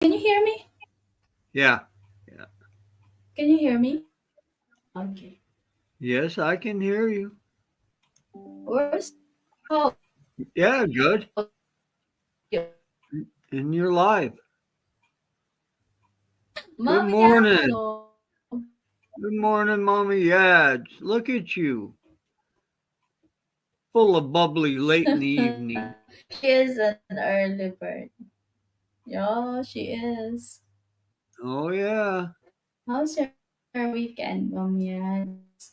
Can you hear me? Yeah. Yeah. Can you hear me? Okay. Yes, I can hear you. Where's oh Yeah, good. you? And you're live. Good Mommy morning. Yano. Good morning, Mommy Yads. Look at you. Full of bubbly late in the evening. She is an early bird. Yeah, she is. Oh, yeah. How's your weekend, Mommy Yads?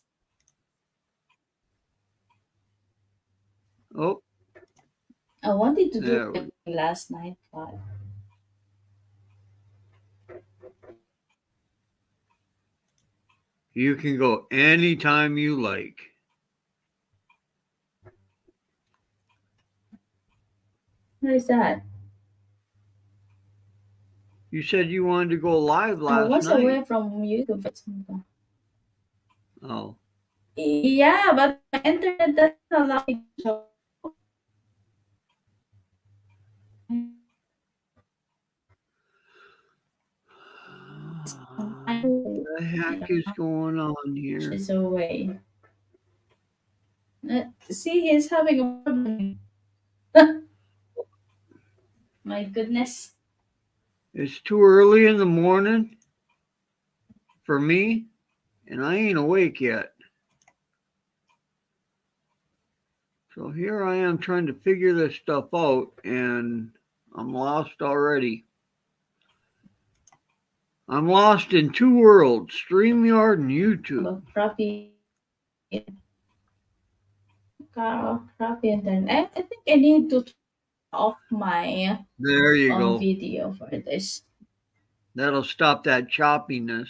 Oh, I wanted to do there we go. it last night, but You can go anytime you like. what is that? You said you wanted to go live I last was night. away from YouTube. Oh. Yeah, but my internet doesn't allow me to show. What the heck is going on here? She's away. See, he's having a problem. My goodness. It's too early in the morning for me, and I ain't awake yet. So here I am trying to figure this stuff out, and I'm lost already. I'm lost in two worlds, StreamYard and YouTube. About crappy internet. I think I need to turn off my There you go. video for this. That'll stop that choppiness.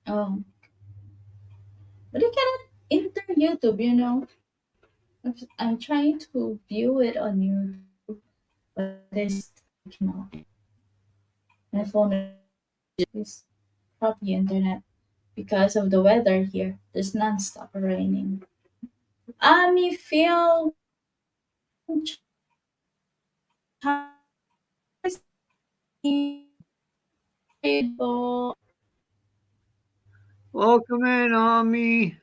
Oh, but you cannot enter YouTube. I'm trying to view it on YouTube, but this cannot. My phone is crappy internet because of the weather here. There's non-stop raining. Me feel Welcome in, Ami.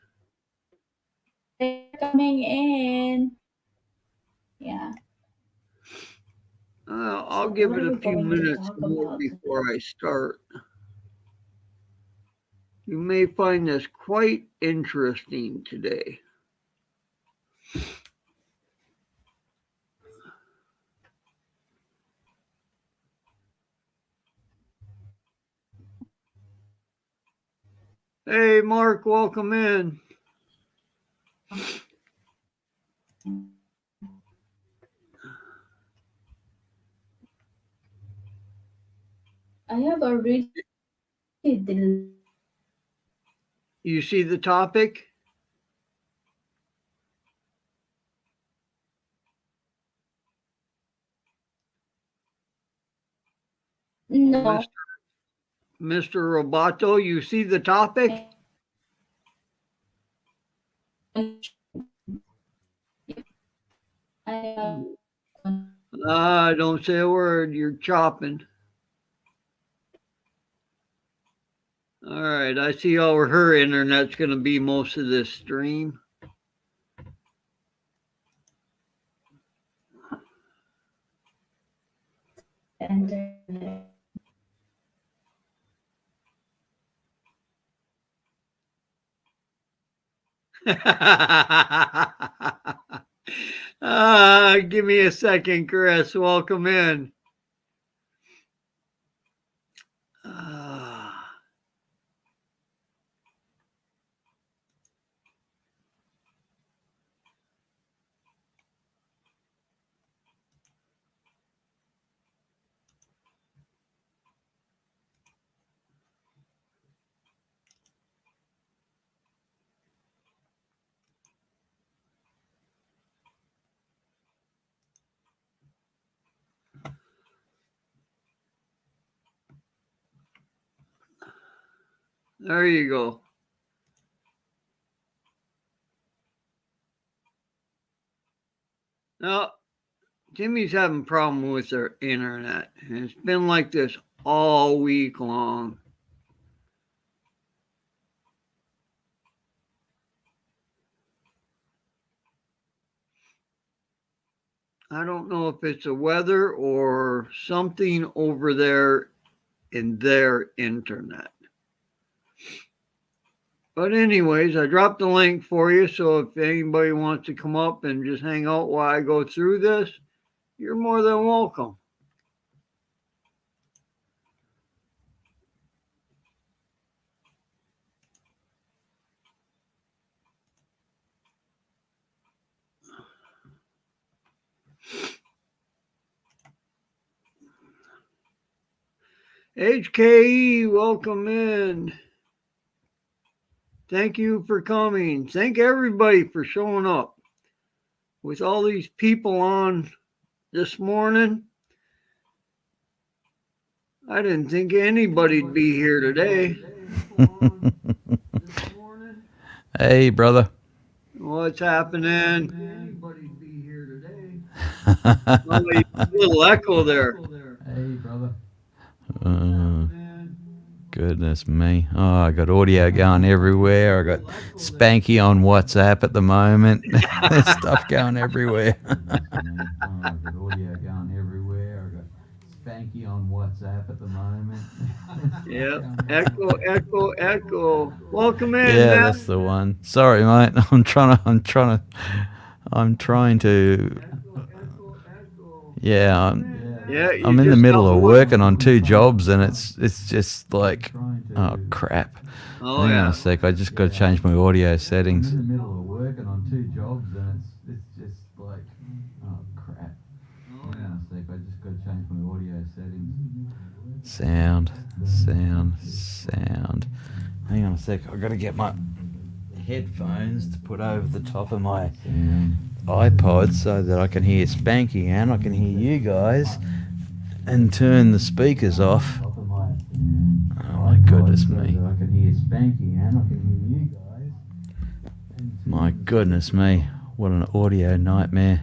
coming in. Yeah. I'll So give what it are a we few going to minutes talk more about today? before I start. You may find this quite interesting today. Hey, Mark, welcome in. I have already deleted. You see the topic? No. Mr. Roboto, you see the topic? I Don't say a word. You're chopping. All right. I see how her internet's going to be most of this stream. and Give me a second, Chris. Welcome in. Ah. There you go. Now, Timmy's having a problem with her internet. And it's been like this all week long. I don't know if it's the weather or something over there in their internet. But anyways, I dropped the link for you, so if anybody wants to come up and just hang out while I go through this, you're more than welcome. HKE, welcome in. Thank you for coming. Thank everybody for showing up. With all these people on this morning, I didn't think anybody'd be here today. Hey, brother. What's happening? Anybody'd be here today. Oh, a little echo there. Hey, brother. Goodness me. Oh, I got audio going everywhere. I got Spanky on WhatsApp at the moment. There's stuff going everywhere. I got audio going everywhere. I got Spanky on WhatsApp at the moment. Yep. Echo, echo, echo. Welcome in, Yeah, man. that's the one. Sorry, mate. I'm trying to. Yeah, Yeah, I'm in the middle of working on 2 jobs, and it's just like, oh crap. Oh, Hang on yeah. a sec. I just got to change my audio settings. I'm in the middle of working on 2 jobs, and it's just like, oh crap. Hang on a sec. I just got to change my audio settings. Sound. Hang on a sec. I've got to get my headphones to put over the top of my iPod so that I can hear Spanky and I can hear you guys, and turn the speakers off. Oh my goodness me. My goodness me. What an audio nightmare.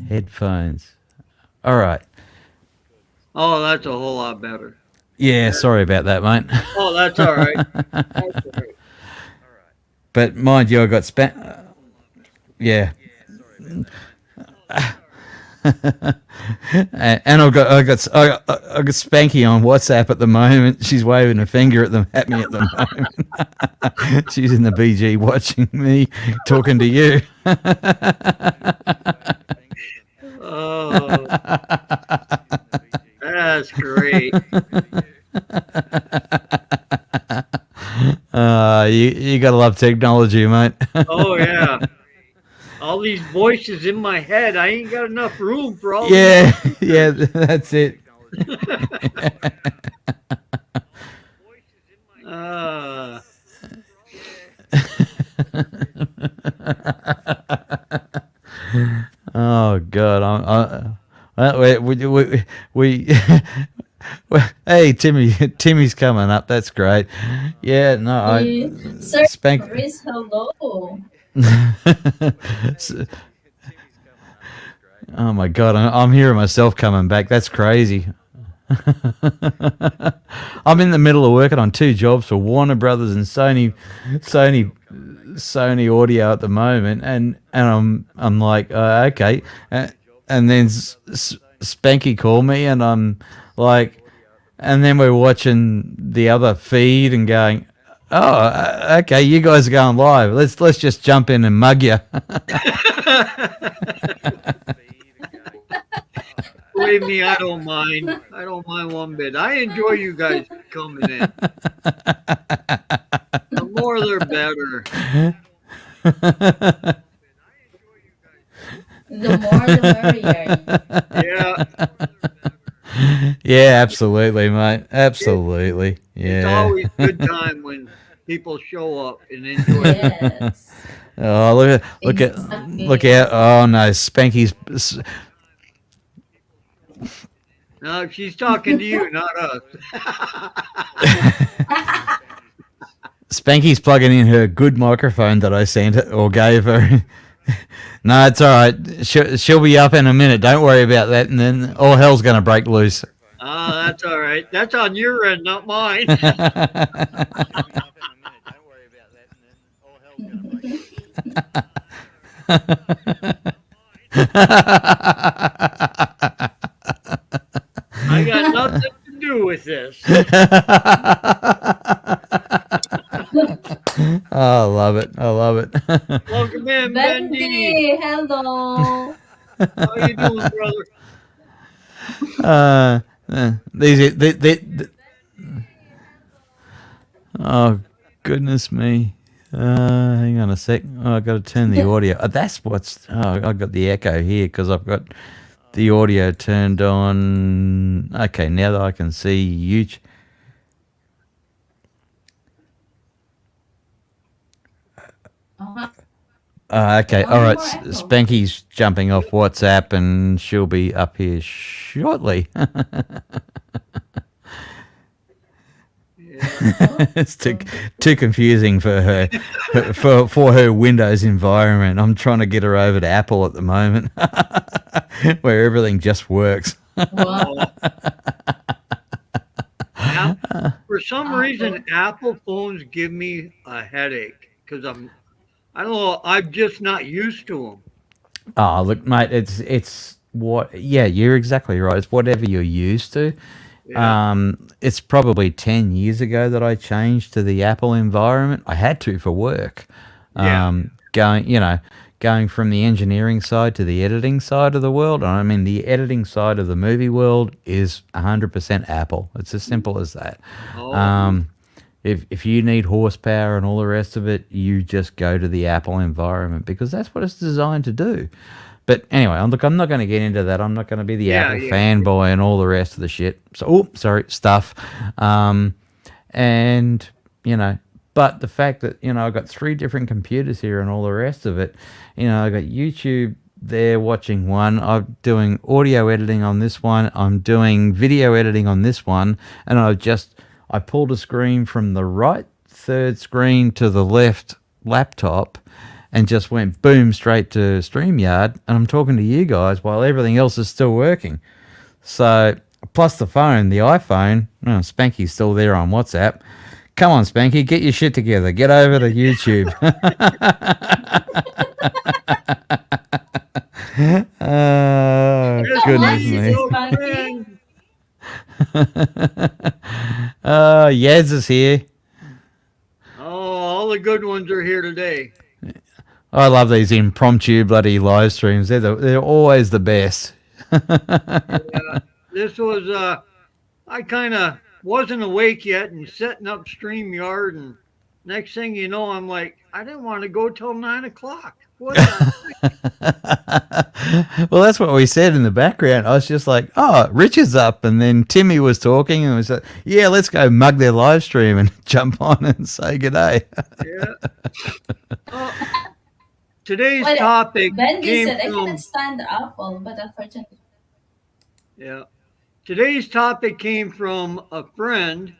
Headphones. All right. Oh, that's a whole lot better. Yeah, sorry about that, mate. Oh, that's all right. That's all right. But mind you, I got yeah. And I got Spanky on WhatsApp at the moment. She's waving a finger at me at the moment. She's in the BG watching me talking to you. Oh, that's great. You gotta love technology, mate. Oh, yeah. All these voices in my head. I ain't got enough room for all Yeah, yeah, that's it. Oh God, hey, Timmy's coming up. That's great. Yeah, no, Sir Spank. Chris, hello. Oh my God, I'm hearing myself coming back. That's crazy. I'm in the middle of working on 2 jobs for Warner Brothers and Sony Audio at the moment, and I'm like, okay, and then Spanky called me, and I'm like, and then we're watching the other feed and going, oh, okay, you guys are going live. Let's just jump in and mug you. Believe me, I don't mind. I don't mind one bit. I enjoy you guys coming in. The more, the better. The more the merrier. Yeah. Yeah, absolutely, mate. Absolutely. Yeah. It's always a good time when people show up and enjoy it. Yes. Oh, look at oh no, Spanky's. No, she's talking to you, not us. Spanky's plugging in her good microphone that I sent her or gave her. No, it's all right. She'll be up in a minute. Don't worry about that. And then all hell's going to break loose. Ah, that's all right. That's on your end, not mine. I got nothing to do with this. Oh, I love it. I love it. Welcome in, Bendy. Bendy, hello. How you doing, brother? Oh, goodness me. Hang on a sec. Oh, I got to turn the audio. That's what's. Oh, I got the echo here because I've got the audio turned on. Okay, now that I can see you. Uh-huh. Okay, all right. More echo. Spanky's jumping off WhatsApp and she'll be up here shortly. Yeah. It's too confusing for her for her Windows environment. I'm trying to get her over to Apple at the moment, where everything just works. Wow. For some reason, Apple phones give me a headache because I don't know, I'm just not used to them. Oh, look, mate, it's what? Yeah, you're exactly right. It's whatever you're used to. Yeah. It's probably 10 years ago that I changed to the Apple environment. I had to for work. Yeah. Going from the engineering side to the editing side of the world. And I mean, the editing side of the movie world is 100% Apple. It's as simple as that. Oh, If you need horsepower and all the rest of it, you just go to the Apple environment because that's what it's designed to do. But anyway, I'm not going to get into that. I'm not going to be the yeah, Apple yeah. fanboy and all the rest of the shit. So, stuff. And but the fact that I've got 3 different computers here and all the rest of it. I got YouTube there watching one. I'm doing audio editing on this one. I'm doing video editing on this one, and I pulled a screen from the right third screen to the left laptop and just went boom straight to StreamYard, and I'm talking to you guys while everything else is still working. So, plus the phone, the iPhone, Spanky's still there on WhatsApp. Come on, Spanky, get your shit together. Get over to YouTube. Oh, Yes, goodness Nice, me. Spanky. Yaz is here. Oh, all the good ones are here today. I love these impromptu bloody live streams. They're always the best. This was I kind of wasn't awake yet and setting up StreamYard, and next thing you know, I'm like, I didn't want to go till 9 o'clock. What? Well, that's what we said in the background. I was just like, oh, Richard's up. And then Timmy was talking and was like, yeah, let's go mug their live stream and jump on and say good day. Yeah. Oh, today's Well, topic Bendy came said I from cannot stand Apple, but unfortunately, yeah. Today's topic came from a friend,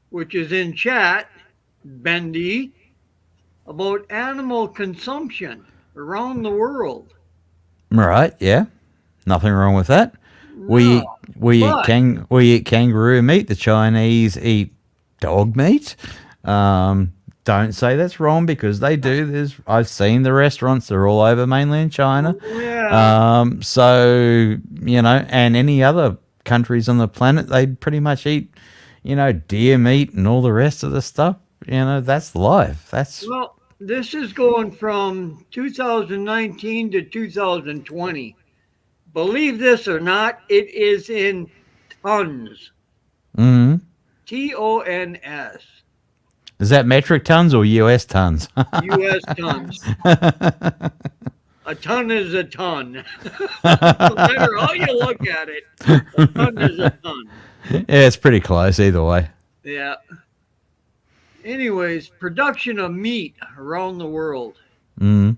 which is in chat, Bendy, about animal consumption around the world. Right, yeah. Nothing wrong with that. We No, we eat but we eat kangaroo meat. The Chinese eat dog meat. Don't say that's wrong because they do. I've seen the restaurants. They're all over mainland China. yeah, And any other countries on the planet, they pretty much eat, deer meat and all the rest of the stuff. That's life. That's well, this is going from 2019 to 2020. Believe this or not, it is in tons. mm TONS. Is that metric tons or US tons? US tons. A ton is a ton. No matter how you look at it, a ton is a ton. Yeah, it's pretty close either way. Yeah. Anyways, production of meat around the world. Mm.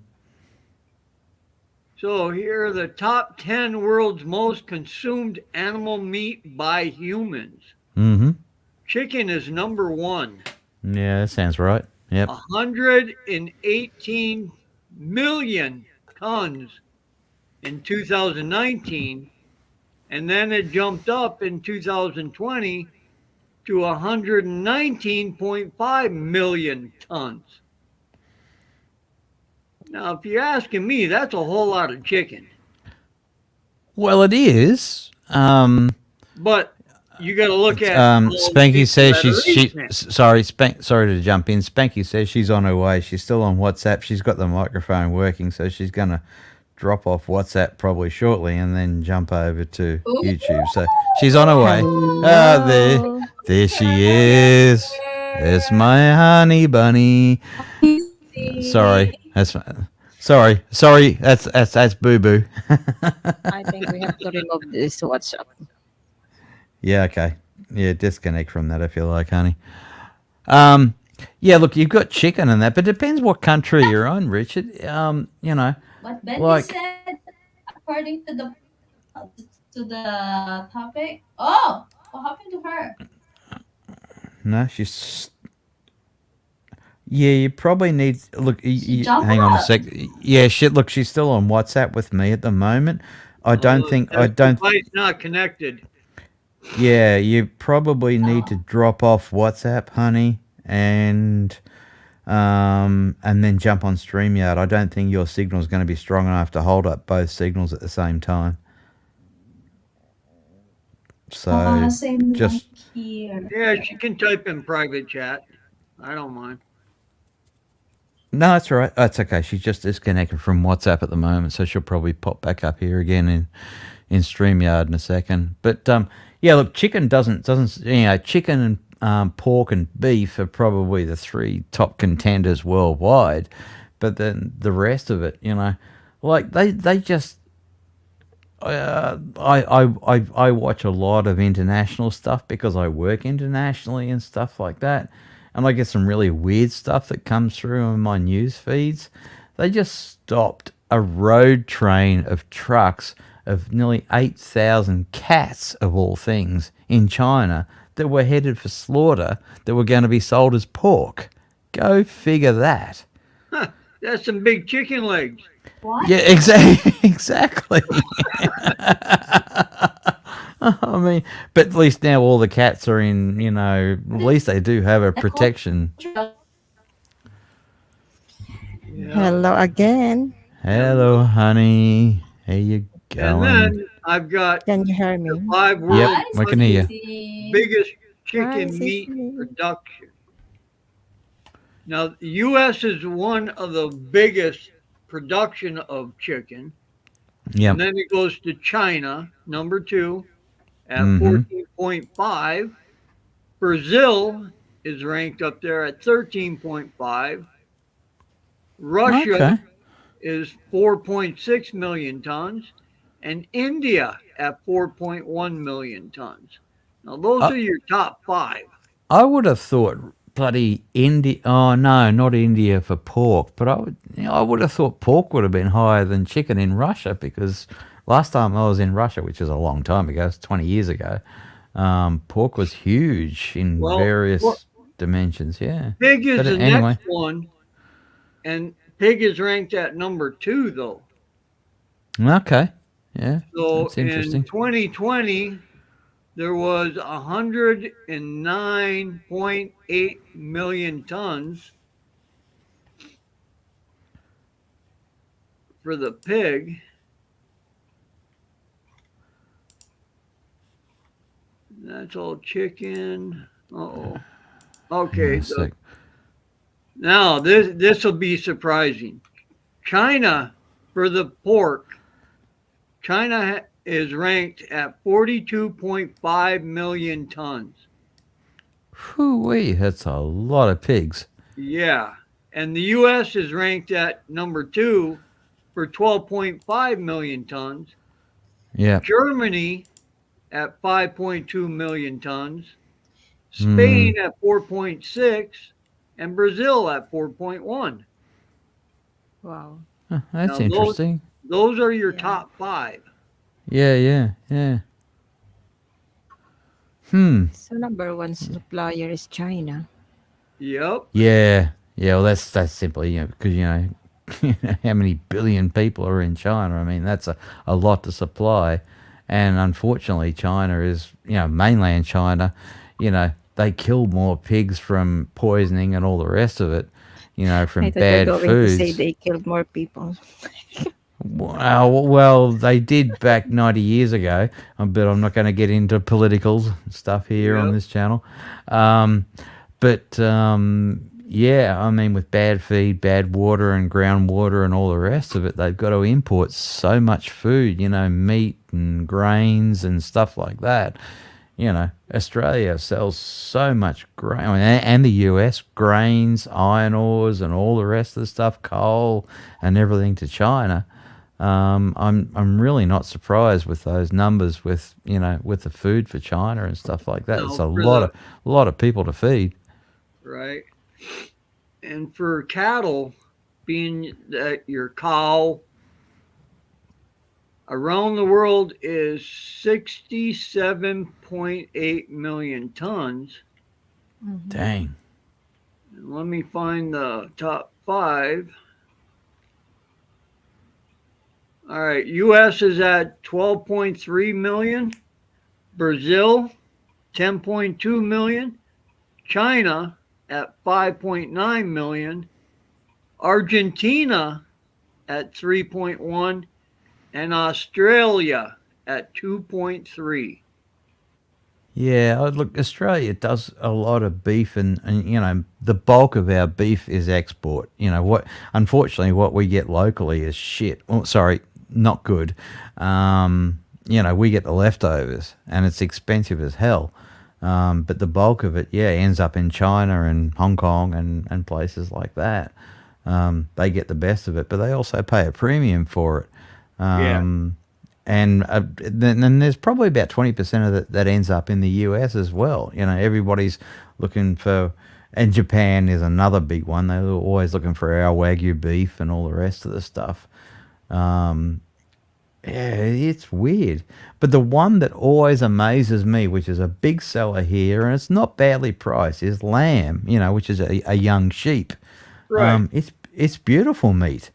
So here are the top 10 world's most consumed animal meat by humans. Mm-hmm. Chicken is number 1. Yeah, that sounds right. Yep. 118 million tons in 2019, and then it jumped up in 2020 to 119.5 million tons. Now, if you're asking me, that's a whole lot of chicken. Well, it is. But you got to look at all the Spanky people says that are she's she. eating it. Sorry, sorry to jump in. Spanky says she's on her way. She's still on WhatsApp. She's got the microphone working, so she's gonna drop off WhatsApp probably shortly and then jump over to Ooh. YouTube. So she's on her way. Ah, there she is. There's my honey bunny. Sorry, sorry. That's Boo Boo. I think we have to remove this WhatsApp. Yeah, okay. Yeah, disconnect from that if you like, honey. Yeah, look, you've got chicken and that, but it depends what country you're on, Richard. You know, What Benny Like- said, according to the topic. Oh, what happened to her? no, she's. Yeah, you probably need look. jumped Hang on a up. sec. Yeah, shit. Look, she's still on WhatsApp with me at the moment. I don't think. I That don't. device not connected. Yeah, you probably need to drop off WhatsApp, honey, and then jump on StreamYard. I don't think your signal is going to be strong enough to hold up both signals at the same time. So Same just- like here. Yeah, she can type in private chat. I don't mind. no, it's all right. That's okay. She's just disconnected from WhatsApp at the moment, so she'll probably pop back up here again in StreamYard in a second. But yeah, look, chicken doesn't chicken and pork and beef are probably the three top contenders worldwide. But then the rest of it, like they just. I watch a lot of international stuff because I work internationally and stuff like that, and I get some really weird stuff that comes through on my news feeds. They just stopped a road train of trucks of nearly 8,000 cats, of all things, in China that were headed for slaughter that were going to be sold as pork. Go figure that. That's some big chicken legs. What? Yeah, exactly. I mean, but at least now all the cats are in, at least they do have a protection. Yeah. Hello again. Hello, honey. How you And going? then I've got Can you hear me? the 5 world Yep, we can hear you. Sissy. biggest Hi, chicken Sissy. meat production. Now, the U.S. is one of the biggest production of chicken. Yep. And then it goes to China, number 2, at Mhm. 14.5. Brazil is ranked up there at 13.5. Russia Okay. is 4.6 million tons, and India at 4.1 million tons. Now, those are your top 5. I would have thought bloody India. Oh no, not India for pork. But I would have thought pork would have been higher than chicken in Russia because last time I was in Russia, which is a long time ago, it's 20 years ago, pork was huge in Well, various well- dimensions. Yeah. Pig is But the anyway. next one, and pig is ranked at number 2, though. Okay. Yeah. So That's in interesting. 2020, there was 109.8 million tons for the pig. That's all chicken. Uh-oh. Okay, Yeah, so sick. now this will be surprising. China, for the pork, China is ranked at 42.5 million tons. Whoo-wee, that's a lot of pigs. Yeah. And the U.S. is ranked at number 2 for 12.5 million tons. Yeah. Germany at 5.2 million tons. Spain at 4.6. And Brazil at 4.1. Wow. Huh, that's Now, interesting. Those are your Yeah. top 5. Yeah. So number one supplier is China. Yep. Yeah. Well, that's simply because how many billion people are in China. I mean, that's a lot to supply. And unfortunately, China is, mainland China, they kill more pigs from poisoning and all the rest of it, from I thought you were bad going to say foods. they killed more people. Well, they did back 90 years ago, but I'm not going to get into political stuff here on Yep. this channel. Yeah, I mean, with bad feed, bad water, and groundwater, and all the rest of it, they've got to import so much food, meat and grains and stuff like that. Australia sells so much grain, and the US, grains, iron ores, and all the rest of the stuff, coal, and everything to China. I'm really not surprised with those numbers with with the food for China and stuff like that. No, It's a for lot of people to feed. right. And for cattle, being that your cow around the world is 67.8 million tons. Dang. Let me find the top 5. All right, US is at 12.3 million, Brazil 10.2 million, China at 5.9 million, Argentina at 3.1, and Australia at 2.3. Yeah, look, Australia does a lot of beef, and the bulk of our beef is export. Unfortunately, what we get locally is shit. Oh, sorry, not good. We get the leftovers, and it's expensive as hell. But the bulk of it, ends up in China and Hong Kong and places like that. They get the best of it, but they also pay a premium for it. And then there's probably about 20% of it that ends up in the US as well. Everybody's looking for, and Japan is another big one. They're always looking for our Wagyu beef and all the rest of the stuff. It's weird. But the one that always amazes me, which is a big seller here, and it's not badly priced, is lamb, which is a young sheep. Right. It's beautiful meat,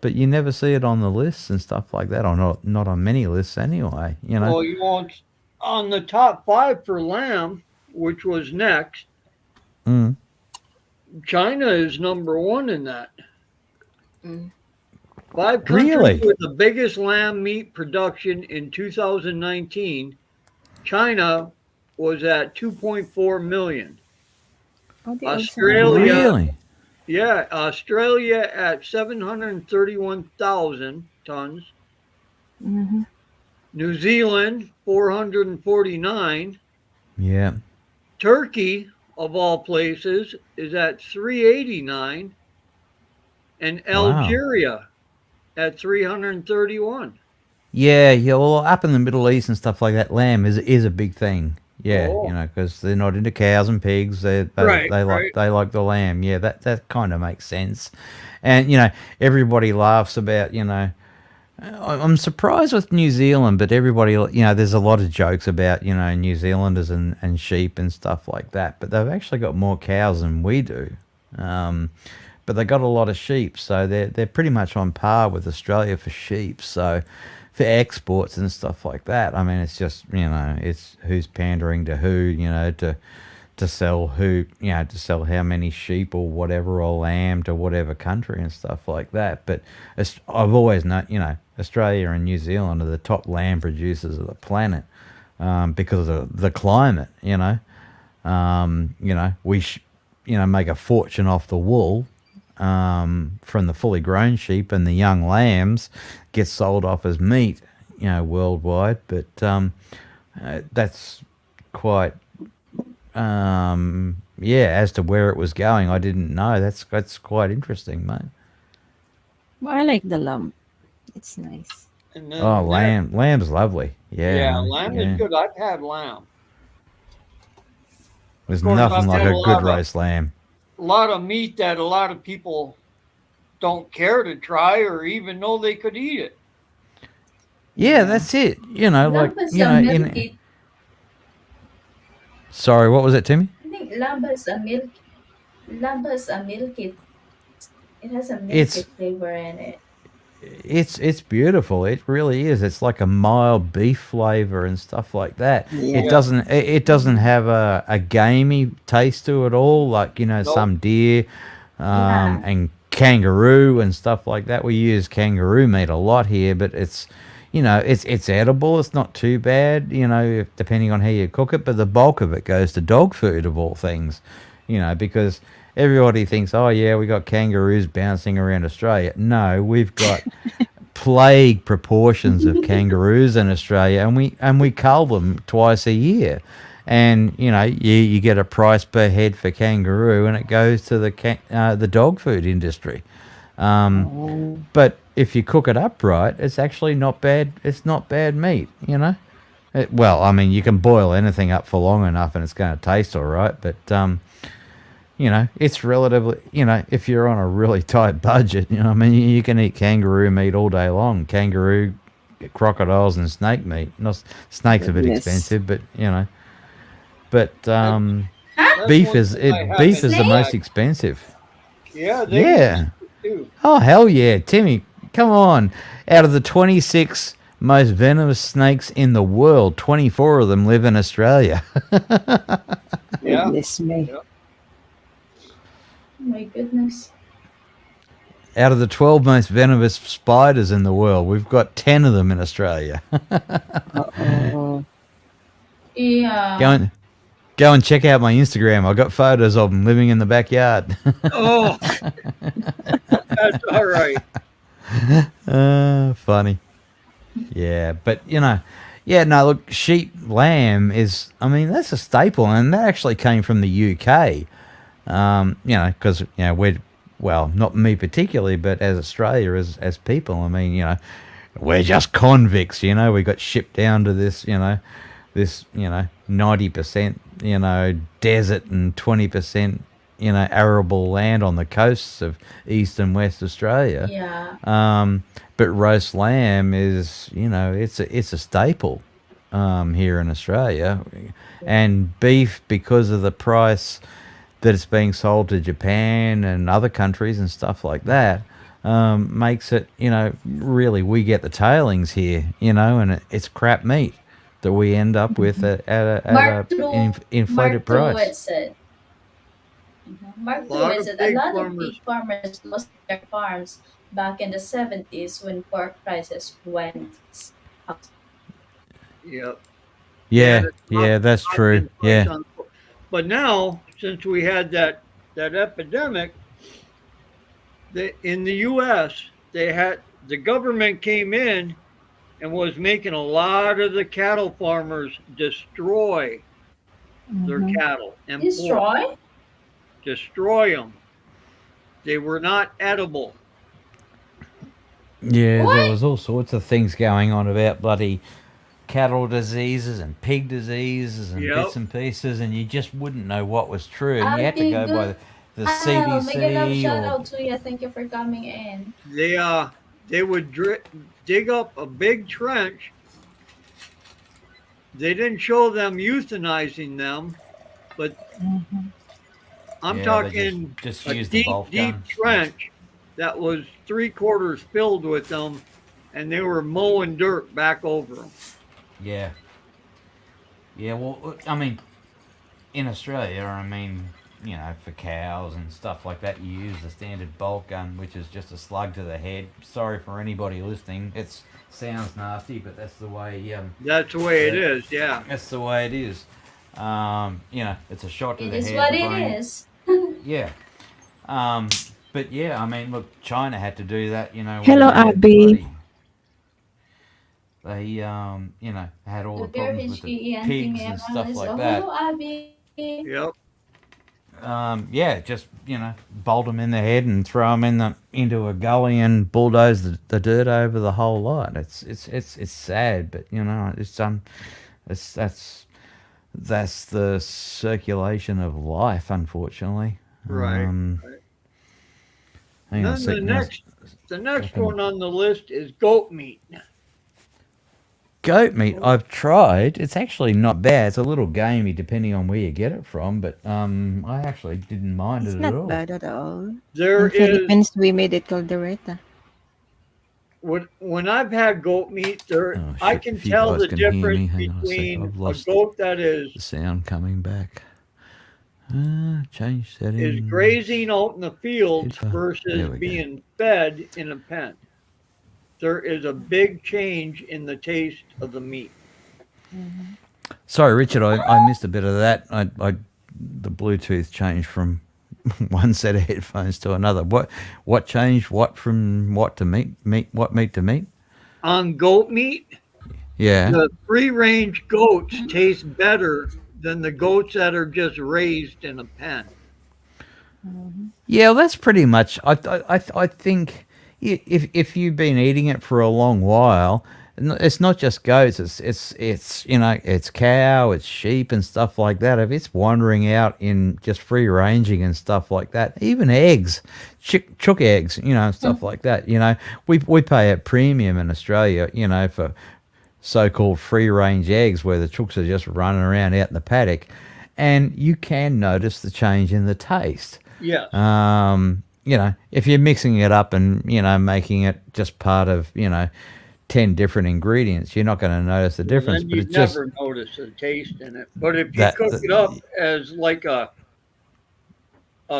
but you never see it on the lists and stuff like that, or not on many lists anyway. Well, you want on the top 5 for lamb, which was next. Mm. China is number 1 in that. 5 countries Really? with the biggest lamb meat production in 2019. China was at 2.4 million. Oh, they also Australia, Really? yeah, Australia at 731,000 tons. Mm-hmm. New Zealand 449. Yeah. Turkey, of all places, is at 389, and Wow. Algeria at 331. Yeah. Well, up in the Middle East and stuff like that, lamb is a big thing. Yeah, Oh. because they're not into cows and pigs. They Right, like right. they like the lamb. Yeah, that kind of makes sense. And everybody laughs about I'm surprised with New Zealand, but everybody there's a lot of jokes about New Zealanders and sheep and stuff like that. But they've actually got more cows than we do. But they got a lot of sheep, so they're pretty much on par with Australia for sheep. So for exports and stuff like that, I mean, it's just it's who's pandering to who, to sell to sell how many sheep or whatever, or lamb to whatever country and stuff like that. But I've always known, Australia and New Zealand are the top lamb producers of the planet because of the climate. We make a fortune off the wool from the fully grown sheep, and the young lambs get sold off as meat, worldwide. But that's quite, as to where it was going, I didn't know. That's quite interesting, mate. Well, I like the lamb. It's nice. And then Oh, lamb's lovely. Yeah, Yeah, mate, lamb yeah. is good. I've had lamb. There's Of course, nothing I've like had a a good lot of- roast lamb. A lot of meat that a lot of people don't care to try or even know they could eat it. Yeah, that's it. Lamb is a milky. Sorry, what was it, Timmy? I think lamb is a milky. It has a It's minty flavor in it. it's beautiful. It really is. It's like a mild beef flavor and stuff like that. Yeah. It doesn't have a gamey taste to it all, like Nope. some deer Yeah. and kangaroo and stuff like that. We use kangaroo meat a lot here, but it's edible. It's not too bad, depending on how you cook it. But the bulk of it goes to dog food of all things, because everybody thinks, oh yeah, we got kangaroos bouncing around Australia. No, we've got plague proportions of kangaroos in Australia, and we cull them twice a year. And you get a price per head for kangaroo, and it goes to the dog food industry. But if you cook it up right, it's actually not bad. It's not bad meat, well, I mean, you can boil anything up for long enough, and it's going to taste all right. But it's relatively, if you're on a really tight budget, I mean, you can eat kangaroo meat all day long. Kangaroo, crocodiles, and snake meat. Not snake's a bit Yes. expensive, but but Huh? beef one is thing I it. have Beef in is the Snake? most expensive. Yeah, they Yeah. do. Oh hell yeah, Timmy, come on! Out of the 26 most venomous snakes in the world, 24 of them live in Australia. Yeah. Goodness me. Yeah. Oh my goodness. Out of the 12 most venomous spiders in the world, we've got 10 of them in Australia. Uh-oh. Yeah. Go and check out my Instagram. I've got photos of them living in the backyard. Oh, that's all right. Funny. Yeah, but no, look, sheep, lamb is, I mean, that's a staple, and that actually came from the UK. Because well, not me particularly, but as Australia, as people, I mean, we're just convicts. We got shipped down to this 90% desert and 20% arable land on the coasts of East and West Australia. Yeah. But roast lamb is, it's a staple here in Australia, and beef, because of the price that it's being sold to Japan and other countries and stuff like that, makes it, really, we get the tailings here, and it's crap meat that we end up with at Mark an True, inflated Mark price. True said. Mark A lot True of said a pig lot of farmers. pig farmers lost their farms back in the 70s when pork prices went up. Yep. Yeah, the top- yeah, that's top true. end price Yeah, on- But now, since we had that epidemic, in the U.S., the government came in and was making a lot of the cattle farmers destroy their Mhm. cattle and Destroy? destroy them. They were not edible. yeah. There What? was all sorts of things going on about bloody cattle diseases and pig diseases and Yep. bits and pieces, and you just wouldn't know what was true, and you had to Okay, go by good. the Mega love CDC shout or out to you. Thank you for coming in. They would dig up a big trench. They didn't show them euthanizing them, but Mhm. I'm Yeah, they talking just a use the bolt deep gun. trench that was 3/4 filled with them, and they were mowing dirt back over them. Yeah. Yeah, well, I mean, in Australia, I mean, for cows and stuff like that, you use the standard bolt gun, which is just a slug to the head. Sorry for anybody listening. It sounds nasty, but that's the way. That's the way it Yeah. is. Yeah. That's the way it is. It's a shot to It the is head. what the it brain. is. Yeah. But yeah, I mean, look, China had to do that. When Hello, they had Abby. They, had all the Look here, problems with the HENT pigs and stuff Alice. like Oh, that. hello, Abby. Yep. Yeah, just bolt them in the head and throw them into a gully and bulldoze the dirt over the whole lot. It's sad, but that's the circulation of life, unfortunately. Right. Hang on a Then second. the next Second. one on the list is goat meat. Goat meat, I've tried. It's actually not bad. It's a little gamey depending on where you get it from, but I actually didn't mind It's it at not all. bad at all. There In is Philippines, we made it caldereta. when I've had goat meat, Oh I shit! can If you tell guys the can hear difference me, hang on a sec. between I've a lost goat that is the sound coming back. Change is settings. grazing out in the fields There versus we go. being fed in a pen. There is a big change in the taste of the meat. Sorry, Richard, I missed a bit of that. The Bluetooth changed from one set of headphones to another. What changed? What from what to meat? What meat to meat? On goat meat, Yeah. the free range goats taste better than the goats that are just raised in a pen. Yeah, well, that's pretty much. I think if you've been eating it for a long while, it's not just goats. It's it's cow, it's sheep and stuff like that. If it's wandering out in just free ranging and stuff like that, even eggs, chook eggs, and stuff like that. We pay a premium in Australia, for so-called free-range eggs where the chooks are just running around out in the paddock, and you can notice the change in the taste. Yes. If you're mixing it up and making it just part of 10 different ingredients, you're not going to notice the difference. Then But you it's just never notice the taste in it. But if you that. cook it up as like a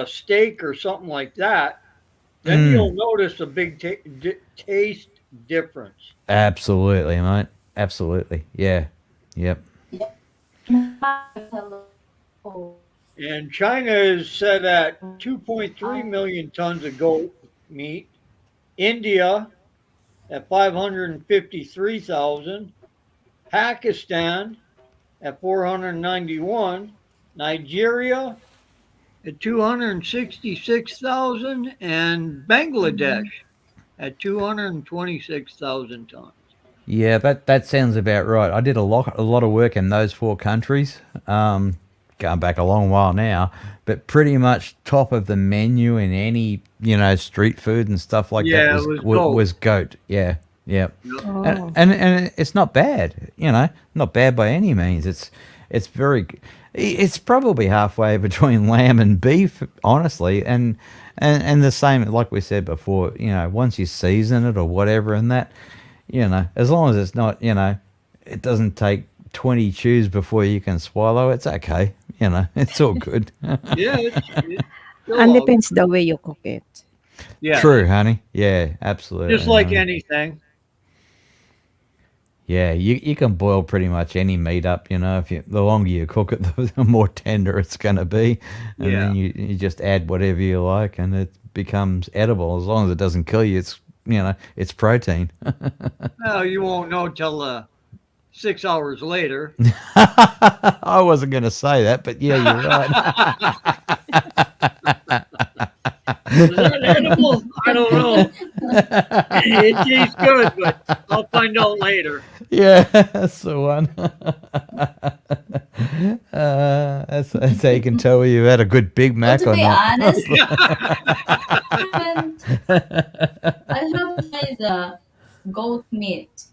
steak or something like that, then you'll notice a big taste difference. Absolutely, mate. Absolutely. Yeah. Yep. Oh, And China is set at 2.3 million tons of goat meat. India at 553,000. Pakistan at 491. Nigeria at 266,000. And Bangladesh at 226,000 tons. Yeah, that sounds about right. I did a lot of work in those 4 countries. Going back a long while now, but pretty much top of the menu in any street food and stuff like that was goat. Yeah, yeah, Oh. and it's not bad. Not bad by any means. It's probably halfway between lamb and beef, honestly, and the same like we said before. Once you season it or whatever, and that, as long as it's not, it doesn't take 20 chews before you can swallow, it's okay. It's all good. Yeah. It's And depends the way you cook it. Yeah. True, honey. Yeah, absolutely. Just like honey. anything. Yeah, you can boil pretty much any meat up, the longer you cook it, the more tender it's going to be. And then you just add whatever you like and it becomes edible. As long as it doesn't kill you, it's protein. Well, you won't know till 6 hours later. I wasn't going to say that, but yeah, you're right. Is that edible? I don't know. It tastes good, but I'll find out later. Yeah, that's the one. That's how you can tell whether you've had a good Big But Mac to or be not. honest, I haven't tried the goat meat.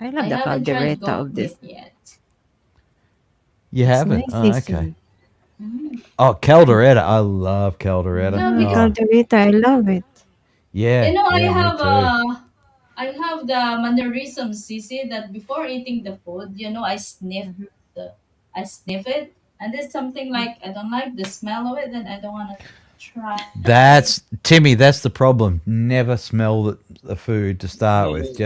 I love I the haven't tried caldereta goat of this. meat yet. You haven't? It's Oh, nice, okay. Mhm. Oh, caldereta. I love caldereta. No, Oh, because- Caldereta, I love it. yeah. You know, yeah, me too. I have the mannerism, Sissy, that before eating the food, I sniff it, and there's something like I don't like the smell of it, then I don't want to try. That's Timmy. That's the problem. Never smell the food to start with.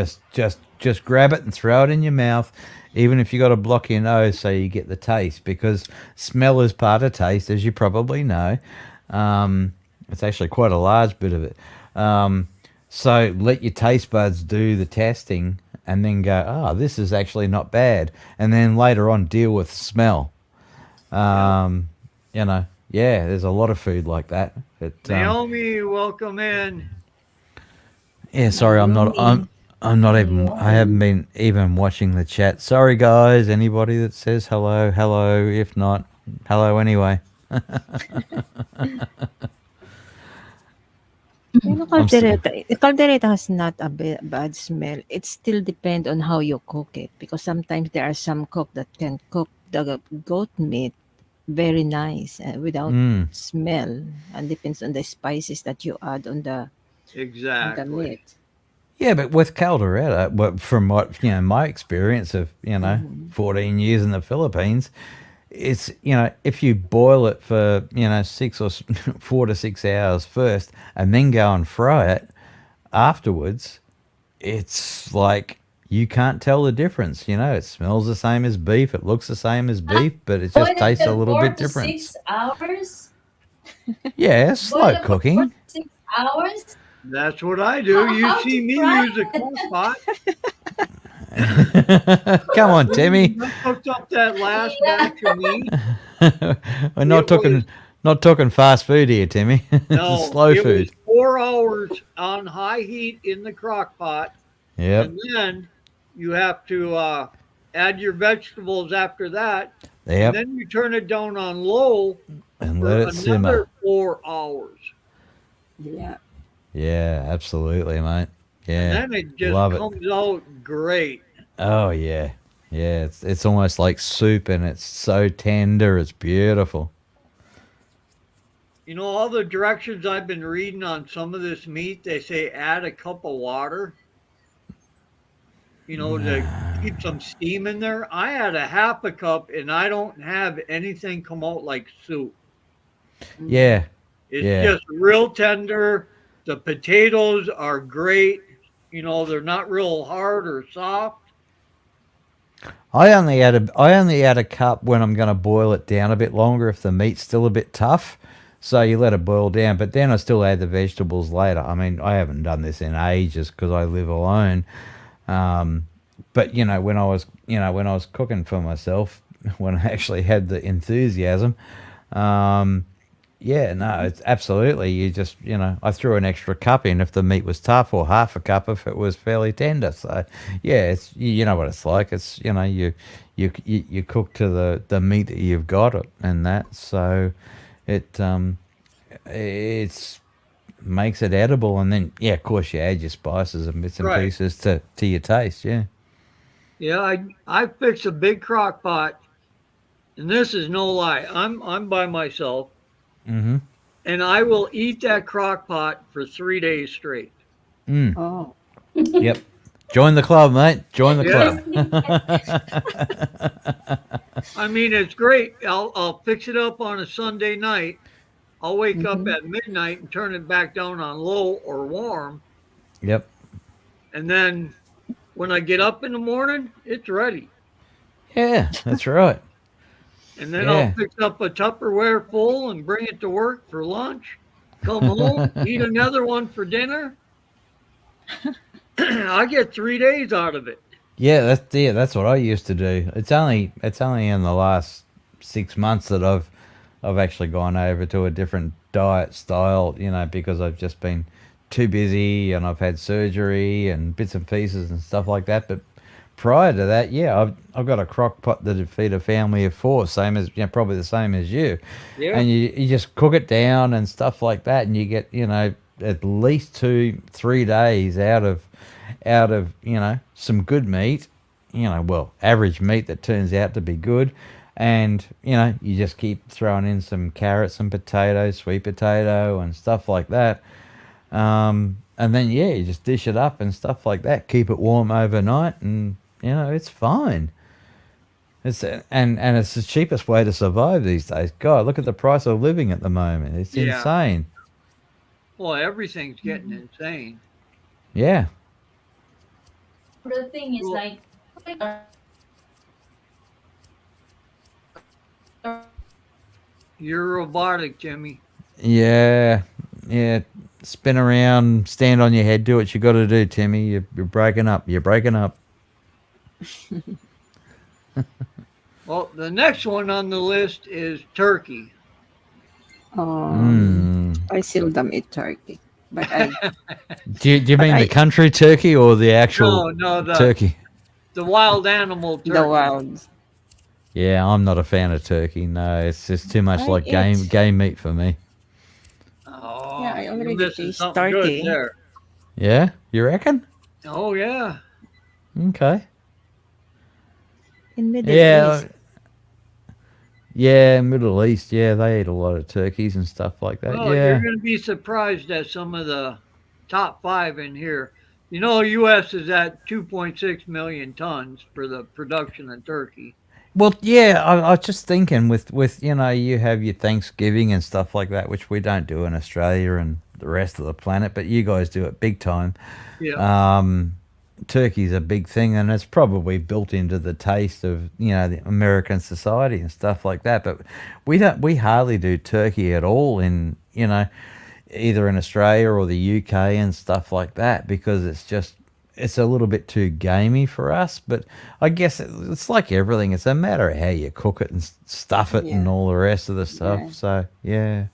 Just grab it and throw it in your mouth, even if you got to block your nose so you get the taste. Because smell is part of taste, as you probably know. It's actually quite a large bit of it. So let your taste buds do the testing, and then go, oh, this is actually not bad, and then later on deal with smell. Yeah, there's a lot of food like that. Naomi, welcome in. Yeah, sorry, I'm not even. I haven't been even watching the chat. Sorry, guys. Anybody that says hello, hello. If not, hello anyway. You know, I'm still, caldereta has not a bad smell. It still depends on how you cook it because sometimes there are some cook that can cook the goat meat very nice without mm, smell, and depends on the spices that you add on the Exactly. meat. yeah, but with caldereta, from what my experience of Mhm. 14 years in the Philippines, it's if you boil it for 4 to 6 hours first, and then go and fry it afterwards, it's like you can't tell the difference. It smells the same as beef, it looks the same as beef, but it Boil just it tastes a for little four bit to different. six hours. Yeah, Boil slow it for four cooking. to 6 hours. That's what I do. You How see to me fry use a it? crock pot. Come on, When Timmy. I cooked up that last batch of meat, We're not it was talking fast food here, Timmy. no, Slow it was food. 4 hours on high heat in the crock pot, Yep. and then you have to add your vegetables after that, and Yep. then you turn it down on low And let for it simmer. another 4 hours, Yeah. Yeah, absolutely, mate. and Yeah. then it just Love it. comes out great. Oh yeah. Yeah, it's almost like soup, and it's so tender, it's beautiful. You know, all the directions I've been reading on some of this meat, they say add a cup of water, to keep some steam in there. I had a half a cup and I don't have anything come out like soup. Mm. Yeah. It's Yeah. just real tender. The potatoes are great. They're not real hard or soft. I only add a cup when I'm going to boil it down a bit longer if the meat's still a bit tough. So you let it boil down, but then I still add the vegetables later. I mean, I haven't done this in ages because I live alone. Um, but when I was cooking for myself, when I actually had the enthusiasm, um, yeah, no, it's absolutely. You just, I threw an extra cup in if the meat was tough, or half a cup if it was fairly tender. So, yeah, it's you know what it's like. It's you cook to the meat that you've got and that. So, it it's makes it edible, and then yeah, of course you add your spices and bits and Right. pieces to your taste. Yeah. Yeah, I fix a big crock pot, and this is no lie. I'm by myself, Mm-hmm. and I will eat that crock pot for 3 days straight. Mm. Oh. Yep. Join the club, mate. Join the Yeah, club. I mean it's great. I'll fix it up on a Sunday night. I'll wake up Mm-hmm. at midnight and turn it back down on low or warm, Yep. and then when I get up in the morning, it's ready. Yeah, that's right. And then I'll Yeah. fix up a Tupperware full and bring it to work for lunch. Come home, eat another one for dinner. I get 3 days out of it. That's what I used to do. It's only in the last 6 months that I've actually gone over to a different diet style, because I've just been too busy and I've had surgery and bits and pieces and stuff like that. But prior to that, yeah, I've got a crock pot that'd feed a family of four, same as probably the same as you, Yeah, and you just cook it down and stuff like that, and you get at least 2-3 days out of some good meat, well, average meat that turns out to be good. And you just keep throwing in some carrots and potatoes, sweet potato and stuff like that. And then yeah, you just dish it up and stuff like that, keep it warm overnight, and it's fine. And it's the cheapest way to survive these days. God, look at the price of living at the moment, it's yeah. insane. Well, everything's getting insane. Yeah. The thing is Well, like you're robotic, Jimmy. Yeah, yeah. Spin around, stand on your head, do what you got to do, Timmy. You're breaking up. You're breaking up. Well, the next one on the list is turkey. Mm. I seldom eat turkey, but I Do you but mean the I country turkey or the actual No, turkey? the wild animal the turkey. wild. Yeah, I'm not a fan of turkey. No, it's just too much I like eat. game meat for me. Yeah, I Oh, You're already missing taste something good turkey. there. Yeah, you reckon? Oh yeah. Okay. In Middle Yeah, East, yeah, Middle East. Yeah, they eat a lot of turkeys and stuff like that. Well, you're Yeah. going to be surprised at some of the top five in here. You know, U.S. is at 2.6 million tons for the production of turkey. Well, yeah, I was just thinking with you have your Thanksgiving and stuff like that, which we don't do in Australia and the rest of the planet, but you guys do it big time. Yeah. Turkey's a big thing, and it's probably built into the taste of the American society and stuff like that. But we hardly do turkey at all in either in Australia or the UK and stuff like that because it's a little bit too gamey for us. But I guess it's like everything; it's a matter of how you cook it and stuff it and Yeah. all the rest of the stuff. Yeah. So yeah,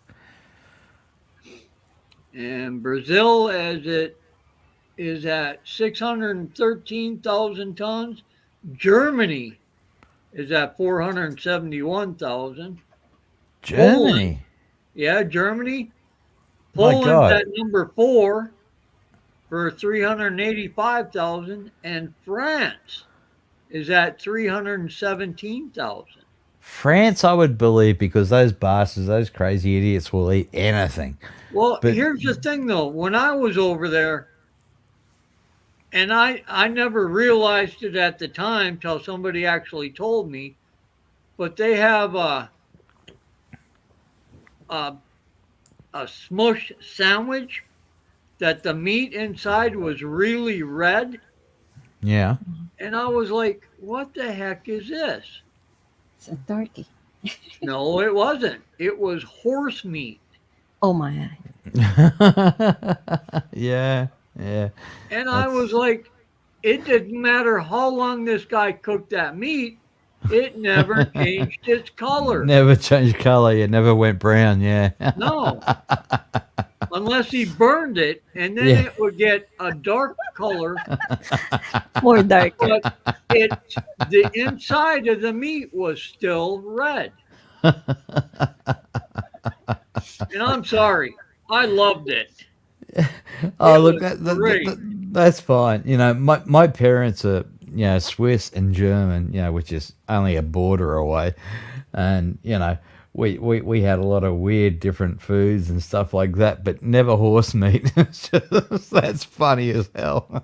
And Brazil, as it is at 613,000 tons. Germany is at 471,000. Germany. Yeah, Germany. My Poland's God. at number 4 for 385,000, and France is at 317,000. France, I would believe because those bastards, those crazy idiots, will eat anything. Well, But here's the thing though. When I was over there, and I never realized it at the time till somebody actually told me, but they have a smush sandwich that the meat inside was really red, yeah, and I was like, "What the heck is this?" it's a turkey. No, it wasn't. It was horse meat. Oh my. yeah, yeah. And I That's was like, it didn't matter how long this guy cooked that meat, it never changed its color. never changed color. It never went brown. Yeah, No, unless he burned it, and then yeah. it would get a dark color, More darker. but the inside of the meat was still red. And I'm sorry, I loved it. Oh, It look, was great. that's fine. My parents are Swiss and German, which is only a border away, and we had a lot of weird different foods and stuff like that, but never horse meat. That's funny as hell.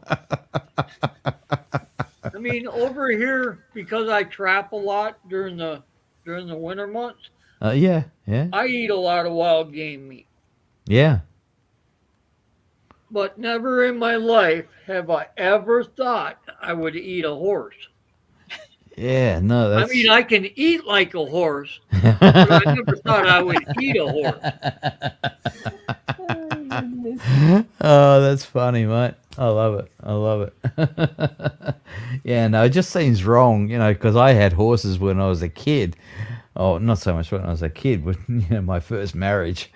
I mean, over here, because I trap a lot during the winter months, Yeah, yeah, I eat a lot of wild game meat. yeah. But never in my life have I ever thought I would eat a horse. Yeah, no, I that's. mean, I can eat like a horse, but I never thought I would eat a horse. Oh, goodness. Oh, that's funny, mate. I love it. I love it. Yeah, no, it just seems wrong, because I had horses when I was a kid. Oh, not so much when I was a kid, but my first marriage,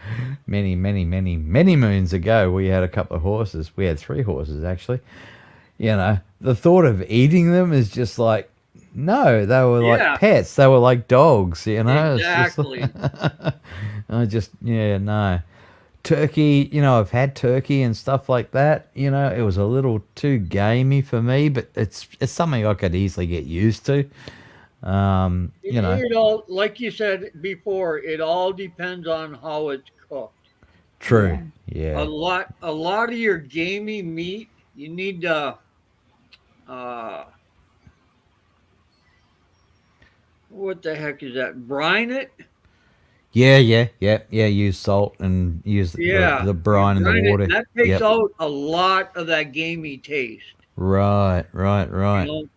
many, many, many, many moons ago, we had a couple of horses. We had 3 horses actually. The thought of eating them is just like, no, they were Yeah. like pets. They were like dogs, It's just Exactly. no. Turkey, I've had turkey and stuff like that. It was a little too gamey for me, but it's something I could easily get used to. It all, like you said before, it all depends on how it's cooked. True. A Yeah. lot of your gamey meat, you need to, uh, what the heck is that? Brine it. Yeah. Use salt and use Yeah, the brine and brine the it. water. That takes Yep. out a lot of that gamey taste. Right. You know,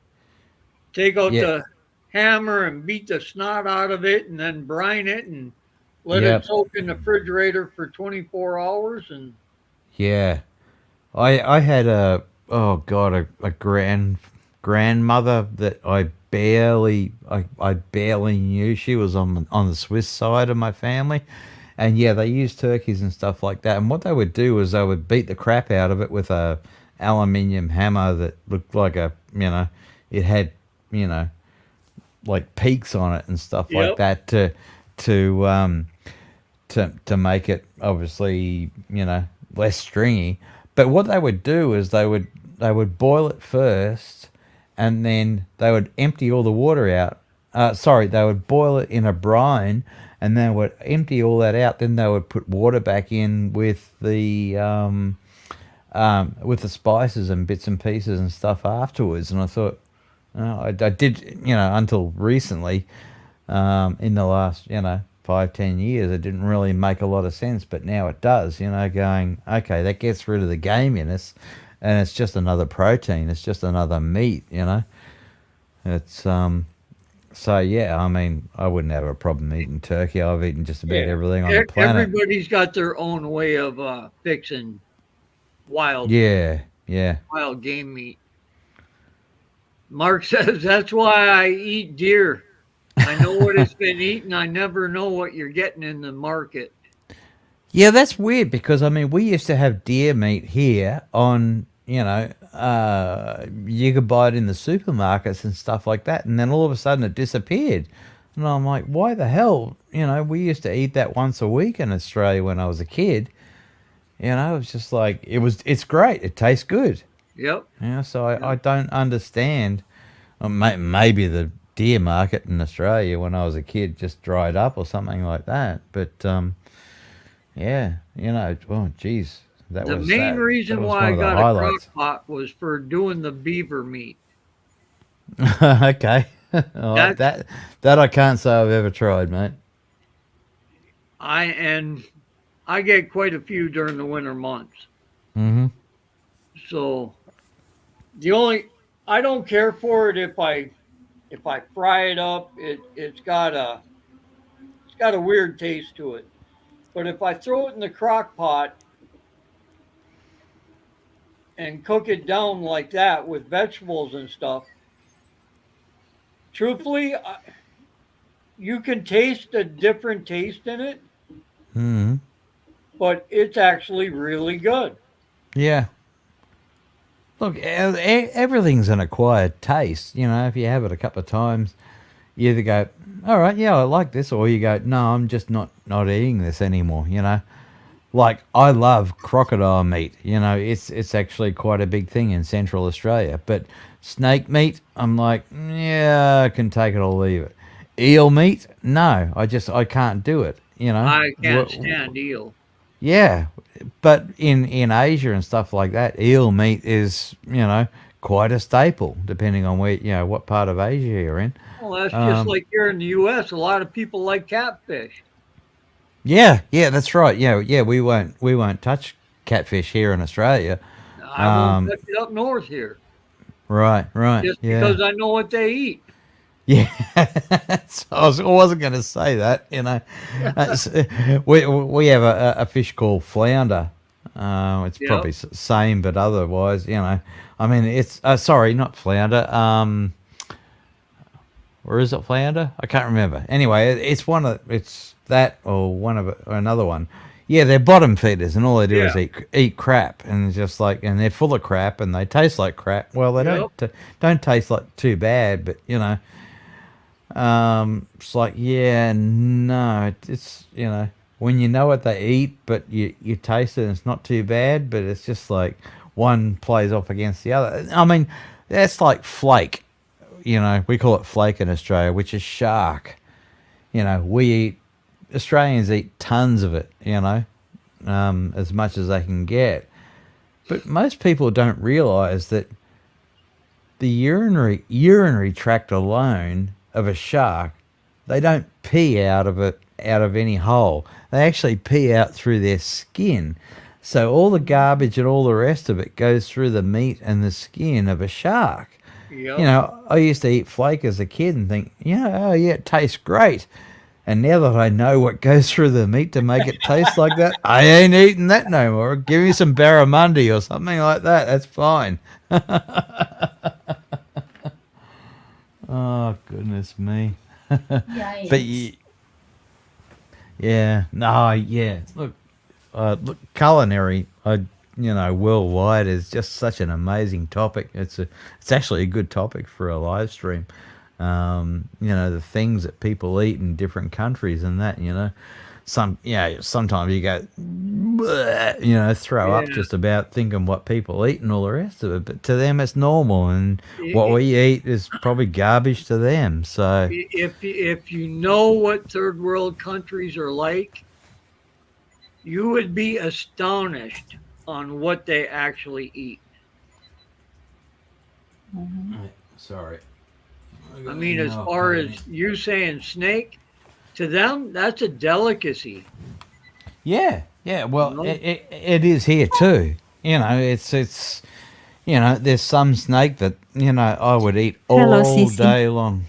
take out Yeah. the hammer and beat the snot out of it, and then brine it and let Yep. it soak in the refrigerator for 24 hours. And Yeah. I had a grandmother that I barely knew. She was on the Swiss side of my family, and yeah, they used turkeys and stuff like that. And what they would do is they would beat the crap out of it with a aluminium hammer that looked like it had like peaks on it and stuff like Yep. that to make it obviously less stringy. But what they would do is they would boil it first, and then they would empty all the water out. Sorry, they would boil it in a brine, and then would empty all that out. Then they would put water back in with the spices and bits and pieces and stuff afterwards. And I thought, I did, until recently, in the last, 5-10 years, it didn't really make a lot of sense, but now it does. Going, okay, that gets rid of the gaminess, and it's just another protein. It's just another meat. It's So yeah, I mean, I wouldn't have a problem eating turkey. I've eaten just about Yeah. everything on the planet. Everybody's got their own way of fixing wild Yeah, yeah. wild game meat. Mark says that's why I eat deer. I know what it's been eaten. I never know what you're getting in the market. Yeah, that's weird because I mean, we used to have deer meat here on, you could buy it in the supermarkets and stuff like that, and then all of a sudden it disappeared. And I'm like, why the hell? We used to eat that once a week in Australia when I was a kid. It's just like it's great. It tastes good. Yep. So I don't understand. Maybe the deer market in Australia when I was a kid just dried up or something like that. But yeah, oh geez, The main reason was why one I of the got a highlights. crock pot was for doing the beaver meat. Okay, all right, That that I can't say I've ever tried, mate. I get quite a few during the winter months. Mm-hmm. So the only I don't care for it if I fry it up. It's got a weird taste to it. But if I throw it in the crock pot and cook it down like that with vegetables and stuff, truthfully, you can taste a different taste in it, Mm-hmm. but it's actually really good. Yeah. Look, everything's an acquired taste. If you have it a couple of times, you either go, all right, yeah, I like this, or you go, no, I'm just not eating this anymore. Like I love crocodile meat. It's actually quite a big thing in Central Australia. But snake meat, I'm like, yeah, I can take it or leave it. Eel meat, no, I can't do it. I can't Wh- stand eel. Yeah, but in Asia and stuff like that, eel meat is quite a staple, depending on where what part of Asia you're in. Well, that's just Um, like here in the U.S. A lot of people like catfish. yeah, that's right. Yeah, we won't touch catfish here in Australia. I won't Um, touch it up north here right, just yeah, because I know what they eat. yeah. So I wasn't going to say that. We have a fish called flounder. It's Yep. probably same, but otherwise, I mean, it's sorry, not flounder. Or is it flounder? I can't remember. Anyway, it's that or or another one. Yeah, they're bottom feeders, and all they do is Yeah. eat crap, and it's just like, and they're full of crap, and they taste like crap. Well, they Yep. don't taste like too bad, but it's like, yeah, no, it's when you know what they eat, but you taste it, and it's not too bad, but it's just like one plays off against the other. I mean, that's like flake. We call it flake in Australia, which is shark. We eat, Australians eat tons of it, as much as they can get. But most people don't realise that the urinary tract alone of a shark, they don't pee out of any hole. They actually pee out through their skin. So all the garbage and all the rest of it goes through the meat and the skin of a shark. Yep. I used to eat flake as a kid and think, oh yeah, it tastes great. And now that I know what goes through the meat to make it taste like that, I ain't eating that no more. Give me some barramundi or something like that. That's fine. Oh, goodness me. But Yikes. yeah, no, yeah. Look, culinary, worldwide is just such an amazing topic. It's actually a good topic for a live stream. The things that people eat in different countries and that. sometimes you go, "Bleh," throw up Yeah. just about thinking what people eat and all the rest of it. But to them, it's normal, and what I- we eat is probably garbage to them. So, if you know what third world countries are like, you would be astonished on what they actually eat. sorry. I mean, as far as you saying snake, to them that's a delicacy. Yeah, yeah. Well, No. it is here too. It's there's some snake that I would eat Hello, all Sissy. day long.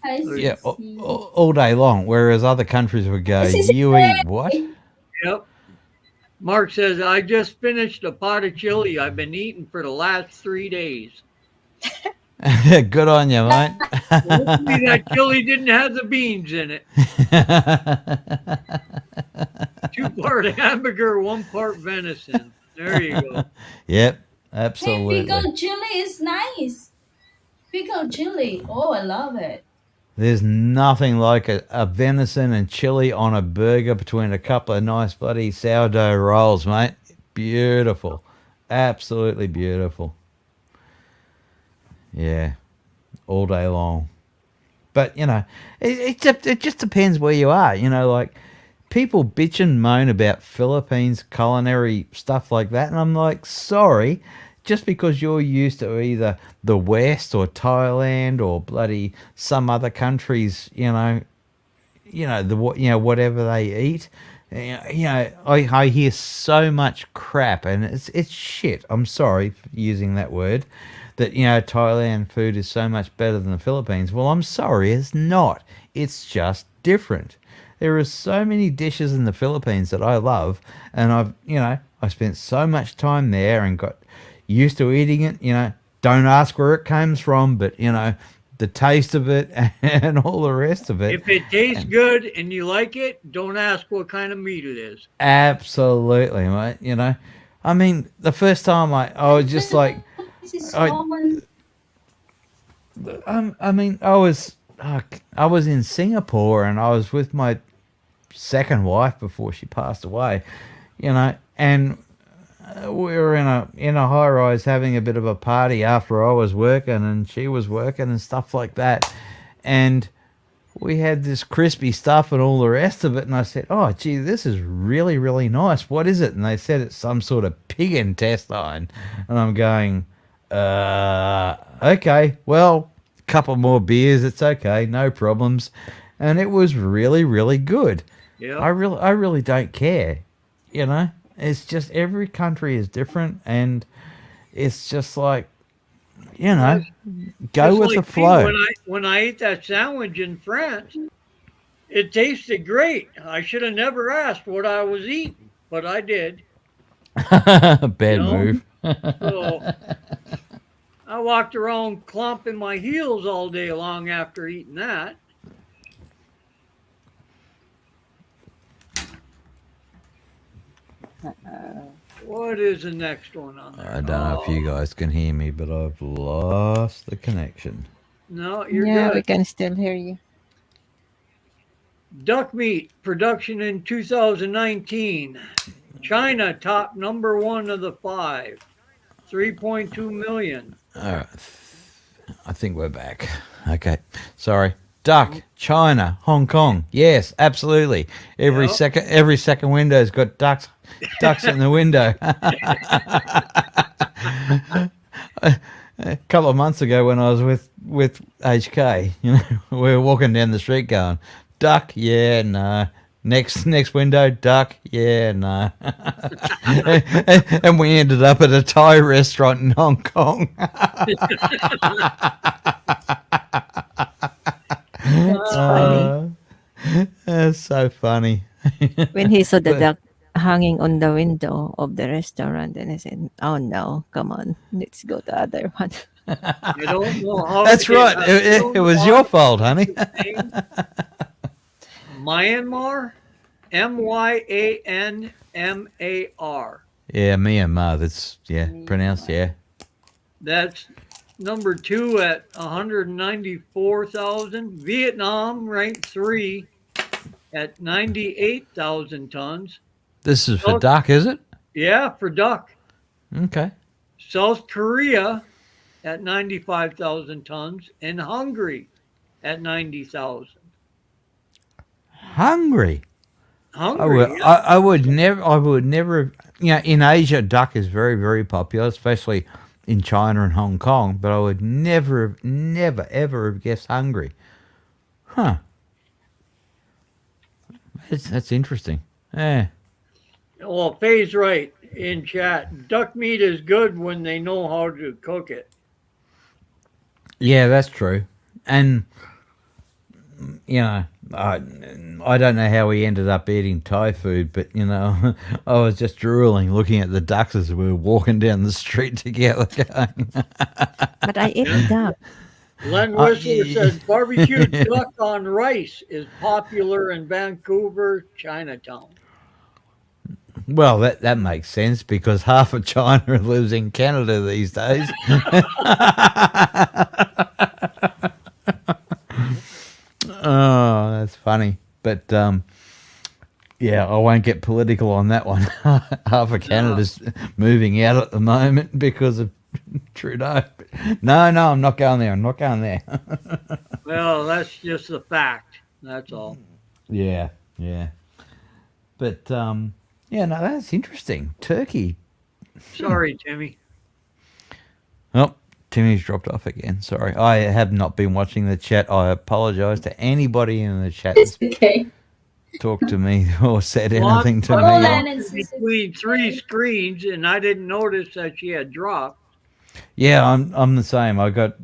Hi, Yeah, Sissy. all day long. Whereas other countries would go, Sissy, "You eat what?" Yep. Mark says, I just finished a pot of chili I've been eating for the last 3 days. Good on you, mate. Hopefully that chili didn't have the beans in it. 2-part hamburger, 1-part venison. There you go. Yep, Hey, absolutely. pickled chili is nice. Pickled chili. Oh, I love it. There's nothing like a venison and chili on a burger between a couple of nice bloody sourdough rolls, mate. Beautiful. Absolutely beautiful. Yeah, all day long. But, it just depends where you are. Like people bitch and moan about Philippines culinary stuff like that. And I'm like, sorry, just because you're used to either the West or Thailand or bloody some other countries, whatever they eat. I hear so much crap, and it's shit. I'm sorry for using that word. That Thailand food is so much better than the Philippines. Well, I'm sorry, it's not. It's just different. There are so many dishes in the Philippines that I love, and I spent so much time there and got used to eating it. Don't ask where it comes from, but the taste of it and all the rest of it. If it tastes good and you like it, don't ask what kind of meat it is. Absolutely, mate. I mean, the first time I was just like, This is I- common. I was in Singapore and I was with my second wife before she passed away, and we were in a high rise having a bit of a party after I was working and she was working and stuff like that, and we had this crispy stuff and all the rest of it, and I said, "Oh, gee, this is really, really nice. What is it?" And they said it's some sort of pig intestine, and I'm going, okay, well, a couple more beers, it's okay, no problems, and it was really, really good. Yeah. I really don't care, It's just every country is different, and it's just like, go Just with like the me, flow. when I ate that sandwich in France, it tasted great. I should have never asked what I was eating, but I did. Bad know? move. So I walked around clomping my heels all day long after eating that. What is the next one on there? I don't know if you guys can hear me, but I've lost the connection. No, you're Yeah, we good. can still hear you. Duck meat production in 2019. China top number 1 of the 5. 3.2 million. All right. I think we're back. Okay. Sorry. Duck, China, Hong Kong. Yes, absolutely. Every Yep. second window's got ducks in the window. A couple of months ago when I was with HK, we were walking down the street going, duck, yeah, no. Next window, duck, yeah, no. And we ended up at a Thai restaurant in Hong Kong. That's funny. That's so funny. When he saw the But- duck hanging on the window of the restaurant, and I said, "Oh no, come on, let's go to other one." I don't know how That's to- right. I It don't was know your how fault, honey. to say Myanmar? Myanmar. Yeah, Myanmar. That's pronounced That's number 2 at 194,000. Vietnam ranked 3, at 98,000 tons. This is for South, duck, is it? yeah, for duck. Okay. South Korea at 95,000 tons, and Hungary at 90,000. Hungry. Hungary, yeah. I would never, in Asia, duck is very, very popular, especially in China and Hong Kong, but I would never, ever have guessed hungry. Huh. That's interesting. Yeah. Well, Faye's right in chat. Duck meat is good when they know how to cook it. Yeah, that's true. And, I don't know how we ended up eating Thai food, but, I was just drooling looking at the ducks as we were walking down the street together going, But I ate duck. Len Whistler says barbecued duck on rice is popular in Vancouver, Chinatown. well, that makes sense because half of China lives in Canada these days. Oh, that's funny. But yeah, I won't get political on that one. Half of Canada's moving out at the moment because of Trudeau. No, I'm not going there. I'm not going there. Well, that's just a fact. That's all. Yeah. But yeah, no, that's interesting. Turkey. Sorry, Timmy. Oh, Timmy's dropped off again. Sorry. I have not been watching the chat. I apologize to anybody in the chat It's that's okay. talked to me or said Well, anything to I'm Hello, me. Len and Sissy. between three screens, and I didn't notice that she had dropped. Yeah, I'm the same. I got,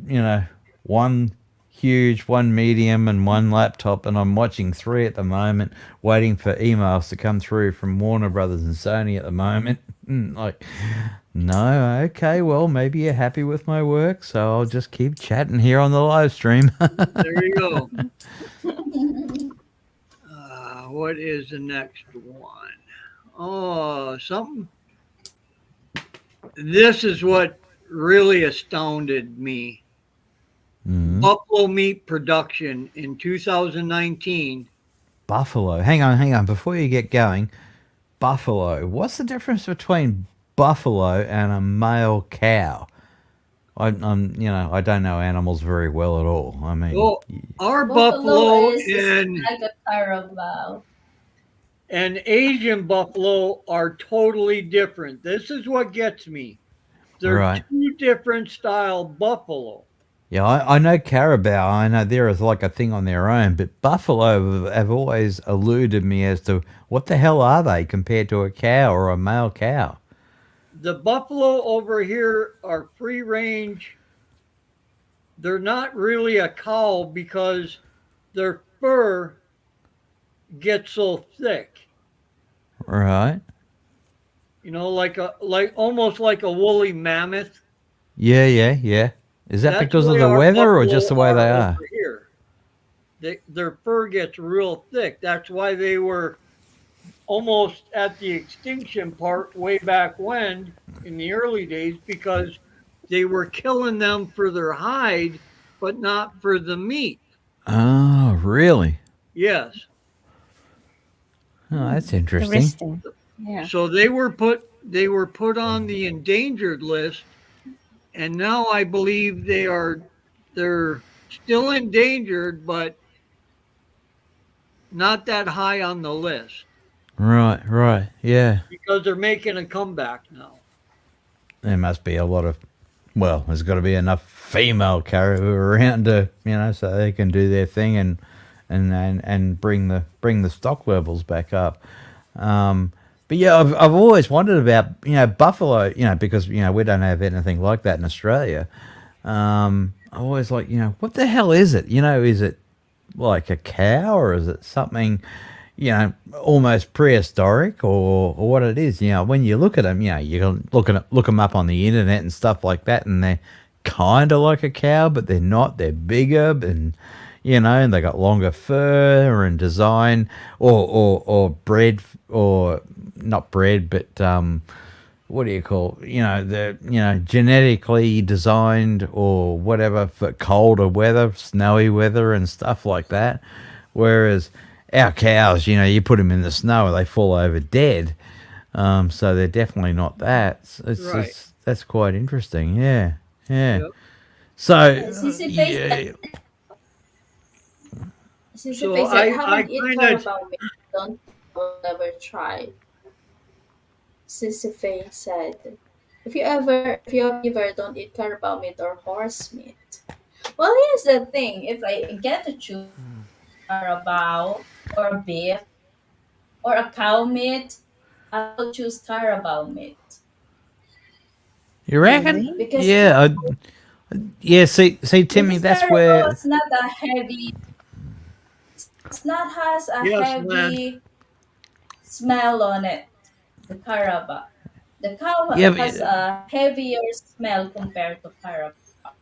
one huge, one medium, and one laptop, and I'm watching three at the moment, waiting for emails to come through from Warner Brothers and Sony at the moment. Like, no, okay, well, maybe you're happy with my work, so I'll just keep chatting here on the live stream. There you go. What is the next one? Oh, something. This is what really astounded me. Mhm. Buffalo meat production in 2019. Buffalo. Hang on. Before you get going, buffalo. What's the difference between buffalo and a male cow? I don't know animals very well at all. I mean, Well, our Buffalo buffalo is and like a Carabao. Asian buffalo are totally different. This is what gets me. They're Right. two different style buffalo. yeah, I know carabao. I know there is like a thing on their own, but buffalo have always eluded me as to what the hell are they compared to a cow or a male cow. The buffalo over here are free range. They're not really a cow because their fur gets so thick. Right. Like almost like a woolly mammoth. Yeah. Is that That's because of way the our weather or buffalo just the way they are? over here. Their fur gets real thick. That's why they were almost at the extinction part way back when in the early days, because they were killing them for their hide, but not for the meat. Oh, really? Yes. Oh, that's interesting. Interesting. Yeah. So they were put on the endangered list, and now I believe they're still endangered, but not that high on the list Right. Yeah. because they're making a comeback now. There must be a lot of, well, there's got to be enough female caribou around to, so they can do their thing and bring the stock levels back up. But yeah, I've always wondered about, buffalo, because, we don't have anything like that in Australia. I always like, what the hell is it? Is it like a cow or is it something, almost prehistoric or what it is? When you look at them, you can look them up on the internet and stuff like that, and they're kind of like a cow, but they're not. They're bigger and, and they got longer fur and design or bred or not bred, but what do you call, the genetically designed or whatever for colder weather, snowy weather and stuff like that. Whereas our cows, you know, you put them in the snow and they fall over dead. So they're definitely not that. Right. That's quite interesting. Yeah, yeah. Yep. So Sissy face yeah, Sissy So face said, I haven't eat kind of Carabao meat. Don't ever try. Sissy face said, if you ever don't eat Carabao meat or horse meat. Well, here's the thing: if I get to choose Carabao or beef or a cow meat, I will choose Carabao meat you reckon? Really? because Yeah, yeah. See, Timmy, that's Carabao where. is not a heavy. It's not has a yes, man. heavy smell on it. The Carabao. The cow Yeah, has but, a heavier smell compared to Carabao.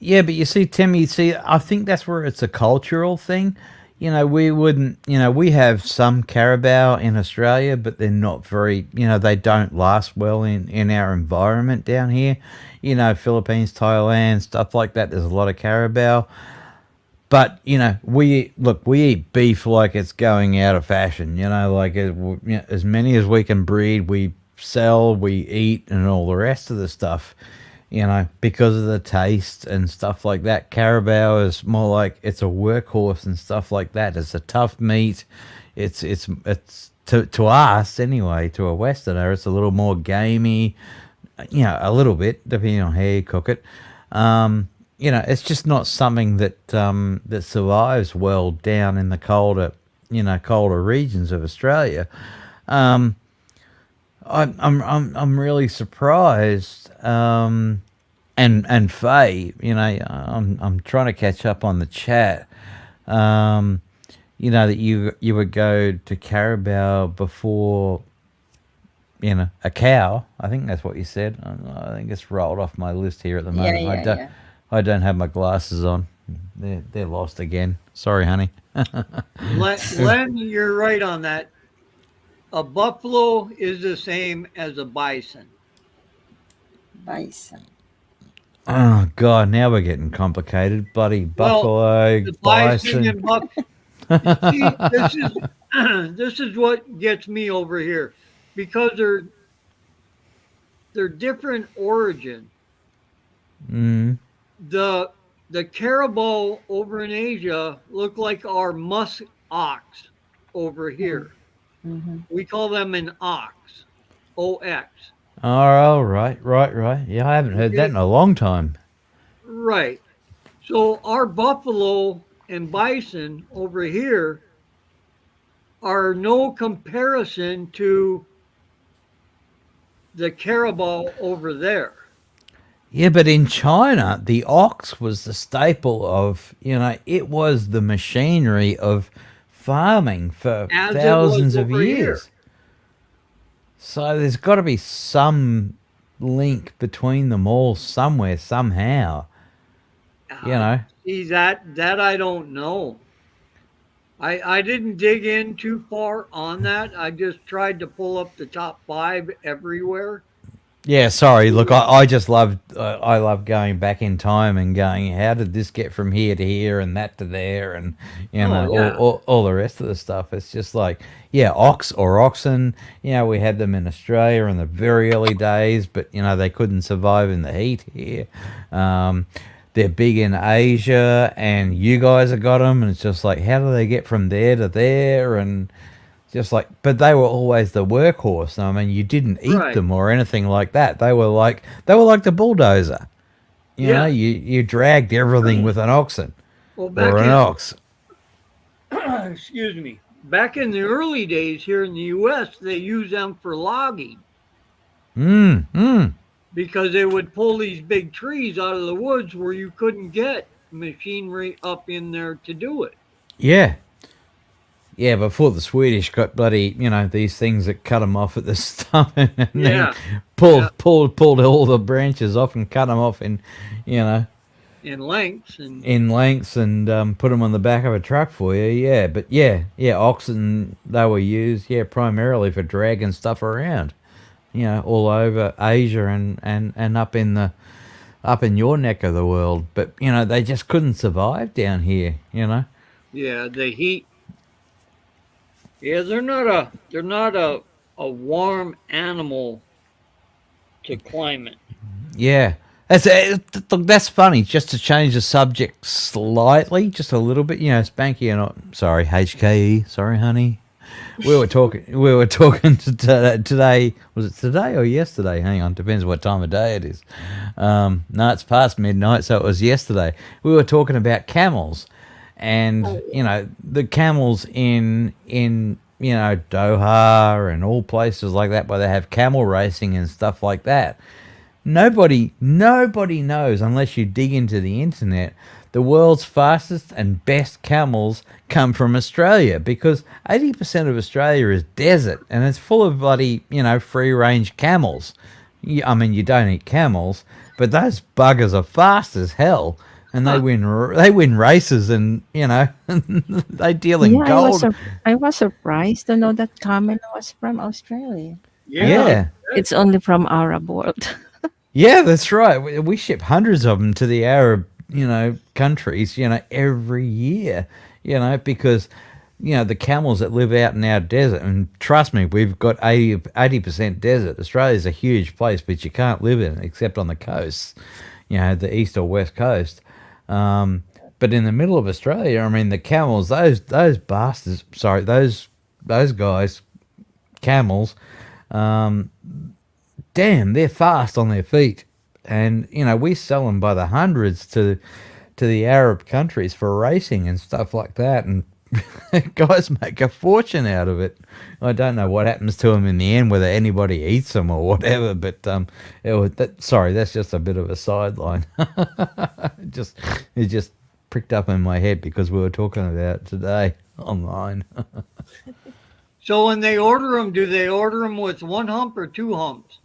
yeah, but you see, Timmy, see, I think that's where it's a cultural thing. You know, we wouldn't, you know, we have some carabao in Australia, but they're not very, you know, they don't last well in our environment down here. You know, Philippines, Thailand, stuff like that. There's a lot of carabao. But you know, we eat beef like it's going out of fashion. You know, like you know, as many as we can breed, we sell, we eat, and all the rest of the stuff. You know, because of the taste and stuff like that. Carabao is more like it's a workhorse and stuff like that. It's a tough meat. It's to us anyway, to a Westerner, it's a little more gamey. You know, a little bit depending on how you cook it. You know, it's just not something that survives well down in the colder regions of Australia. Um, I'm really surprised. And Faye, you know, I'm trying to catch up on the chat. Um, you know that you would go to Carabao before, you know, a cow. I think that's what you said. I think it's rolled off my list here at the Yeah, moment. yeah, yeah. I don't have my glasses on. They're lost again. Sorry, honey. Len, you're right on that. A buffalo is the same as a bison. Bison. Oh God, now we're getting complicated. Bloody Well, buffalo, the bison bison. and buff. See, this is this is what gets me over here because they're different origin. Mm, The the caribou over in Asia look like our musk ox over here. Mm-hmm. We call them an ox, OX. all right, right. Yeah, I haven't heard that Okay, in a long time. right. So our buffalo and bison over here are no comparison to the caribou over there. Yeah, but in China, the ox was the staple of, you know, it was the machinery of farming for As it was thousands of over here. years. So there's got to be some link between them all somewhere, somehow. You Uh, know? See that I don't know. I didn't dig in too far on that. I just tried to pull up the top five everywhere. Yeah, sorry. Look, I just love I love going back in time and going, how did this get from here to here and that to there, and you Oh know yeah, all the rest of the stuff. It's just like, yeah, ox or oxen. You know, we had them in Australia in the very early days, but you know they couldn't survive in the heat here. Um, they're big in Asia, and you guys have got them, and it's just like, how do they get from there to there, and just like, but they were always the workhorse. I mean, you didn't eat right. them or anything like that. They were like the bulldozer. You know, Yeah. you dragged everything with an oxen Well, or back an in ox. excuse me, back in the early days here in the U.S., they used them for logging Mm, mm. because they would pull these big trees out of the woods where you couldn't get machinery up in there to do it. Yeah, yeah. Before the Swedish got bloody, you know, these things that cut them off at the stump and then Yeah, yeah, pulled all the branches off and cut them off in, you know, in lengths and in lengths and put them on the back of a truck for you. Yeah, but yeah, oxen they were used, yeah, primarily for dragging stuff around. You know, all over Asia and up in your neck of the world. But you know, they just couldn't survive down here. You know. Yeah, the heat. Yeah, they're not a warm animal to climate. Yeah. Look, that's funny. Just to change the subject slightly, just a little bit, Spanky and sorry, HKE, sorry, honey. We were talking today. Was it today or yesterday? Hang on, depends what time of day it is. No, it's past midnight, so it was yesterday. We were talking about camels, and Oh yeah. the camels in Doha and all places like that where they have camel racing and stuff like that. Nobody knows unless you dig into the internet. The world's fastest and best camels come from Australia because 80% of Australia is desert and it's full of bloody, free range camels. I mean, you don't eat camels, but those buggers are fast as hell and Huh. they win races and, they deal in Yeah, gold. I was surprised to know that camel was from Australia. I thought Yeah. Yeah. it's only from Arab world. Yeah, that's right. We ship hundreds of them to the Arab, countries, every year, because, the camels that live out in our desert, and trust me, we've got 80% desert. Australia's a huge place, but you can't live in it except on the coasts, the east or west coast. But in the middle of Australia, I mean, the camels, those bastards, sorry, those guys, camels, damn, they're fast on their feet. And, we sell them by the hundreds to the Arab countries for racing and stuff like that. And guys make a fortune out of it. I don't know what happens to them in the end, whether anybody eats them or whatever. But sorry, that's just a bit of a sideline. It just pricked up in my head because we were talking about it today online. So when they order them, do they order them with one hump or two humps?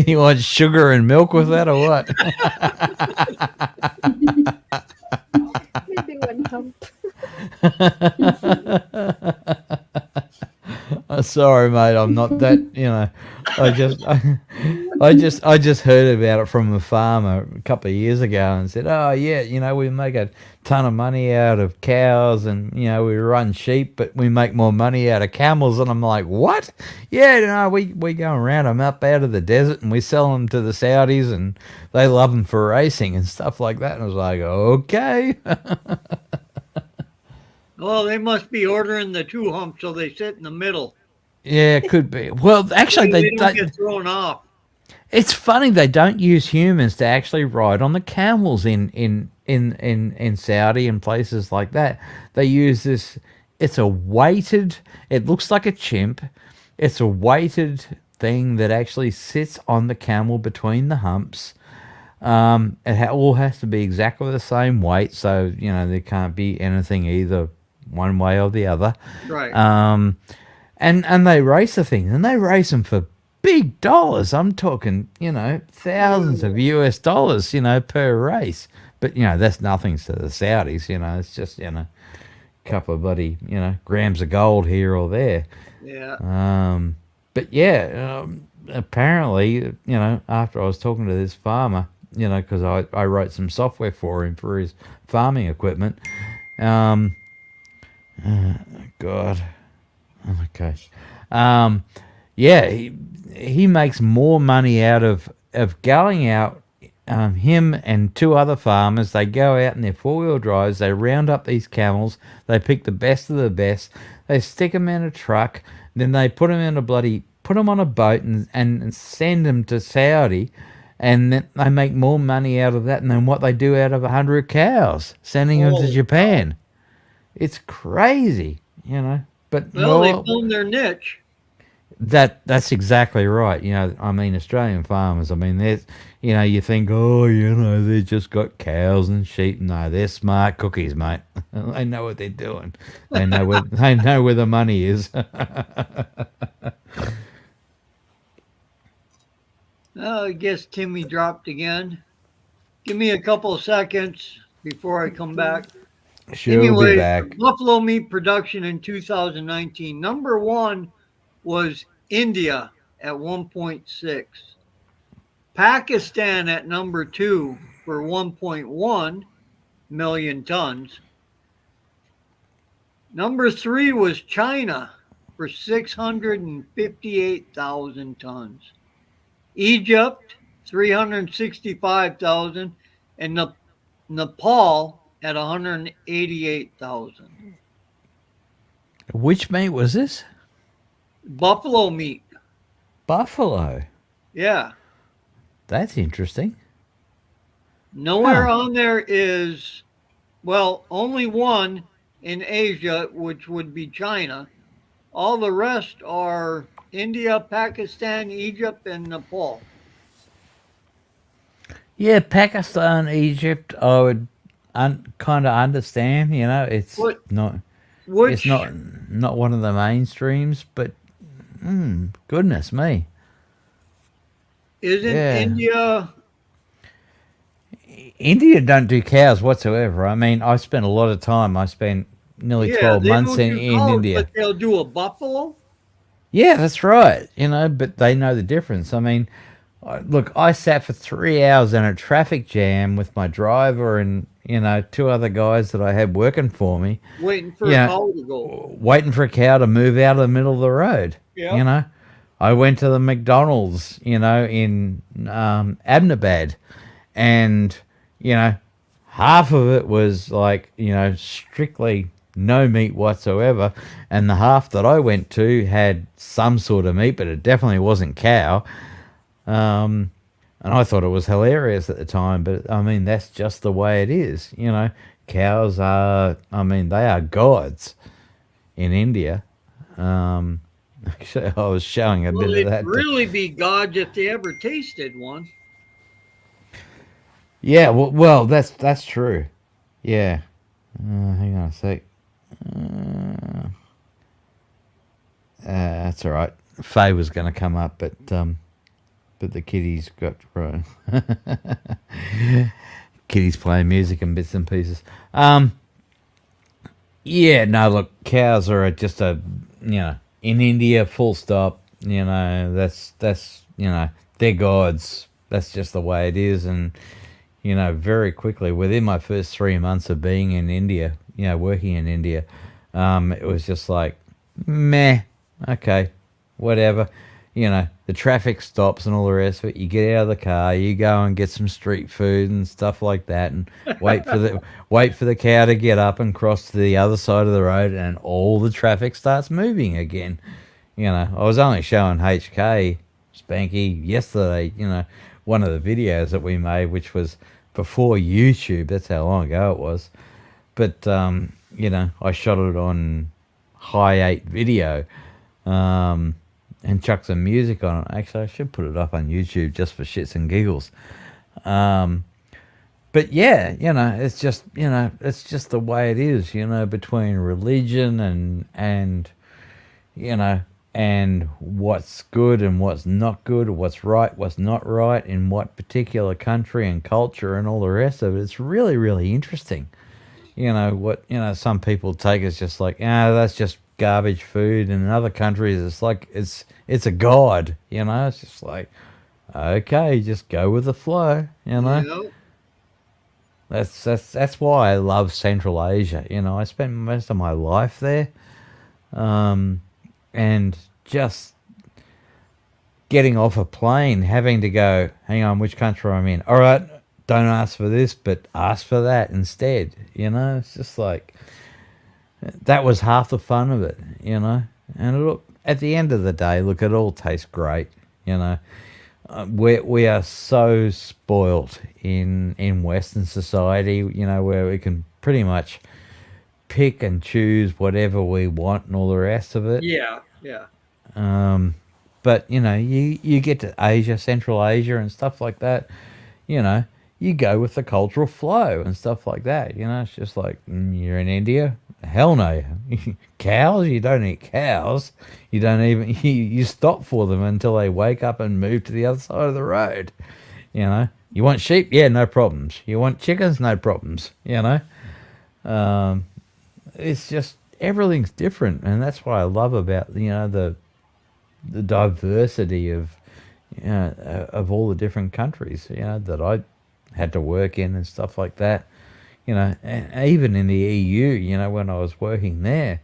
You want sugar and milk with that or what? Maybe one hump. Sorry, mate. I'm not that. I just, I just heard about it from a farmer a couple of years ago and said, "Oh yeah, we make a ton of money out of cows and we run sheep, but we make more money out of camels." And I'm like, "What? Yeah, we go around them up out of the desert and we sell them to the Saudis and they love them for racing and stuff like that." And I was like, "Okay." Well, they must be ordering the two humps so they sit in the middle. Yeah, it could be. Well, actually, They don't get thrown off. it's funny they don't use humans to actually ride on the camels in Saudi and places like that. They use this. It's a weighted. It looks like a chimp. It's a weighted thing that actually sits on the camel between the humps. All has to be exactly the same weight, so there can't be anything either one way or the other. Right. And they race the thing, and they race them for big dollars. I'm talking, thousands of US dollars, per race. But that's nothing to the Saudis. It's just couple of bloody grams of gold here or there. Yeah. But yeah, apparently, after I was talking to this farmer, because I wrote some software for him for his farming equipment. God. Okay. Yeah, he makes more money out of going out. Him and two other farmers, they go out in their four-wheel drives. They round up these camels. They pick the best of the best. They stick them in a truck. Then they put them on a boat and send them to Saudi. And then they make more money out of that than what they do out of 100 cows, sending them to Holy Japan. It's crazy, But Well, they found their niche. that's exactly right. I mean, Australian farmers. I mean, there's, you think, oh, they just got cows and sheep. No, they're smart cookies, mate. They know what they're doing. They know where the money is. Oh, I guess Timmy dropped again. Give me a couple of seconds before I come back. Sure, we'll be Anyway, back. buffalo meat production in 2019. Number one was India at 1.6. Pakistan at number two for 1.1. million tons. Number 3 was China for 658,000 tons. Egypt, 365,000, and Nepal at 188,000. Which meat was this? Buffalo meat. Buffalo. Yeah. That's interesting. Nowhere Huh. on there is, well, only one in Asia, which would be China. All the rest are India, Pakistan, Egypt, and Nepal. Yeah, Pakistan, Egypt, I would kind of understand. You know, What? not it's Which not one of the mainstreams, but goodness me, isn't yeah. India? India don't do cows whatsoever. I mean, I spent a lot of time. I spent nearly Yeah, 12 they months don't do in cows, India. but they'll do a buffalo. Yeah, that's right. You know, but they know the difference. I mean, look, I sat for 3 hours in a traffic jam with my driver and, you know, two other guys that I had working for me. Waiting for a Yeah, cow to go. waiting for a cow to move out of the middle of the road. You Yep. know, I went to the McDonald's, you know, in Abnabad, and you know, half of it was like, you know, strictly no meat whatsoever, and the half that I went to had some sort of meat, but it definitely wasn't cow. Um, and I thought it was hilarious at the time, but I mean, that's just the way it is. You know, cows are, I mean, they are gods in India. Um, actually, I was showing a Well, bit of they'd that. really be gods if they ever tasted one. Yeah, well, that's true. Yeah. Hang on a sec. That's all right. Faye was going to come up, but the kitties got right. Kitties playing music and bits and pieces. Yeah, no, look, cows are just a, you know, in India, full stop. You know, that's you know, they're gods. That's just the way it is, and you know, very quickly within my first 3 months of being in India, you know, working in India, it was just like, meh, okay, whatever. You know, the traffic stops and all the rest of it. You get out of the car, you go and get some street food and stuff like that, and wait for the cow to get up and cross to the other side of the road, and all the traffic starts moving again. You know, I was only showing HK Spanky yesterday. You know, one of the videos that we made, which was before YouTube. That's how long ago it was. But you know, I shot it on high 8 video. And chuck some music on it. Actually, I should put it up on YouTube just for shits and giggles. But yeah, you know, it's just, you know, it's just the way it is, you know, between religion and you know, and what's good and what's not good, what's right, what's not right in what particular country and culture and all the rest of it. It's really, really interesting. You know, what, you know, some people take as just like, ah, that's just garbage food, and in other countries it's like it's a god, you know. It's just like, okay, just go with the flow, you know. You know, That's why I love Central Asia. You know, I spent most of my life there, and just getting off a plane, having to go, hang on, which country I'm in? All right, don't ask for this, but ask for that instead. You know, it's just like that was half the fun of it. You know, and look, at the end of the day, look, it all tastes great. You know, we are so spoilt in Western society. You know, where we can pretty much pick and choose whatever we want and all the rest of it. yeah, yeah. But you know, you get to Asia, Central Asia, and stuff like that. You know, you go with the cultural flow and stuff like that. You know, it's just like, you're in India. Hell no, cows. You don't eat cows. You don't even you stop for them until they wake up and move to the other side of the road. You know, you want sheep? Yeah, no problems. You want chickens? No problems. You know, it's just everything's different, and that's what I love about, you know, the diversity of, you know, of all the different countries, you know, that I had to work in and stuff like that. even in the EU, when I was working there,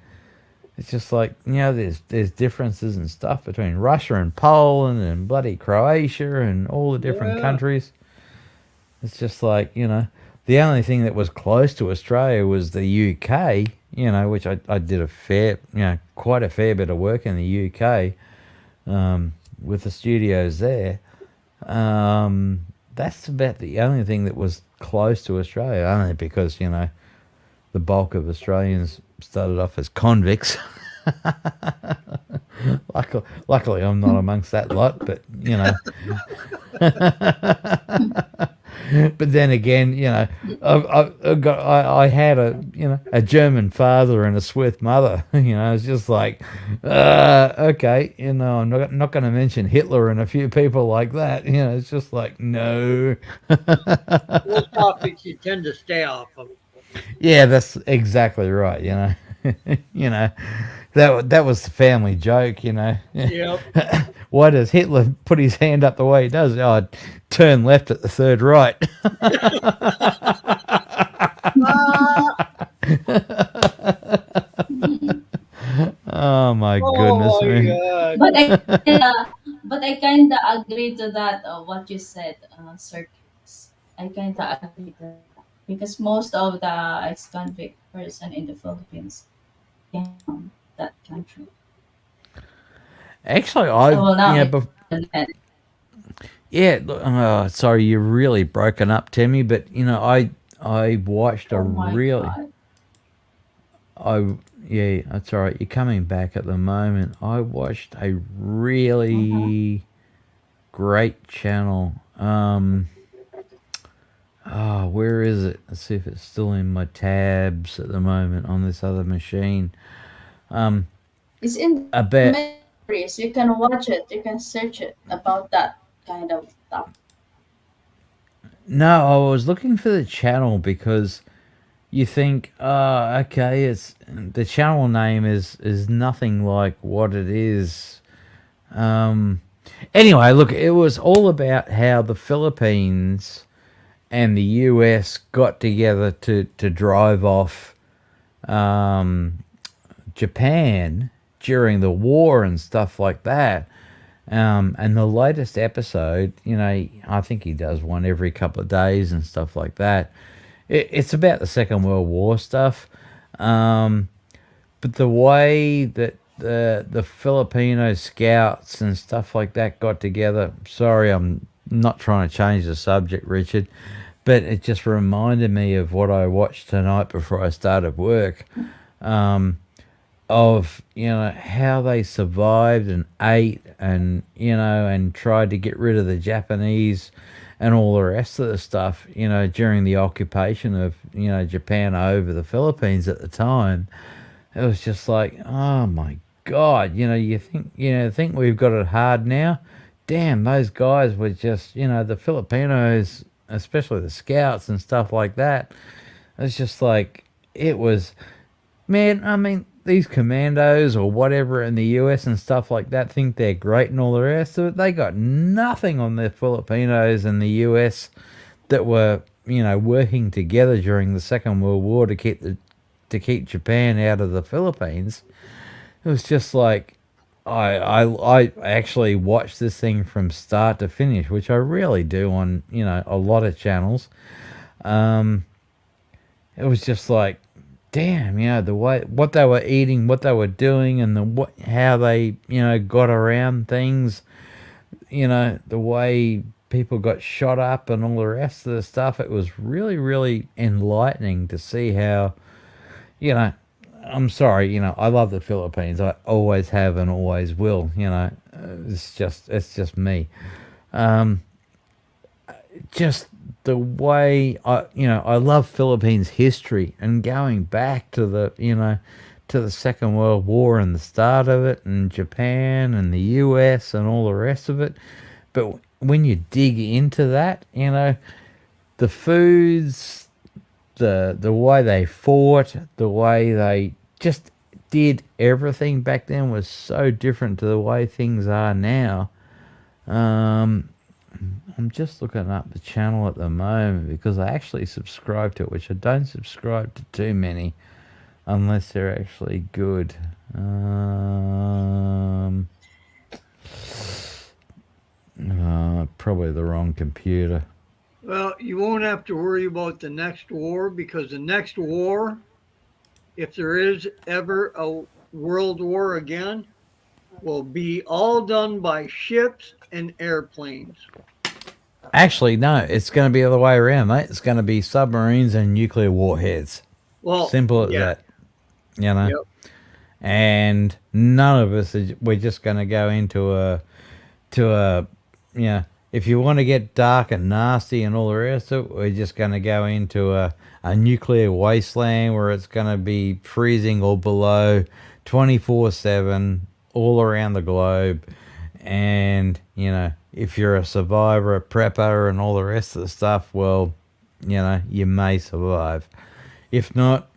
it's just like, there's differences and stuff between Russia and Poland and bloody Croatia and all the different Yeah. countries. It's just like, the only thing that was close to Australia was the UK, which I did quite a fair bit of work in the UK, with the studios there. That's about the only thing that was close to Australia, only because, the bulk of Australians started off as convicts. Luckily, I'm not amongst that lot, but but then again, I had a German father and a Swiss mother. It's just like, okay, I'm not going to mention Hitler and a few people like that. It's just like, no. Those topics you tend to stay off of. Yeah, that's exactly right. That was the family joke. Yep. Why does Hitler put his hand up the way he does? Oh, turn left at the third right. Oh my goodness Oh my me. God. But I kind of agree to that. What you said, Circus. I kind of agree to that because most of the ex-convict person in the Philippines came from that country. Actually, So well, now it's sorry, you're really broken up, Timmy. But I watched a oh my really, god. yeah, that's all right. You're coming back at the moment. I watched a Uh-huh. really great channel. Where is it? Let's see if it's still in my tabs at the moment on this other machine. Um, It's in the about memories. You can watch it. You can search it about that kind of stuff. No, I was looking for the channel because you think, okay, it's the channel name is nothing like what it is. Um, anyway, look, it was all about how the Philippines and the US got together to drive off um, Japan during the war and stuff like that. And the latest episode, I think he does one every couple of days and stuff like that. It's about the Second World War stuff. Um, but the way that the Filipino scouts and stuff like that got together, sorry, I'm not trying to change the subject, Richard, but it just reminded me of what I watched tonight before I started work. Um, of how they survived and ate and and tried to get rid of the Japanese and all the rest of the stuff during the occupation of Japan over the Philippines at the time. It was just like, oh my god, you think we've got it hard now. Damn, those guys were just the Filipinos, especially the scouts and stuff like that. It's just like, it was, man, I mean, these commandos or whatever in the US and stuff like that think they're great and all the rest of it. They got nothing on the Filipinos and the US that were, working together during the Second World War to keep Japan out of the Philippines. It was just like, I actually watched this thing from start to finish, which I really do on a lot of channels. Um, it was just like, damn, the way what they were eating, what they were doing, and how they got around things. The way people got shot up and all the rest of the stuff. It was really, really enlightening to see how you know. I'm sorry, I love the Philippines. I always have and always will. It's just me. Um, just the way I love Philippines history and going back to the Second World War and the start of it, and Japan and the US and all the rest of it. But when you dig into that, the foods, the way they fought, the way they just did everything back then was so different to the way things are now. Um, I'm just looking up the channel at the moment because I actually subscribe to it, which I don't subscribe to too many unless they're actually good. Probably the wrong computer. Well, you won't have to worry about the next war because the next war, if there is ever a world war again, will be all done by ships and airplanes. Actually, no, it's going to be the other way around, mate. It's going to be submarines and nuclear warheads. Well, Simple as yeah, that. You know? yep, And none of us, we're just going to go into if you want to get dark and nasty and all the rest of it, we're just going to go into a nuclear wasteland where it's going to be freezing or below 24/7 all around the globe. And, if you're a survivor, a prepper, and all the rest of the stuff, well, you may survive. If not,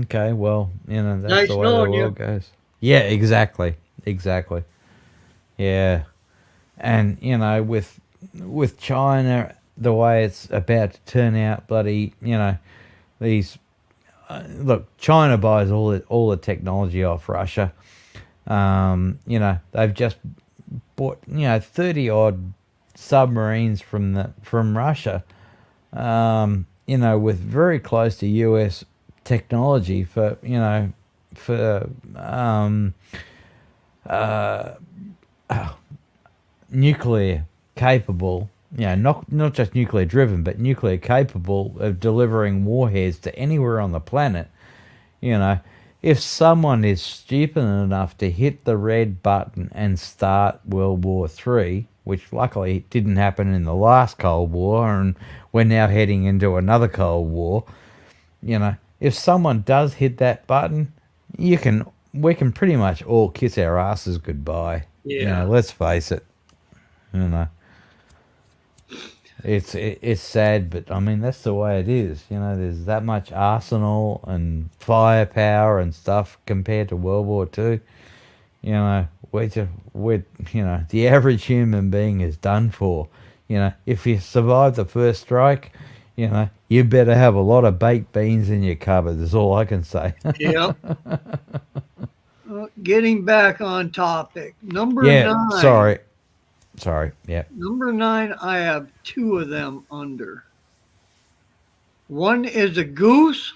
okay, well, that's nice the way the knowing you. world goes. Yeah, exactly. Exactly. Yeah. And, with China, the way it's about to turn out, bloody, these. Look, China buys all the technology off Russia. They've just bought 30 odd submarines from Russia. With very close to US technology for nuclear capable. Not just nuclear driven, but nuclear capable of delivering warheads to anywhere on the planet. If someone is stupid enough to hit the red button and start World War III, which luckily didn't happen in the last Cold War, and we're now heading into another Cold War, if someone does hit that button, we can pretty much all kiss our asses goodbye. Yeah. Let's face it. It's sad, but I mean that's the way it is. There's that much arsenal and firepower and stuff compared to World War Two. The average human being is done for. If you survive the first strike, you better have a lot of baked beans in your cupboard. That's all I can say. Yep. Getting back on topic. Number Yeah, 9. sorry. Yeah. Number 9, I have 2 of them under. One is a goose,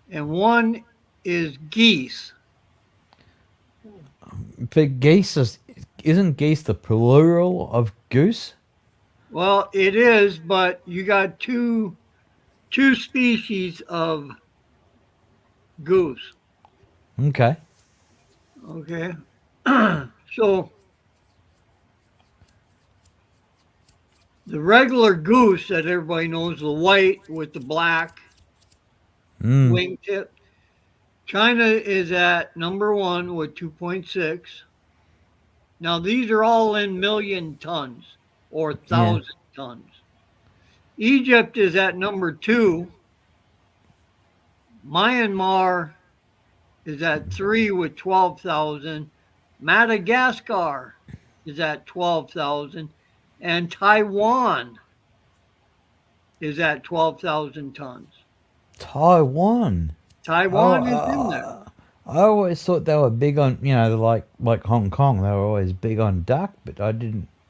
and one is geese. But isn't geese the plural of goose? Well, it is, but you got two species of goose. Okay. Okay. So the regular goose that everybody knows, the white with the black wingtip, China is at number 1 with 2.6. Now these are all in million tons or 1,000 tons. Egypt is at number 2. Myanmar is at 3 with 12,000. Madagascar is at 12,000. And Taiwan is at 12,000 tons. Taiwan. Taiwan is in there. I always thought they were big on, like Hong Kong. They were always big on duck, but I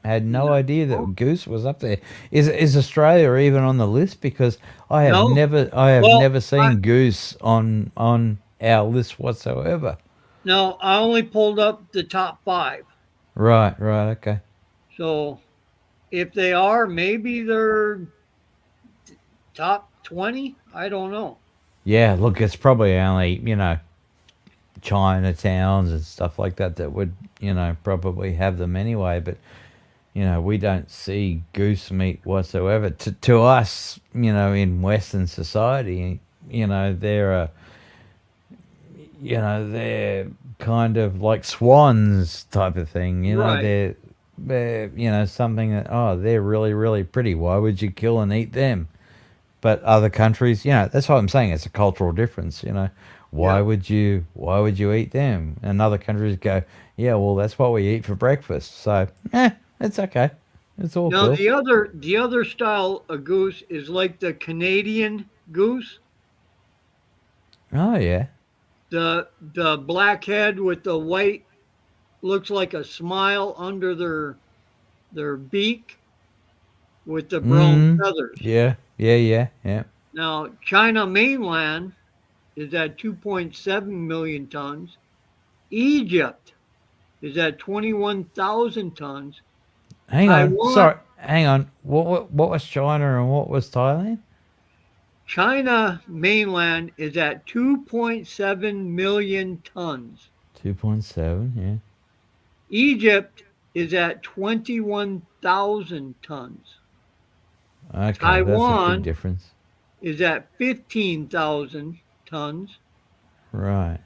had no idea that goose was up there. Is Australia even on the list? Because I have No. never seen goose on our list whatsoever. No, I only pulled up the top 5. Right, okay. So if they are, maybe they're top 20. I don't know. Yeah, look, it's probably only, Chinatowns and stuff like that would, probably have them anyway. But, we don't see goose meat whatsoever. To us, in Western society, they're kind of like swans type of thing. Right. They're something that, they're really, really pretty. Why would you kill and eat them? But other countries, that's what I'm saying. It's a cultural difference, Why Yeah. would you eat them? And other countries go, yeah, well, that's what we eat for breakfast. So, it's okay. It's all Now cool. the other style of goose is like the Canadian goose, Oh yeah. the black head with the white, looks like a smile under their beak with the brown Mm. feathers. Yeah. Yeah. Yeah. Yeah. Now China mainland is at 2.7 million tons. Egypt is at 21,000 tons. Hang on. Taiwan Sorry. Hang on. What was China and what was Thailand? China mainland is at 2.7 million tons. 2.7. Yeah. Egypt is at 21,000 tons. Okay, that's a big Taiwan difference. is at 15,000 tons. Right.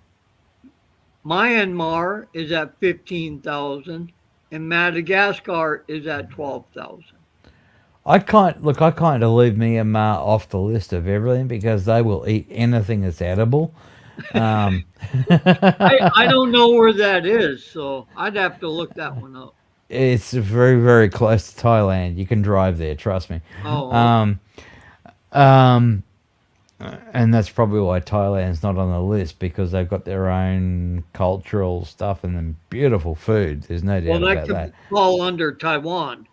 Myanmar is at 15,000 and Madagascar is at 12,000. I can't look. I kind of leave Myanmar off the list of everything because they will eat anything that's edible. Um, I don't know where that is, so I'd have to look that one up. it's very very close to Thailand. You can drive there. Trust me. Oh, okay. Um, um, and that's probably why Thailand's not on the list because they've got their own cultural stuff and then beautiful food. There's no Well, doubt that about could that. fall under Taiwan.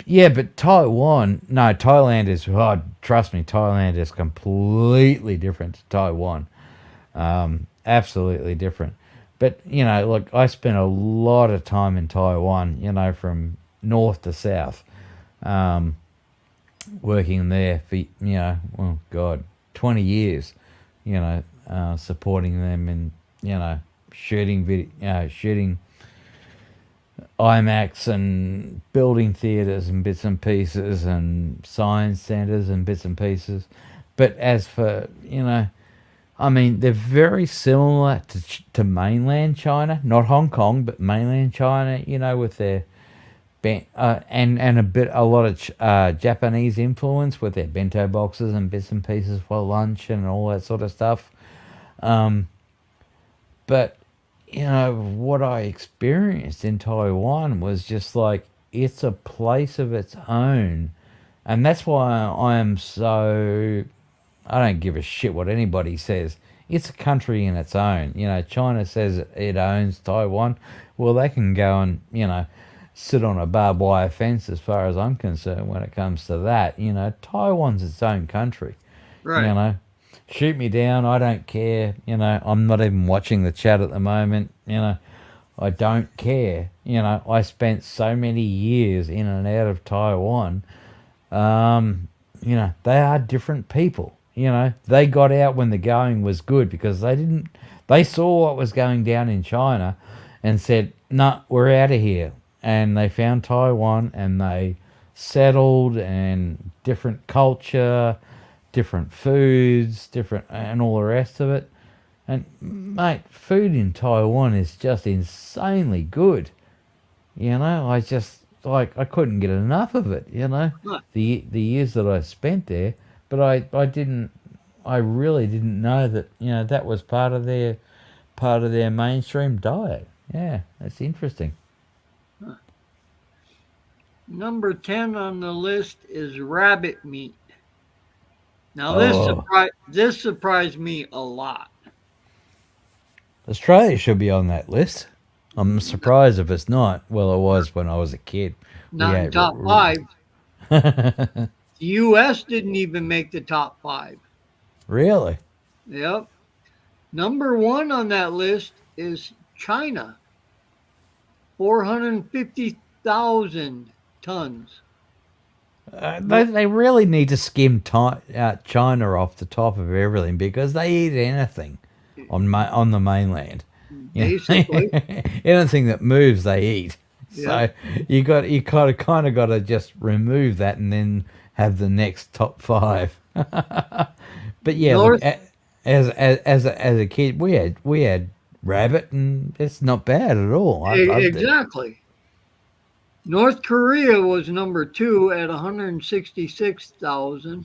Yeah, but Taiwan, no, Thailand is, oh, trust me, Thailand is completely different to Taiwan. Absolutely different. But, look, I spent a lot of time in Taiwan, from north to south, um, working there for, oh God, 20 years, supporting them and, shooting IMAX and building theatres and bits and pieces and science centres and bits and pieces. But as for, I mean, they're very similar to mainland China, not Hong Kong, but mainland China, with their, and a lot of Japanese influence with their bento boxes and bits and pieces for lunch and all that sort of stuff. But what I experienced in Taiwan was just like it's a place of its own, and that's why I am so. I don't give a shit what anybody says. It's a country in its own. China says it owns Taiwan. Well, they can go and sit on a barbed wire fence as far as I'm concerned when it comes to that. Taiwan's its own country. You Right. know, shoot me down. I don't care. I'm not even watching the chat at the moment. I don't care. I spent so many years in and out of Taiwan. They are different people. They got out when the going was good because they saw what was going down in China and said, nah, we're out of here. And they found Taiwan and they settled and different culture, different foods, different and all the rest of it. And mate, food in Taiwan is just insanely good. I just I couldn't get enough of it. Huh. The years that I spent there, but I really didn't know that that was part of their mainstream diet. Yeah, that's interesting. Number 10 on the list is rabbit meat. Now Oh, this surprised me a lot. Australia should be on that list. I'm surprised if it's not. Well, it was when I was a kid. We Not in ate. top 5. The US didn't even make the top 5. Really? Yep. Number 1 on that list is China. 450,000 tons. They really need to skim China off the top of everything because they eat anything on the mainland. Basically. Anything that moves, they eat. So Yep. you kind of got to just remove that and then have the next top five. But yeah, look, North as a kid, we had rabbit, and it's not bad at all. I loved it. exactly. North Korea was number 2 at 166,000.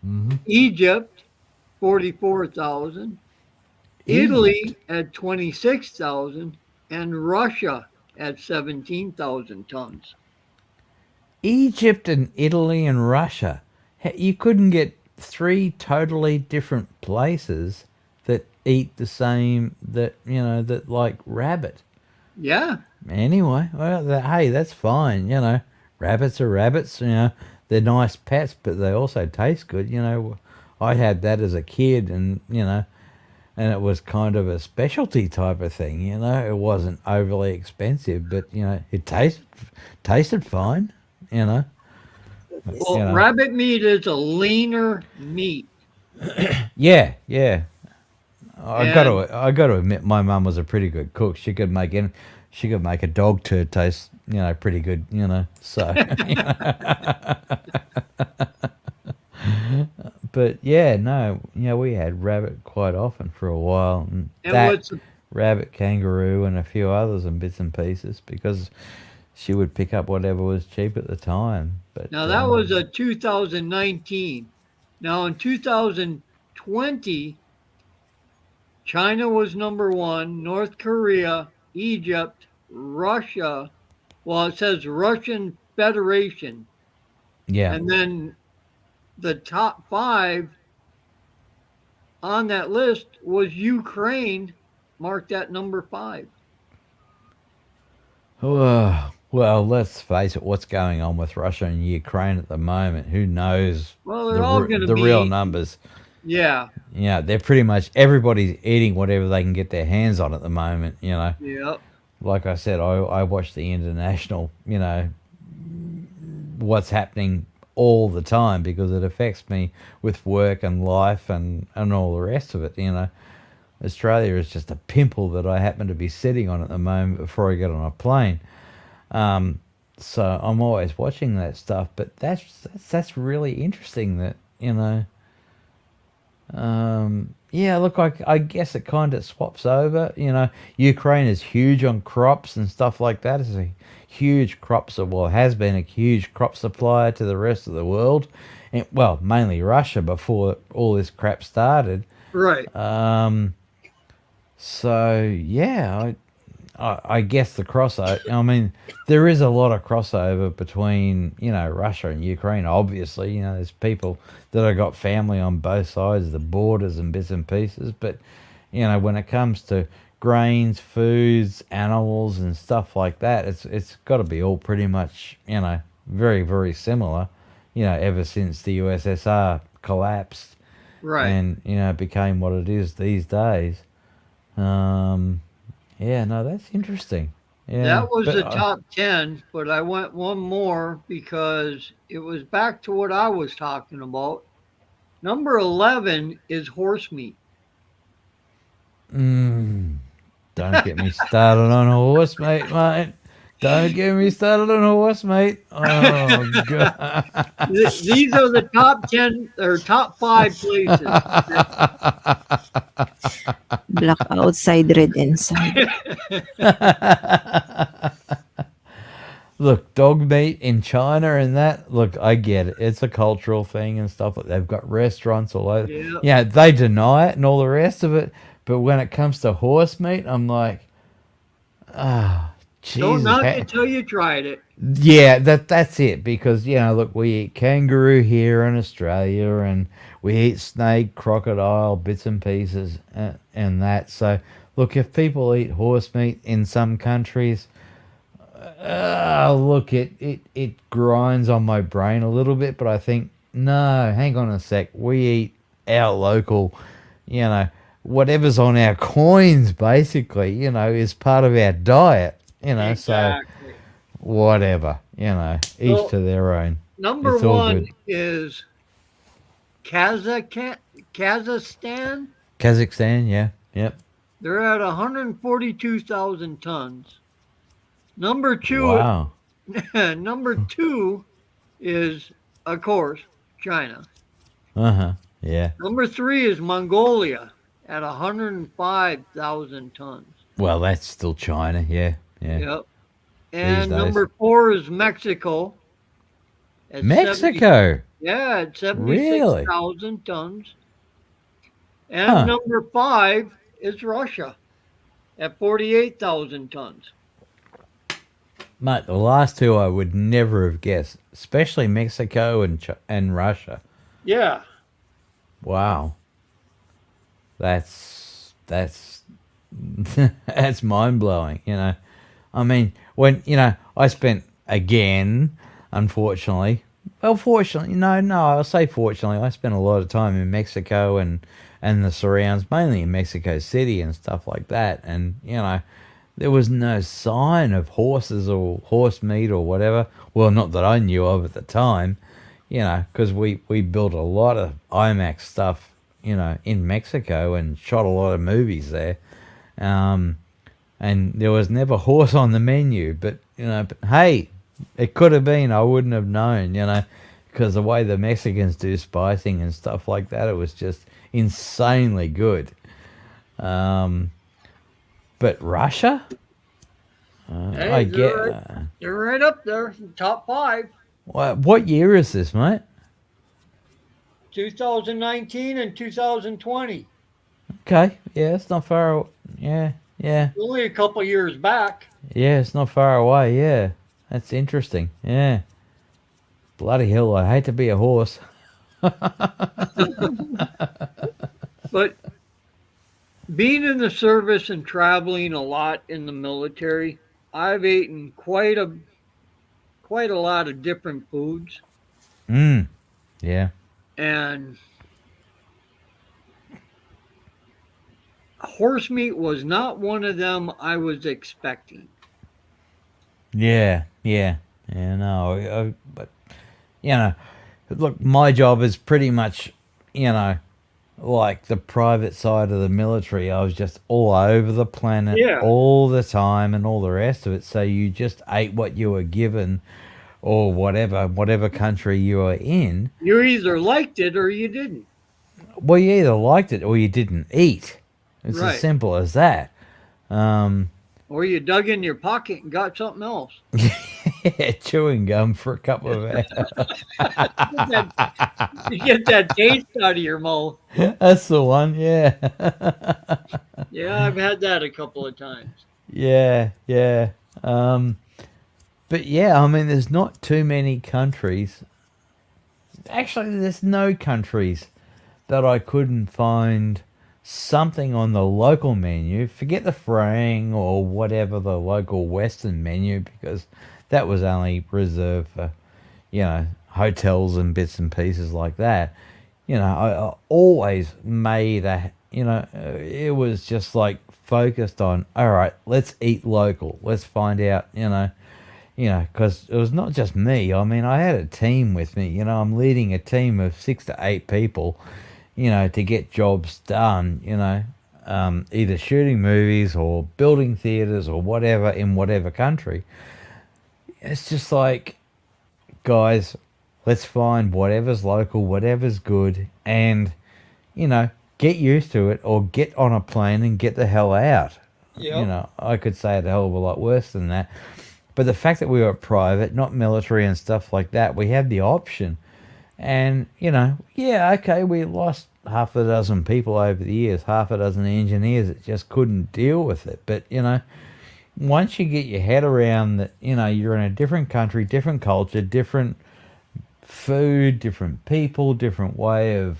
Hmm. Egypt 44,000. Egypt. Italy at 26,000 and Russia at 17,000 tons. Egypt and Italy and Russia. You couldn't get three totally different places that eat the same that like rabbit. Yeah, Anyway, well, hey, that's fine. Rabbits are rabbits. They're nice pets, but they also taste good. I had that as a kid, and it was kind of a specialty type of thing. It wasn't overly expensive, but it tasted fine. You know, well, you know. rabbit meat is a leaner meat. Yeah, yeah. And I got to admit, my mum was a pretty good cook. She could make a dog turd taste, pretty good. So. But yeah, no, we had rabbit quite often for a while, and and that what's rabbit, kangaroo, and a few others and bits and pieces because she would pick up whatever was cheap at the time. But now that was a 2019. Now in 2020, China was number one, North Korea, Egypt, Russia. Well, it says Russian Federation, yeah, and then the top five on that list was Ukraine, marked at number five. well, let's face it, what's going on with Russia and Ukraine at the moment? Who knows Well, they're all going to the real be, numbers? yeah, They're pretty much everybody's eating whatever they can get their hands on at the moment. yeah, Like I said, I watch the international, what's happening all the time because it affects me with work and life and all the rest of it. Australia is just a pimple that I happen to be sitting on at the moment before I get on a plane. So I'm always watching that stuff, but that's really interesting that, yeah, look, I guess it kind of swaps over. Ukraine is huge on crops and stuff like that. It's a huge has been a huge crop supplier to the rest of the world. And, well, mainly Russia before all this crap started. right. So, yeah, I guess the crossover, I mean, there is a lot of crossover between, Russia and Ukraine, obviously. There's people that have got family on both sides of the borders and bits and pieces. But, when it comes to grains, foods, animals, and stuff like that, it's got to be all pretty much, very, very similar, ever since the USSR collapsed Right. and, became what it is these days. Yeah, no, that's interesting. Yeah, That was but the top 10, but I went one more because it was back to what I was talking about. Number 11 is horse meat. don't get me started on a horse, mate. Don't get me started on a horse, mate. Oh god. These are the top 10 or top 5 places. Black outside, red inside. Look, dog meat in China and that. Look, I get it. It's a cultural thing and stuff. They've got restaurants all over. Yeah. Yeah, they deny it and all the rest of it. But when it comes to horse meat, I'm like, Jesus. Don't knock it till you tried it. Yeah, that's it. Because look, we eat kangaroo here in Australia, and we eat snake, crocodile, bits and pieces, and that. So, look, if people eat horse meat in some countries, look, it grinds on my brain a little bit. But I think, no, hang on a sec. We eat our local, whatever's on our coins, basically, is part of our diet. So Exactly. whatever, each Well, to their own. Number It's all one good. is Kazakhstan. Kazakhstan, yeah, yep. They're at 142,000 tons. Number two, Wow. number two is, of course, China. Yeah. Number three is Mongolia at 105,000 tons. Well, that's still China, yeah. Yep. And days. number four is Mexico. At Mexico. at Really? 76,000 tons. And Huh. number five is Russia at 48,000 tons. Mate, the last two I would never have guessed, especially Mexico and Russia. Yeah. Wow, that's that's mind blowing. I mean, when I spent again, unfortunately. Well, fortunately, no, I'll say fortunately. I spent a lot of time in Mexico and the surrounds, mainly in Mexico City and stuff like that. And there was no sign of horses or horse meat or whatever. Well, not that I knew of at the time. Because we built a lot of IMAX stuff, in Mexico and shot a lot of movies there. Um, and there was never horse on the menu, but hey, it could have been. I wouldn't have known, because the way the Mexicans do spicing and stuff like that, it was just insanely good. Um, but Russia, Hey, I get. they're right up there, top 5. What year is this, mate? 2019 and 2020. Okay, yeah, it's not far. Yeah, yeah, Only a couple years back. yeah, it's not far away. Yeah, that's interesting. Yeah, bloody hell, I hate to be a horse. But being in the service and traveling a lot in the military, I've eaten quite a lot of different foods, Mm, yeah, and horse meat was not one of them I was expecting. yeah, yeah, yeah. No, but you know, look, my job is pretty much, you know, like the private side of the military. I was just all over the planet Yeah, all the time and all the rest of it. So you just ate what you were given or whatever country you were in. you either liked it or you didn't. Well, you either liked it or you didn't eat. It's as Right. simple as that. Um, Or you dug in your pocket and got something else. yeah, chewing gum for a couple of hours. Get get that taste out of your mouth. That's the one. Yeah. Yeah, I've had that a couple of times. Yeah, yeah. But yeah, I mean, there's not too many countries. Actually, there's no countries that I couldn't find something on the local menu. Forget the Frang or whatever the local Western menu, because that was only reserved for, hotels and bits and pieces like that. I always made it was just like focused on, all right, let's eat local. Let's find out, because it was not just me. I mean, I had a team with me. I'm leading a team of 6 to 8 people, to get jobs done, either shooting movies or building theaters or whatever in whatever country. It's just like, guys, let's find whatever's local, whatever's good, and, get used to it or get on a plane and get the hell out. Yep. I could say it a hell of a lot worse than that. But the fact that we were private, not military and stuff like that, we had the option. And, yeah, okay, we lost half a dozen people over the years, half a dozen engineers that just couldn't deal with it. But, once you get your head around that, you're in a different country, different culture, different food, different people, different way of,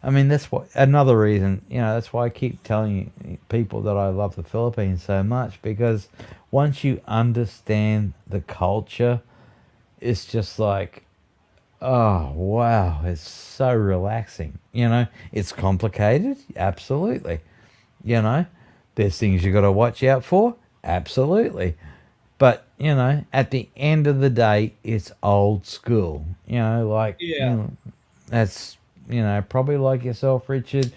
I mean, that's what another reason, that's why I keep telling people that I love the Philippines so much, because once you understand the culture, it's just like, oh, wow, it's so relaxing. It's complicated, absolutely. There's things you got to watch out for, absolutely. But, at the end of the day, it's old school. Yeah. That's, probably like yourself, Richard.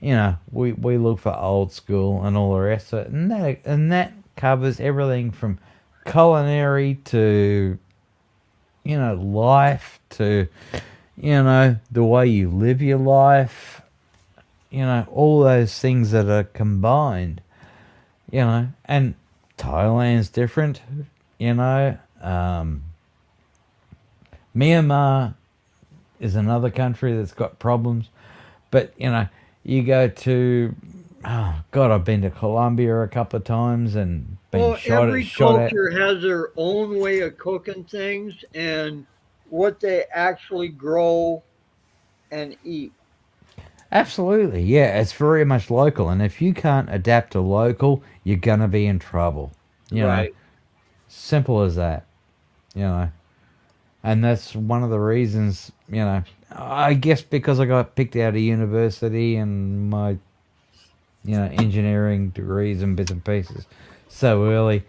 We look for old school and all the rest of it. And that covers everything from culinary to, life to, the way you live your life, all those things that are combined, and Thailand's different, Myanmar is another country that's got problems, but, you go to Oh God, I've been to Colombia a couple of times and been Well, shot at. every Shot at. culture has their own way of cooking things and what they actually grow and eat. Absolutely, yeah. It's very much local, and if you can't adapt to local, you're gonna be in trouble. You know, Right. simple as that. You know, and that's one of the reasons. I guess because I got picked out of university and my engineering degrees and bits and pieces so early.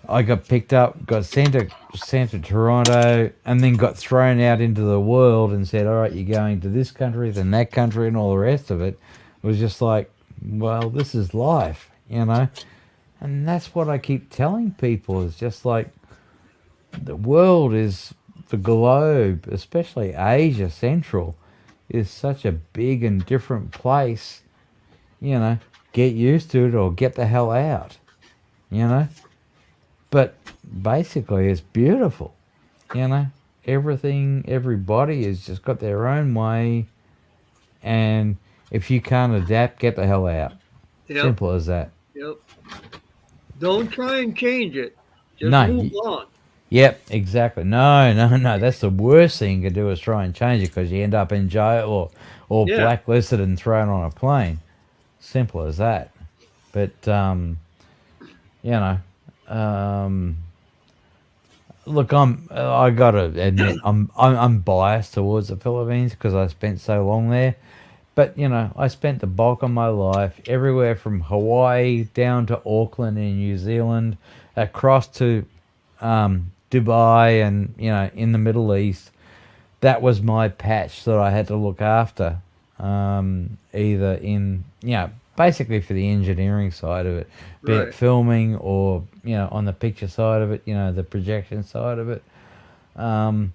I got picked up, got sent to Toronto, and then got thrown out into the world and said, "All right, you're going to this country, then that country, and all the rest of it." It was just like, well, this is life. And that's what I keep telling people is just like the world is the globe, especially Asia Central, is such a big and different place. You know, get used to it or get the hell out. You know, but basically it's beautiful. you know Everything, everybody has just got their own way, and if you can't adapt, get the hell out. Yep. Simple as that. Yep. Don't try and change it. Just No, move on. yep, exactly. No, no, no, that's the worst thing you can do is try and change it because you end up in jail or Yeah. blacklisted and thrown on a plane. Simple as that. But you know um look, I gotta admit, I'm biased towards the Philippines because I spent so long there. But I spent the bulk of my life everywhere from Hawaii down to Auckland in New Zealand, across to Dubai, and in the Middle East. That was my patch that I had to look after, either in basically for the engineering side of it, be it Right. filming or on the picture side of it, the projection side of it. um,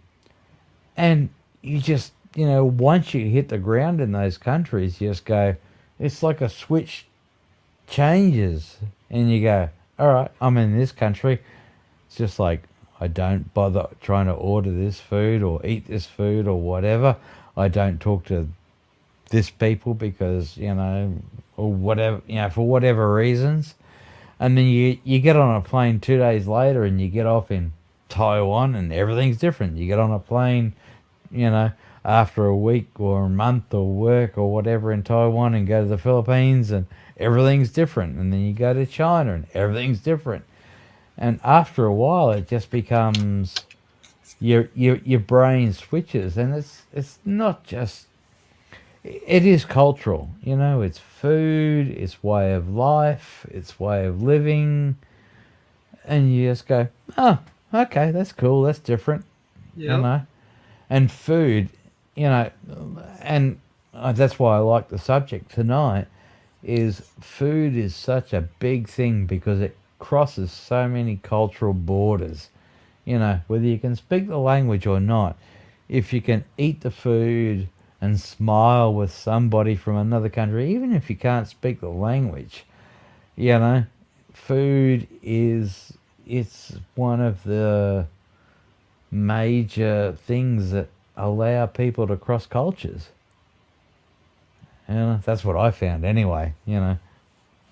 and you just once you hit the ground in those countries, you just go, it's like a switch changes, and you go, all right, I'm in this country. It's just like I don't bother trying to order this food or eat this food or whatever. I don't talk to this people because or whatever, for whatever reasons. And then you get on a plane 2 days later and you get off in Taiwan and everything's different. You get on a plane, you know, after a week or a month or work or whatever in Taiwan and go to the Philippines and everything's different. And then you go to China and everything's different. And after a while, it just becomes your brain switches, and it's not just, it is cultural. It's food, it's way of life, it's way of living, and you just go, oh, okay, that's cool, that's different, you Yep. know. And food, you know, and that's why I like the subject tonight. Is food is such a big thing because it crosses so many cultural borders. Whether you can speak the language or not, if you can eat the food and smile with somebody from another country, even if you can't speak the language, you know, food is, it's one of the major things that allow people to cross cultures. That's what I found anyway.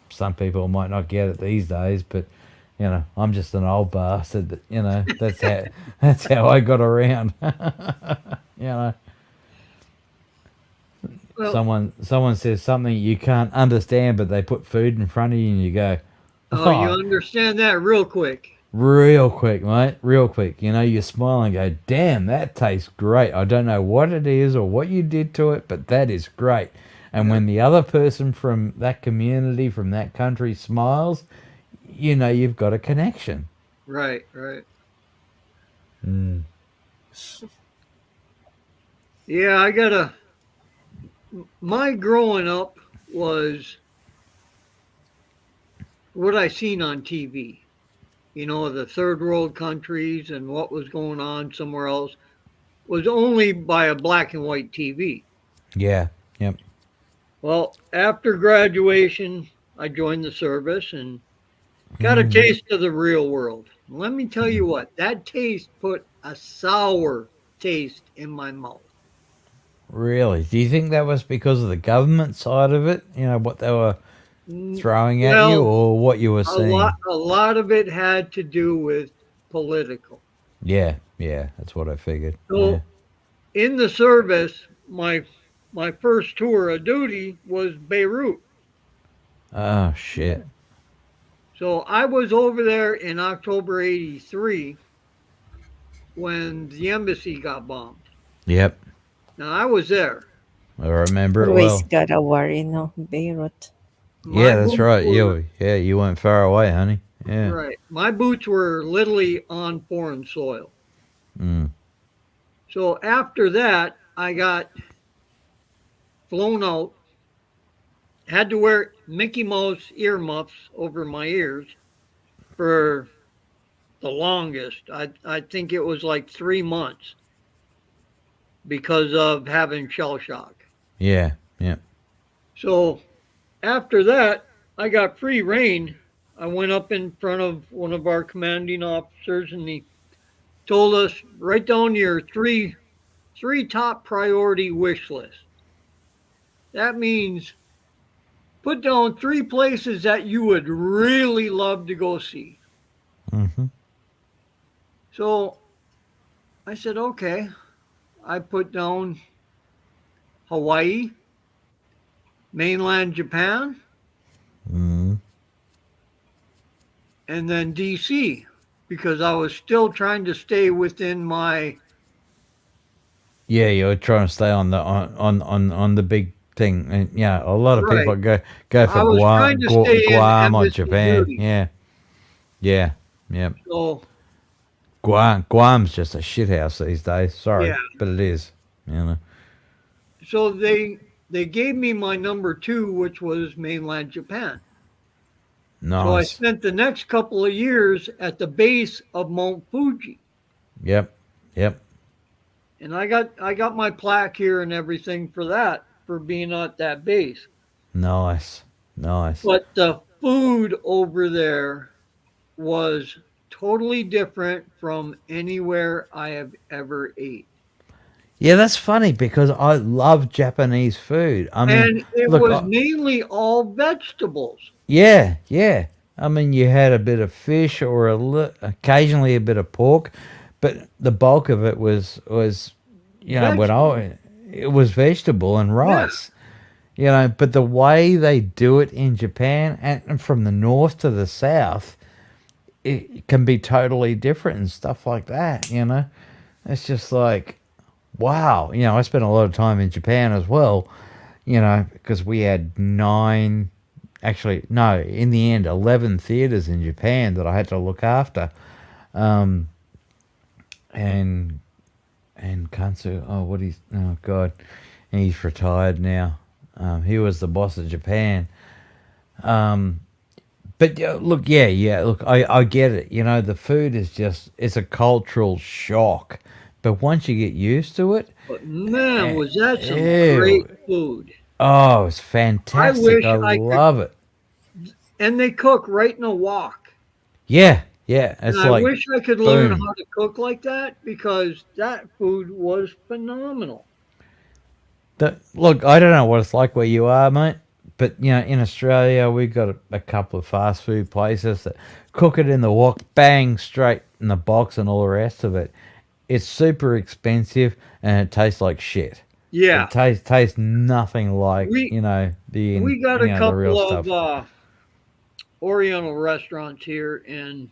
Some people might not get it these days, but I'm just an old bastard. That's how that's how I got around. you know, Well, someone says something you can't understand, but they put food in front of you, and you go, oh, you oh, understand that real quick. real quick, mate, real quick. You smile and go, damn, that tastes great. I don't know what it is or what you did to it, but that is great. And Yeah. when the other person from that community, from that country smiles, you've got a connection. Right. Right. Mm. Yeah. I gotta. My growing up was what I seen on TV. The third world countries and what was going on somewhere else was only by a black and white TV. Yeah. Yep. Well, after graduation, I joined the service and got a Mm. taste of the real world. Let me tell you what, that taste put a sour taste in my mouth. Really? Do you think that was because of the government side of it? What they were, throwing at you, Well, or what you were seeing? a lot of it had to do with political. Yeah, yeah, that's what I figured. Yeah. So in the service, my first tour of duty was Beirut. Oh shit. So I was over there in October '83 when the embassy got bombed. Yep, Now I was there. I remember it Always well. got a war, Beirut. My Yeah, that's boots right. were You went far away, honey. Yeah. right. My boots were literally on foreign soil. Mm. So after that, I got flown out. Had to wear Mickey Mouse earmuffs over my ears for the longest. I think it was like 3 months because of having shell shock. Yeah, yeah. So after that, I got free reign. I went up in front of one of our commanding officers, and he told us write down your three top priority wish list. That means put down 3 places that you would really love to go see. Mm-hmm. So I said, okay. I put down Hawaii, mainland Japan, Mm-hmm. and then DC because I was still trying to stay within my Yeah, you're trying to stay on the on the big thing, and yeah, a lot of people right. go for I was trying to stay in Guam or embassy Japan. duty. Yeah, yeah, yeah. So Guam's just a shithouse these days. Sorry, yeah. but it is. You know. So they gave me my number two, which was mainland Japan. So I Nice. spent the next couple of years at the base of Mount Fuji. Yep. Yep. And I got my plaque here and everything for that, for being at that base. Nice. Nice. But the food over there was totally different from anywhere I have ever ate. Yeah, that's funny because I love Japanese food. I mean, And it look, was mainly all vegetables. yeah, yeah. I mean, you had a bit of fish or occasionally a bit of pork, but the bulk of it was when Vegetable. it was vegetable and Yeah. rice. But the way they do it in Japan and from the north to the south, it can be totally different and stuff like that. It's just like, wow. I spent a lot of time in Japan as well, because we had nine, actually, no, in the end, 11 theaters in Japan that I had to look after. Um, and, and Kansu, oh God, and he's retired now. He was the boss of Japan. Um, but look, look, I get it. The food is it's a cultural shock. But once you get used to it, But man, was that some great ew, food. oh, it's I fantastic. wish I I could. love it. And they cook right in a wok. Yeah, yeah. And It's I like, wish I could learn boom. how to cook like that because that food was phenomenal. Look, I don't know what it's like where you are, mate. But in Australia, we've got a couple of fast food places that cook it in the wok, bang, straight in the box, and all the rest of it. It's super expensive and it tastes like shit. Yeah. It tastes nothing like We we got a the real couple stuff. of Oriental restaurants here, and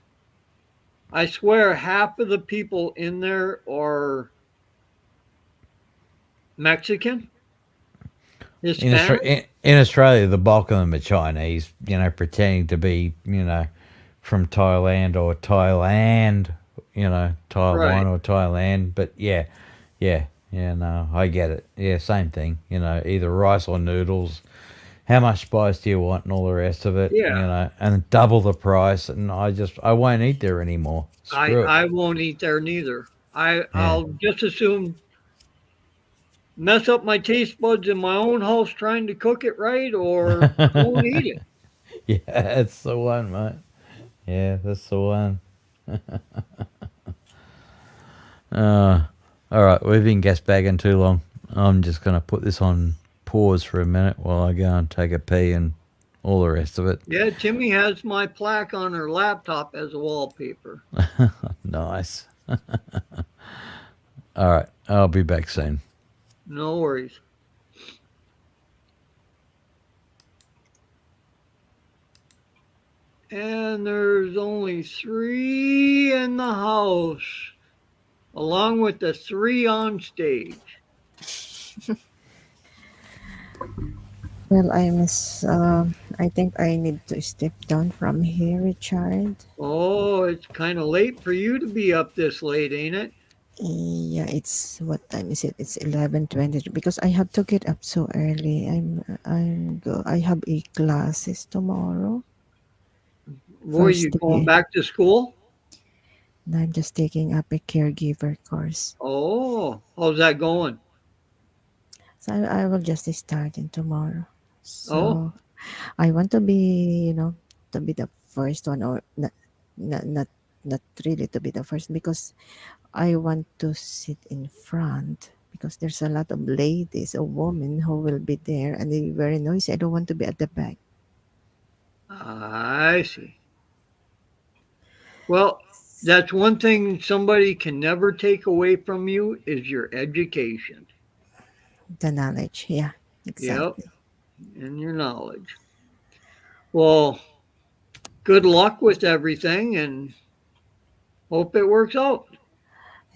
I swear half of the people in there are Mexican, Hispanic. In Australia, the bulk of them are Chinese. Pretending to be from Thailand or Thailand. Taiwan Right. or Thailand. But yeah, yeah, yeah. No, I get it. Yeah, same thing. Either rice or noodles. How much spice do you want and all the rest of it? Yeah. And double the price. And I won't eat there anymore. Screw it. I won't eat there neither. Yeah. I'll just assume mess up my taste buds in my own house trying to cook it right or don't eat it. Yeah, that's the one, mate. Yeah, that's the one. All right, we've been guest bagging too long. I'm just going to put this on pause for a minute while I go and take a pee and all the rest of it. Yeah, Timmy has my plaque on her laptop as a wallpaper. Nice. All right, I'll be back soon. No worries. And there's only 3 in the house, along with the 3 on stage. Well, I think I need to step down from here, Richard. Oh, it's kind of late for you to be up this late, ain't it? Yeah, it's what time is it? It's 11:20 because I have to get up so early. I have a classes tomorrow. Boy, First you going day. back to school? And I'm just taking up a caregiver course. Oh, how's that going? So I will just start in tomorrow. Oh, So I want to be, to be the first one, or not, not, not really to be the first, because I want to sit in front because there's a lot of ladies or women who will be there and they're very noisy. I don't want to be at the back. I see. Well, that's one thing somebody can never take away from you is your education. The knowledge. Yeah, Yep, exactly. and your knowledge. Well, good luck with everything and hope it works out.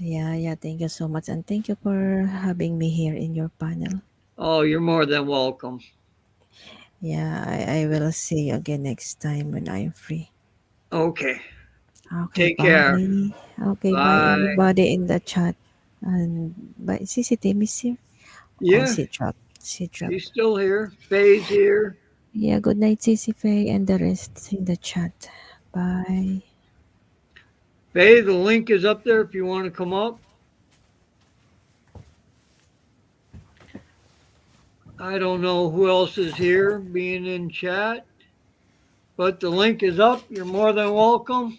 Yeah, yeah. Thank you so much. And thank you for having me here in your panel. Oh, you're more than welcome. Yeah, I will see you again next time when I'm free. Okay. Okay, Take care. bye. Okay, bye Bye. everybody in the chat. And bye. CCTV is here. Oh, Yeah, she dropped. She dropped. she's still here. Faye's here. Yeah, good night, Cici Faye, and the rest in the chat. Bye. Faye, the link is up there if you want to come up. I don't know who else is here being in chat, but the link is up. You're more than welcome.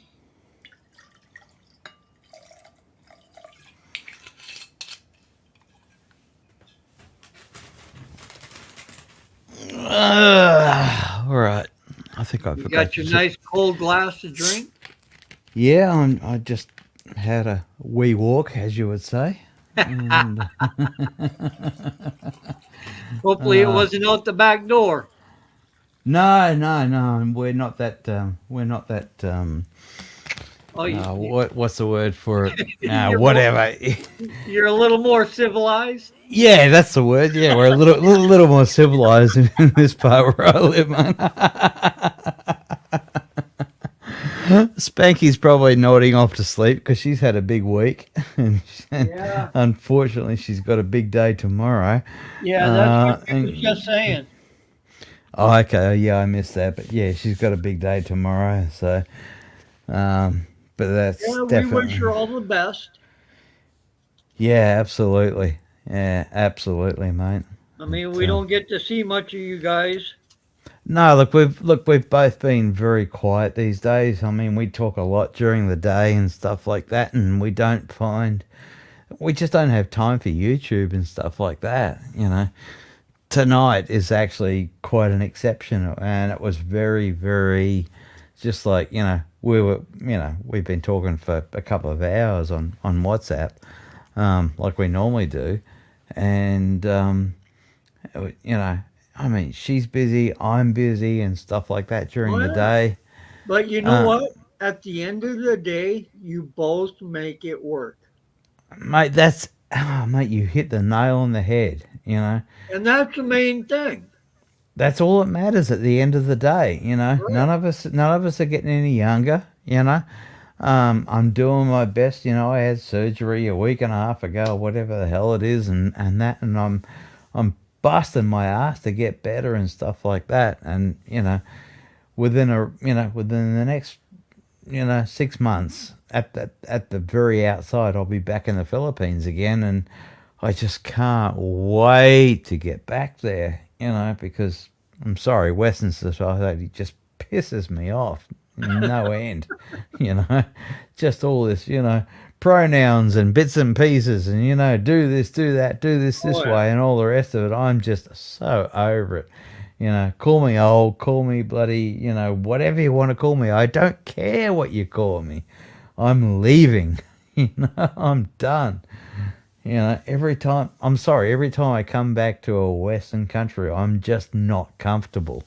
All right. I think I You forgot got your to. nice cold glass to drink. Yeah, I just had a wee walk, as you would say. And, Hopefully, it wasn't out the back door. no. We're not that. We're not that. Oh, What's the word for it? you're, more, Whatever. you're a little more civilized. Yeah, that's the word. Yeah, we're a little more civilized in this part where I live, man. Spanky's probably nodding off to sleep because she's had a big week, and Yeah. unfortunately, she's got a big day tomorrow. Yeah, that's what she was And just saying. oh, okay, yeah, I missed that, but yeah, she's got a big day tomorrow. So, but that's Yeah, we wish definitely, her all the best. yeah, absolutely, yeah, absolutely, mate. I mean, But, we don't get to see much of you guys. no, we've both been very quiet these days. I mean, we talk a lot during the day and stuff like that, and we just don't have time for YouTube and stuff like that. Tonight is actually quite an exception, and it was very, very, just like we've been talking for a couple of hours on WhatsApp, like we normally do, and I mean, she's busy, I'm busy, and stuff like that during the Well, day. but you know Uh, what? At the end of the day, you both make it work. Mate, mate, you hit the nail on the head. And that's the main thing. That's all that matters at the end of the day. Right. None of us are getting any younger. I'm doing my best. I had surgery a week and a half ago, whatever the hell it is, and I'm busting my ass to get better and stuff like that. And within the next 6 months at the very outside, I'll be back in the Philippines again, and I just can't wait to get back there. Because I'm sorry, Western society just pisses me off no end. you know just all this pronouns and bits and pieces, and do this, do that, do this Oh, yeah. way, and all the rest of it. I'm just so over it. You know, call me old, call me bloody, you know, whatever you want to call me. I don't care what you call me. I'm leaving. You know, I'm done. You know, every time I come back to a Western country, I'm just not comfortable.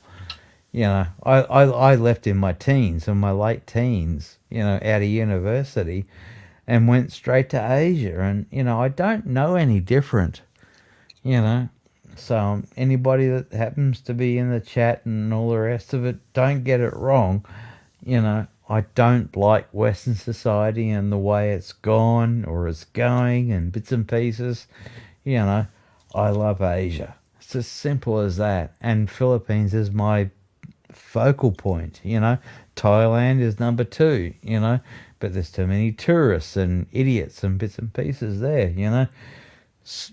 You know, I left in my teens, in my late teens, you know, out of university and went straight to Asia. And, you know, I don't know any different, you know. So, anybody that happens to be in the chat and all the rest of it, don't get it wrong. You know, I don't like Western society and the way it's gone or is going and bits and pieces. You know, I love Asia. It's as simple as that. And Philippines is my focal point, you know. Thailand is number two, you know. But there's too many tourists and idiots and bits and pieces there, you know.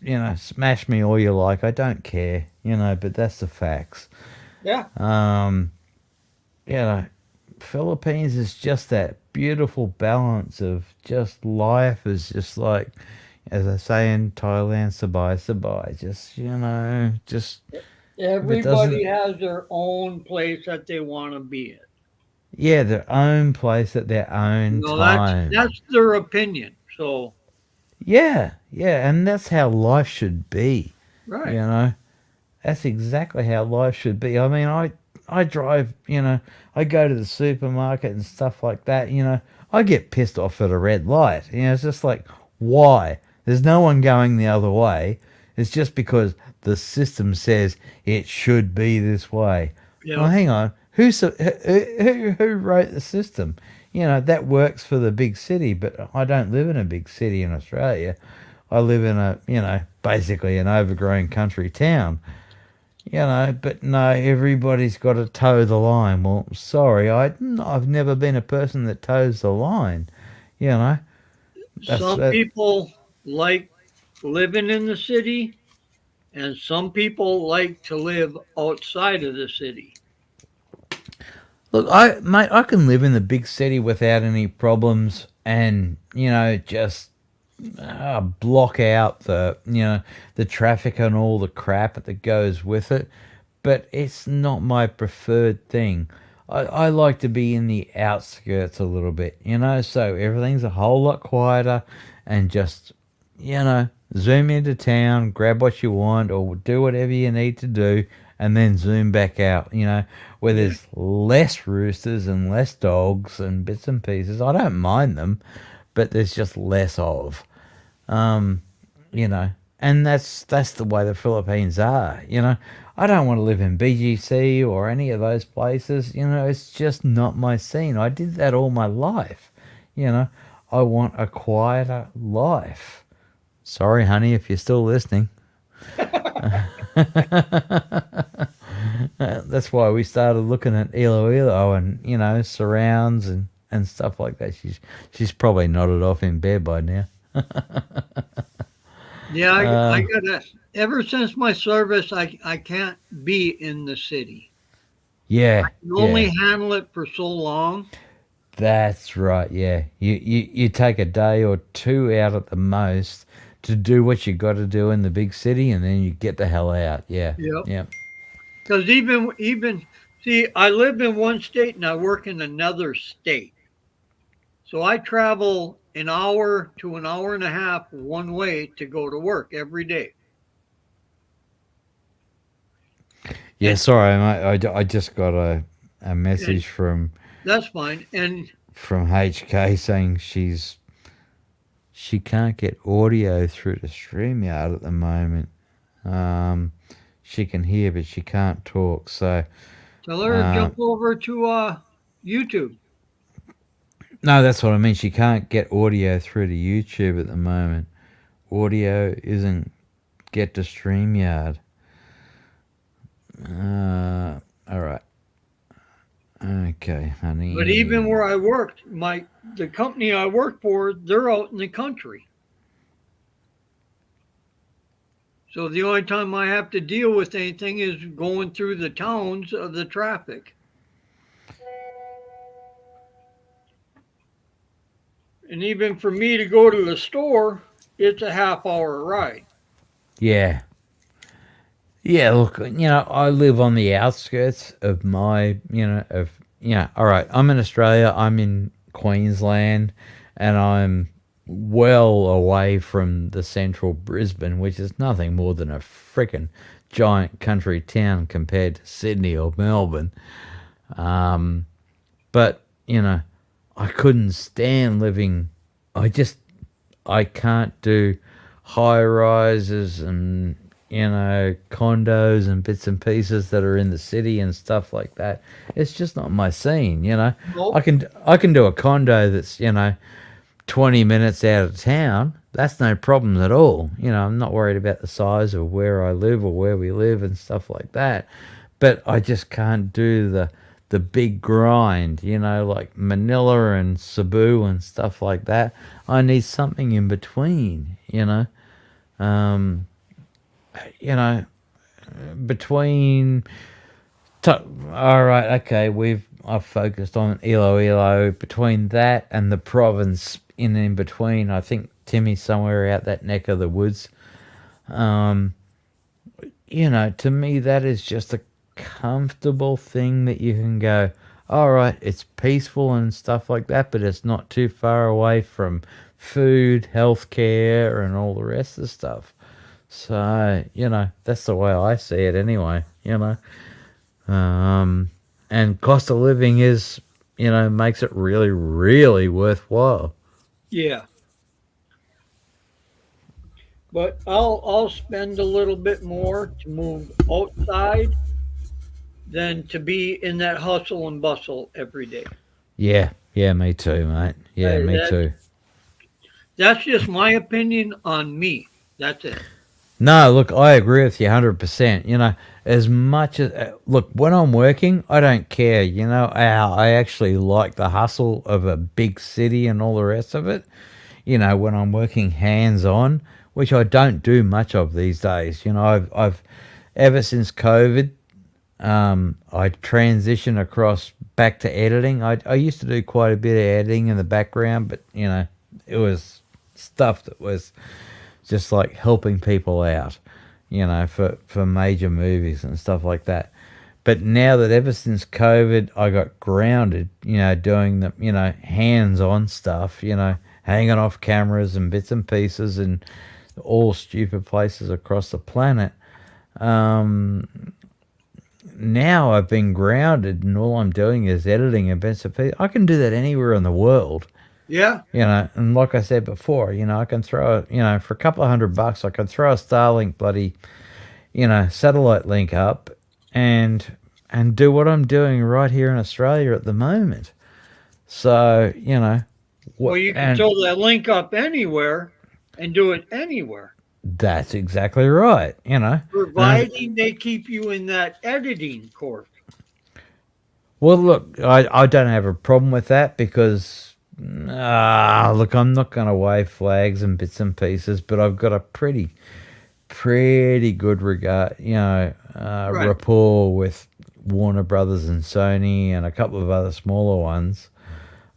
You know, smash me all you like. I don't care, you know, but that's the facts. Yeah. You know, Philippines is just that beautiful balance of just life is just like, as I say in Thailand, sabai sabai. Just, you know, just, if it Everybody doesn't, has their own place that they want to be in. yeah, their own place at their own No, that's time. that's their opinion. So Yeah, yeah, and that's how life should be, you right. know. That's exactly how life should be. I mean, I drive, you know, I go to the supermarket and stuff like that, you know. I get pissed off at a red light. You know, it's just like, why? There's no one going the other way. It's just because the system says it should be this way. Well, Yep. hang on. Who wrote the system? You know, that works for the big city, but I don't live in a big city in Australia. I live in a, you know, basically an overgrown country town. You know, but no, everybody's got to toe the line. Well, sorry, I've never been a person that toes the line. You know, that's Some that. people like living in the city, and some people like to live outside of the city. Look, I can live in the big city without any problems, and you know, just block out the traffic and all the crap that goes with it. But it's not my preferred thing. I like to be in the outskirts a little bit, you know, so everything's a whole lot quieter and just, you know, zoom into town, grab what you want, or do whatever you need to do, and then zoom back out, you know, where Yeah. there's less roosters and less dogs and bits and pieces. I don't mind them, but there's just less of. Um, you know, and that's the way the Philippines are. You know, I don't want to live in BGC or any of those places. You know, it's just not my scene. I did that all my life. You know, I want a quieter life. Sorry, honey, if you're still listening. That's why we started looking at Iloilo and you know surrounds and stuff like that. She's probably nodded off in bed by now. Yeah, I Uh, gotta. Ever since my service, I can't be in the city. yeah, You only yeah. handle it for so long. That's right. Yeah, you take a day or two out at the most to do what you got to do in the big city, and then you get the hell out. Yeah, Yep. yeah, Because even see, I live in one state and I work in another state. So I travel an hour to an hour and a half one way to go to work every day. yeah. And Sorry, mate. I just got a and message that's fine. And from HK saying she can't get audio through the StreamYard at the moment. Um, she can hear, but she can't talk. So, tell her to uh, jump over to YouTube. no, that's what I mean. She can't get audio through to YouTube at the moment. Audio isn't get to StreamYard. All right. Okay, But even honey. where I worked, the company I work for, they're out in the country. So the only time I have to deal with anything is going through the towns of the traffic. And even for me to go to the store, it's a half hour ride. Yeah, Yeah, look, I live on the outskirts of all right, I'm in Australia, I'm in Queensland, and I'm well away from the central Brisbane, which is nothing more than a freaking giant country town compared to Sydney or Melbourne. Um, but, I couldn't stand living, I just I can't do high rises and condos and bits and pieces that are in the city and stuff like that. It's just not my scene. I Nope. can do a condo that's 20 minutes out of town. That's no problem at all. I'm not worried about the size of where I live or where we live and stuff like that. But I just can't do the big grind, like Manila and Cebu and stuff like that. I need something in between, um, you know, between. All right, okay, I've focused on Iloilo. Between that and the province, in between, I think Timmy's somewhere out that neck of the woods. Um, to me, that is just a comfortable thing that you can go, all right, it's peaceful and stuff like that, but it's not too far away from food, healthcare, and all the rest of the stuff. So, that's the way I see it anyway. And cost of living makes it really, really worthwhile. Yeah. But I'll spend a little bit more to move outside than to be in that hustle and bustle every day. Yeah, yeah, me too, mate. Yeah, me That too. that's just my opinion on me. That's it. No, look, I agree with you 100%. As much as, look, when I'm working, I don't care. I actually like the hustle of a big city and all the rest of it. When I'm working hands on, which I don't do much of these days. I've ever since COVID, I transitioned across back to editing. I used to do quite a bit of editing in the background, but, it was stuff that was just like helping people out, for major movies and stuff like that. But now that ever since COVID, I got grounded, doing the, hands on stuff, hanging off cameras and bits and pieces and all stupid places across the planet. Um, Now I've been grounded and all I'm doing is editing and bits and pieces. I can do that anywhere in the world. Yeah. And like I said before, I can throw, for a couple of $100, I can throw a Starlink bloody, satellite link up and do what I'm doing right here in Australia at the moment. So, Well, what, you can and throw that link up anywhere and do it anywhere, that's exactly right, And providing they keep you in that editing course. well, look, I don't have a problem with that because, look, I'm not going to wave flags and bits and pieces, but I've got a pretty good Right. rapport with Warner Brothers and Sony and a couple of other smaller ones.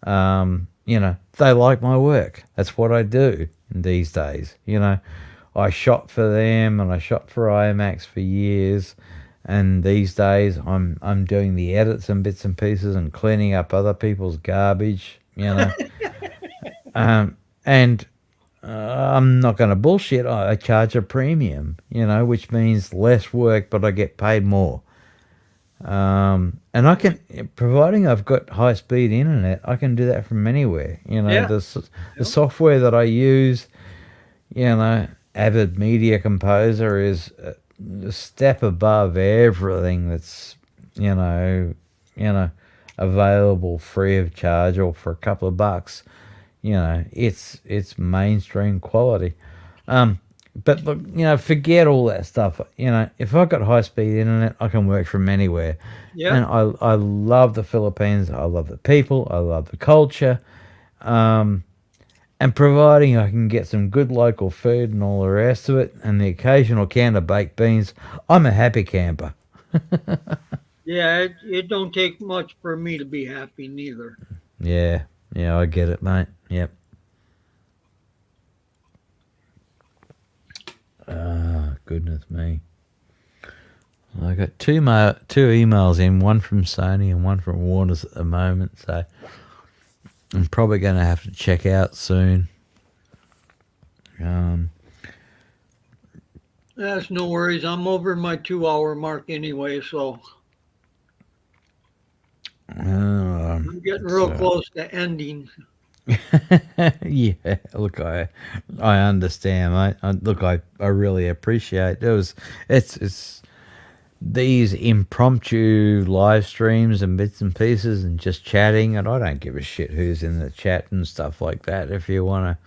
They like my work. That's what I do these days. I shot for them and I shot for IMAX for years. And these days, I'm doing the edits and bits and pieces and cleaning up other people's garbage. And I'm not going to bullshit. I charge a premium, which means less work, but I get paid more. And I can, providing I've got high speed internet, I can do that from anywhere. Yeah. The software that I use, Avid Media Composer is a step above everything that's, you know, available free of charge or for a couple of bucks. It's mainstream quality. But look, forget all that stuff. If I've got high speed internet, I can work from anywhere. Yeah. And I love the Philippines. I love the people. I love the culture. And providing I can get some good local food and all the rest of it, and the occasional can of baked beans, I'm a happy camper. Yeah. It don't take much for me to be happy, neither. Yeah, yeah, I get it, mate. Yep. Ah, goodness me. I got two emails in, one from Sony and one from Warner's at the moment, so I'm probably going to have to check out soon. That's no worries. I'm over my 2 hour mark anyway, so I'm getting real so- close to ending. yeah, look, I understand, mate. I really appreciate it. It's these impromptu live streams and bits and pieces and just chatting, and I don't give a shit who's in the chat and stuff like that. If you want to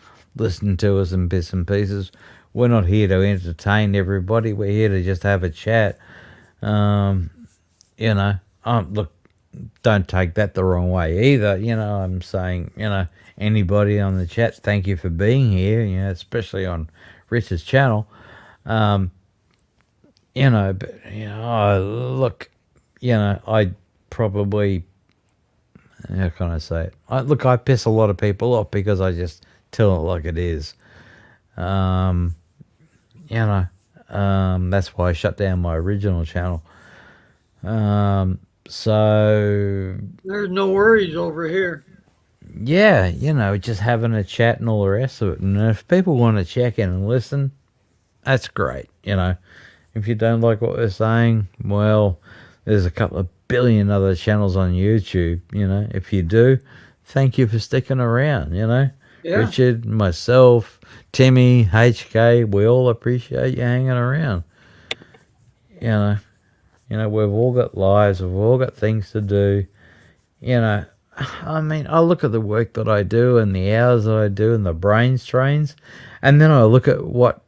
listen to us in bits and pieces, we're not here to entertain everybody. We're here to just have a chat. Look, don't take that the wrong way either. I'm saying, anybody on the chat, thank you for being here, especially on Rich's channel. Look, I probably, how can I say it? I piss a lot of people off because I just tell it like it is. That's why I shut down my original channel. So There's no worries over here. yeah, just having a chat and all the rest of it. And if people want to check in and listen, that's great. If you don't like what we're saying, well, there's a couple of billion other channels on YouTube. If you do, thank you for sticking around. Yeah. Richard, myself, Timmy, HK, we all appreciate you hanging around. We've all got lives, we've all got things to do. I look at the work that I do and the hours that I do and the brain strains, and then I look at what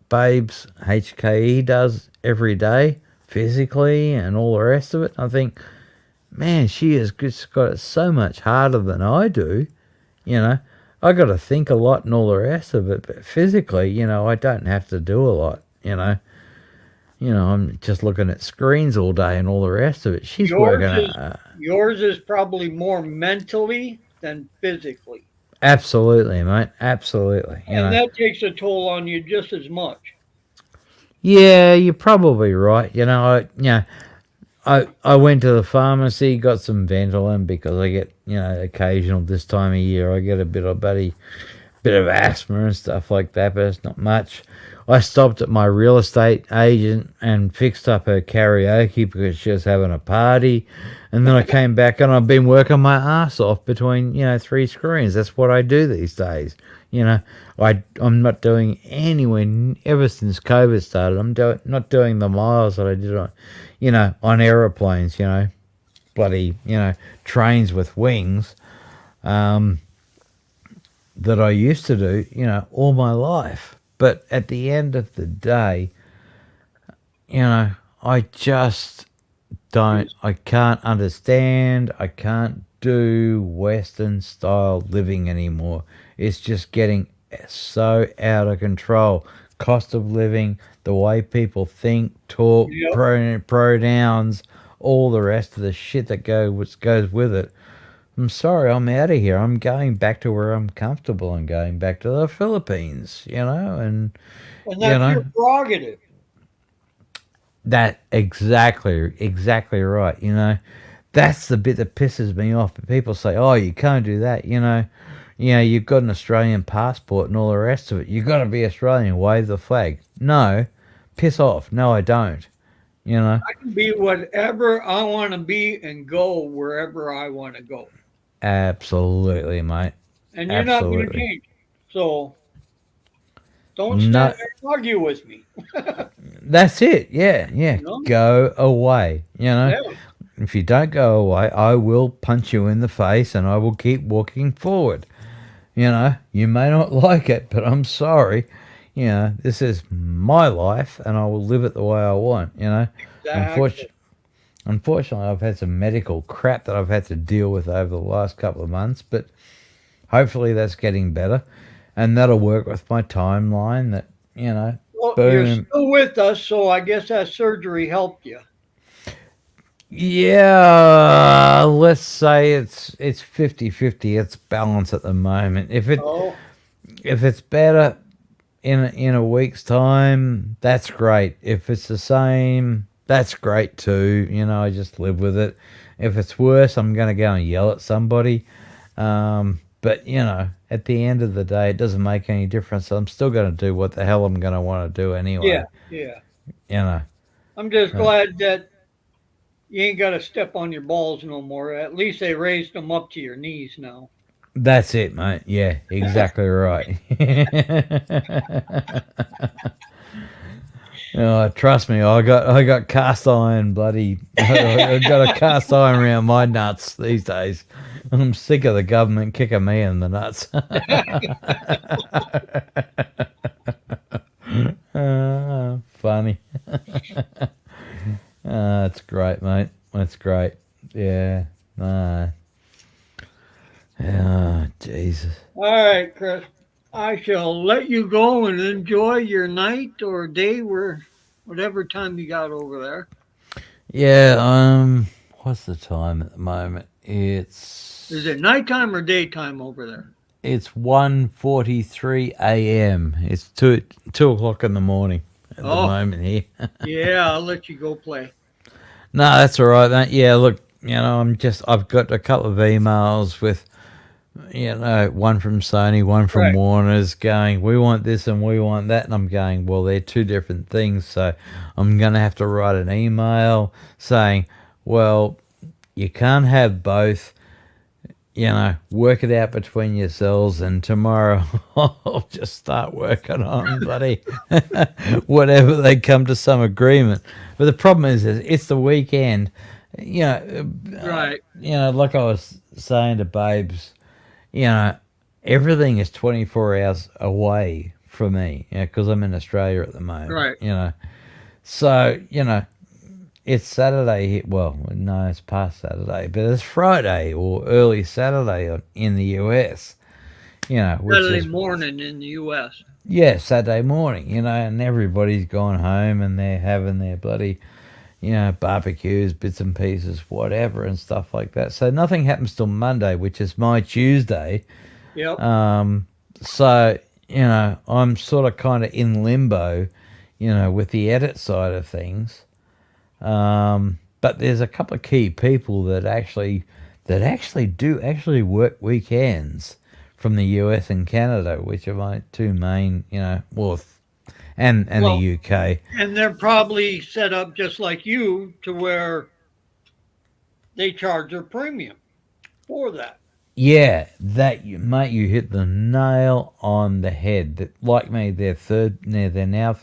Babes HKE does every day physically and all the rest of it. I think, man, she has just got it so much harder than I do. I got to think a lot and all the rest of it, but physically, I don't have to do a lot. I'm just looking at screens all day and all the rest of it. She's working. Yours is probably more mentally than physically. Absolutely, mate. Absolutely. And that takes a toll on you just as much. Yeah, you're probably right. I went to the pharmacy, got some Ventolin because I get, occasional this time of year. I get a bit of asthma and stuff like that, but it's not much. I stopped at my real estate agent and fixed up her karaoke because she was having a party. And then I came back and I've been working my ass off between, 3 screens. That's what I do these days. I'm not doing anywhere ever since COVID started. I'm not doing the miles that I did on aeroplanes, bloody, trains with wings, that I used to do, all my life. But at the end of the day, I just I can't understand, I can't do Western style living anymore. It's just getting so out of control. Cost of living, the way people think, talk, Yep. pronouns, all the rest of the shit that goes with it. I'm sorry, I'm out of here. I'm going back to where I'm comfortable. I'm going back to the Philippines, and And that's your prerogative. that exactly right. That's the bit that pisses me off. People say, "Oh, you can't do that." You've got an Australian passport and all the rest of it. You've got to be Australian. Wave the flag. No, piss off. No, I don't. I can be whatever I want to be and go wherever I want to go. Absolutely, mate. And you're not going to Absolutely. change. So don't stand No, there and argue with me. that's it. Yeah. No? Go away. Yeah. If you don't go away, I will punch you in the face and I will keep walking forward. You may not like it, but I'm sorry. This is my life and I will live it the way I want. Exactly. Unfortunately, I've had some medical crap that I've had to deal with over the last couple of months, but hopefully that's getting better. And that'll work with my timeline that, Well, you're boom. still with us, so I guess that surgery helped you. Yeah, let's say it's 50-50. It's balance at the moment. If Oh, it's better in a week's time, that's great. If it's the same, that's great too. I just live with it. If it's worse, I'm going to go and yell at somebody. But at the end of the day, it doesn't make any difference. I'm still going to do what the hell I'm going to want to do Yeah, anyway. yeah. You know. I'm just Uh, glad that you ain't got to step on your balls no more. At least they raised them up to your knees now. That's it, mate. Yeah, exactly right. Trust me, I got cast iron bloody. I got a cast iron around my nuts these days. I'm sick of the government kicking me in the nuts. Funny. That's great, mate. That's great. Yeah. Uh, Jesus. All right, Chris. I shall let you go and enjoy your night or day, whatever time you got over there. Yeah. What's the time at the moment? Is it nighttime or daytime over there? It's 1:43 a.m. It's two o'clock in the morning at the Oh, moment here. yeah. I'll let you go play. No, that's all right, mate. Yeah, look, I've got a couple of emails with, one from Sony, one from Right. Warner's going, we want this and we want that. And I'm going, well, they're two different things. So I'm going to have to write an email saying, well, you can't have both. Work it out between yourselves, and tomorrow I'll just start working on bloody whatever they come to some agreement. But the problem is it's the weekend. Right. Like I was saying to Babes, you know, everything is 24 hours away from me, because I'm in Australia at the moment, Right. So, it's Saturday here. Well, no, it's past Saturday, but it's Friday or early Saturday in the US, which Saturday is, morning in the U.S. yeah, Saturday morning, and everybody's gone home and they're having their bloody, barbecues, bits and pieces, whatever, and stuff like that. So nothing happens till Monday, which is my Tuesday. Yep. So, I'm sort of kind of in limbo, with the edit side of things. But there's a couple of key people that actually do work weekends from the US and Canada, which are my two main, and the Well, UK. and they're probably set up just like you to where they charge their premium for that. Yeah, mate, you hit the nail on the head. That, like me, they're now,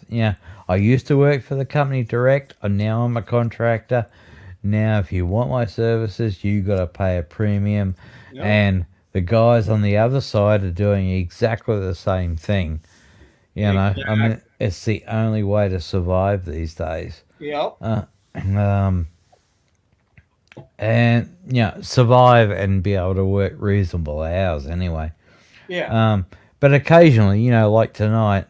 I used to work for the company direct, and now I'm a contractor. Now, if you want my services, you got to pay a premium, Yep. and the guys on the other side are doing exactly the same thing. I Exactly. mean, it's the only way to survive these days. Yep. Um, and survive and be able to work reasonable hours anyway. Yeah. But occasionally, like tonight,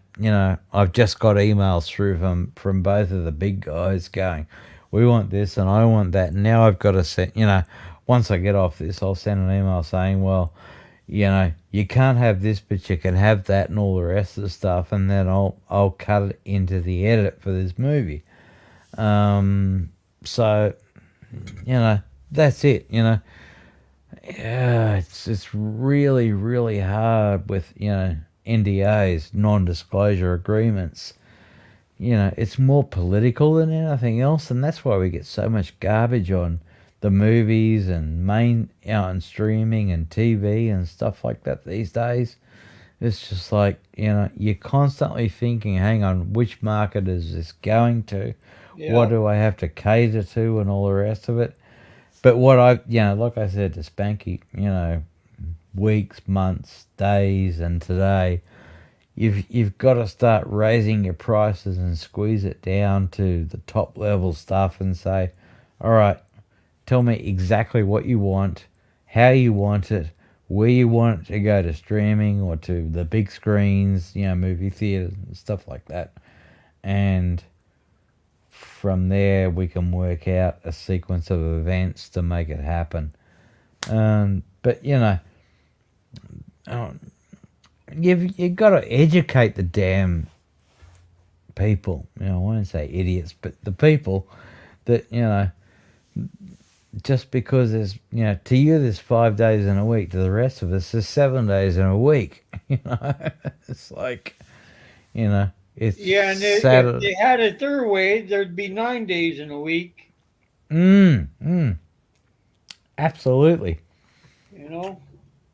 I've just got emails through from both of the big guys going, we want this and I want that. And now I've got to send, once I get off this, I'll send an email saying, well, you can't have this, but you can have that and all the rest of the stuff. And then I'll cut it into the edit for this movie. So, that's it, Yeah, it's really, really hard with, NDAs, non-disclosure agreements. It's more political than anything else, and that's why we get so much garbage on the movies and and streaming and TV and stuff like that these days. It's just like, you're constantly thinking, hang on, which market is this going to? What Yep. do I have to cater to and all the rest of it? But what like I said to Spanky, weeks, months, days, and today, you've got to start raising your prices and squeeze it down to the top level stuff and say, all right, tell me exactly what you want, how you want it, where you want it to go to streaming or to the big screens, movie theaters and stuff like that. And from there, we can work out a sequence of events to make it happen. But um, you've got to educate the damn people. I won't say idiots, but the people, that, just because to you there's 5 days in a week, to the rest of us there's 7 days in a week. It's like, it's Yeah, and if Saturday. they had it their way, there'd be 9 days in a week. Absolutely. You know.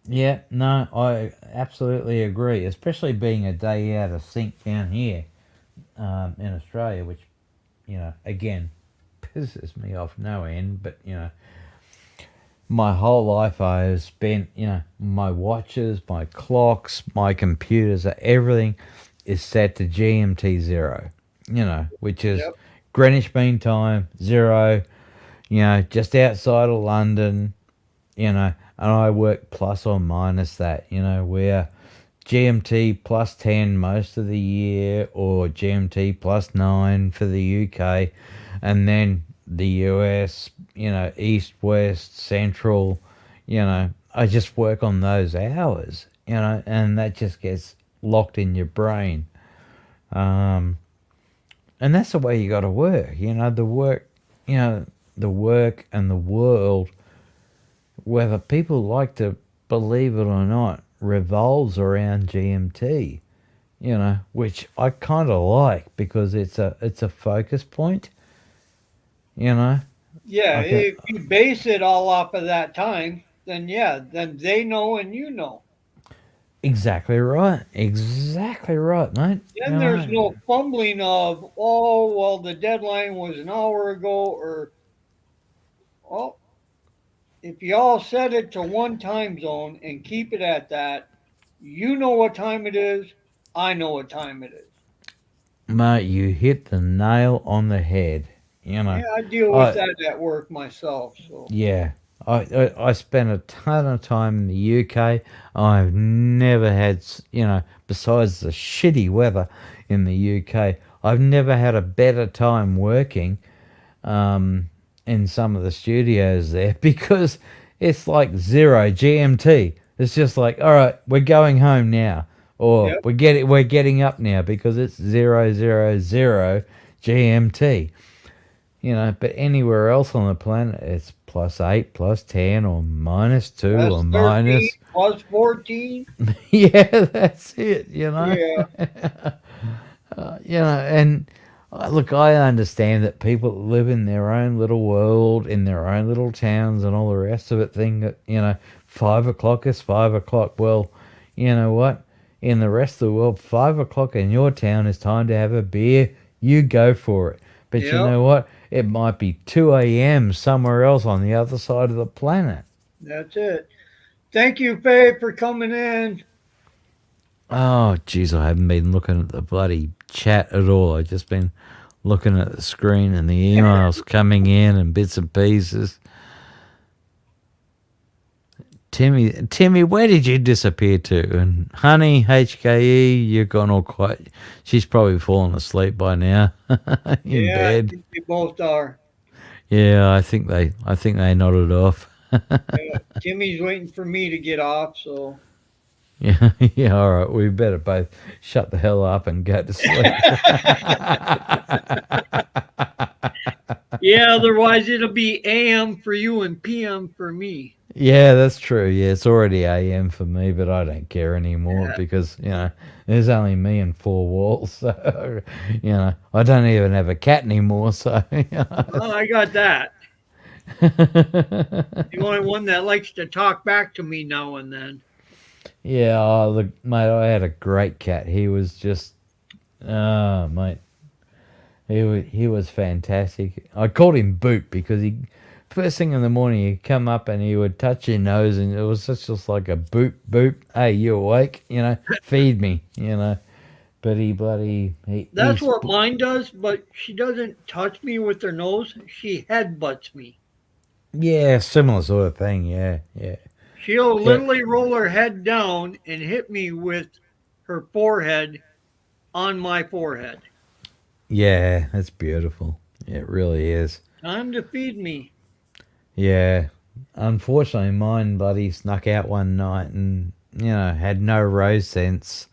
Yeah, no, I absolutely agree. Especially being a day out of sync down here in Australia, which, again, pisses me off no end. But, my whole life I have spent, my watches, my clocks, my computers, everything is set to GMT 0, which is Yep. Greenwich Mean Time 0, just outside of London, and I work plus or minus that, we're GMT plus 10 most of the year, or GMT plus 9 for the UK, and then the US, east, west, central, I just work on those hours, and that just gets locked in your brain. And that's the way you got to work, the work and the world, whether people like to believe it or not, revolves around GMT, which I kind of like because it's a focus point, Yeah, Okay. if you base it all off of that time, then yeah, then they know and you know. Exactly right, mate. Then there's no fumbling of, oh, well, the deadline was an hour ago, or, well, if you all set it to one time zone and keep it at that, you know what time it is, I know what time it is. Mate, you hit the nail on the head. Yeah, I deal with I that at work myself, so. Yeah, I spent a ton of time in the UK. I've never had, besides the shitty weather in the UK, I've never had a better time working in some of the studios there because it's like 0 GMT. It's just like, all right, we're going home now, or Yep. we're getting up now because it's 000 GMT. But anywhere else on the planet, it's +8, +10, or -2, Plus or 13, minus. plus 14. Yeah, that's it. Yeah. And look, I understand that people live in their own little world, in their own little towns, and all the rest of it. Think that 5 o'clock is 5 o'clock. Well, you know what? In the rest of the world, 5 o'clock in your town is time to have a beer. You go for it. But you Yep. know what? It might be 2 a.m. somewhere else on the other side of the planet. That's it. Thank you, Faye, for coming in. Oh, jeez, I haven't been looking at the bloody chat at all. I've just been looking at the screen and the emails coming in and bits and pieces. Timmy, where did you disappear to? And honey, HKE, you're gone all quiet. She's probably fallen asleep by now in Yeah, I bed. think we both are. Yeah, I think they nodded off. Yeah, Timmy's waiting for me to get off, so. Yeah, yeah, all right. We better both shut the hell up and go to sleep. Yeah, otherwise it'll be AM for you and PM for me. Yeah, that's true. Yeah, it's already AM for me, but I don't care anymore Yeah. because, there's only me and four walls. So, I don't even have a cat anymore. So, Well, I got that. The only one that likes to talk back to me now and then. Yeah, oh, look, mate, I had a great cat. He was just, mate, he was fantastic. I called him Boop because first thing in the morning, he'd come up and he would touch your nose, and it was just like a boop, boop. Hey, you awake? Feed me. But That's what mine does, but she doesn't touch me with her nose. She headbutts me. Yeah, similar sort of thing. Yeah, yeah. She'll Yeah. literally roll her head down and hit me with her forehead on my forehead. Yeah, that's beautiful. It really is. Time to feed me. Yeah. Unfortunately, mine bloody snuck out one night and, had no rose sense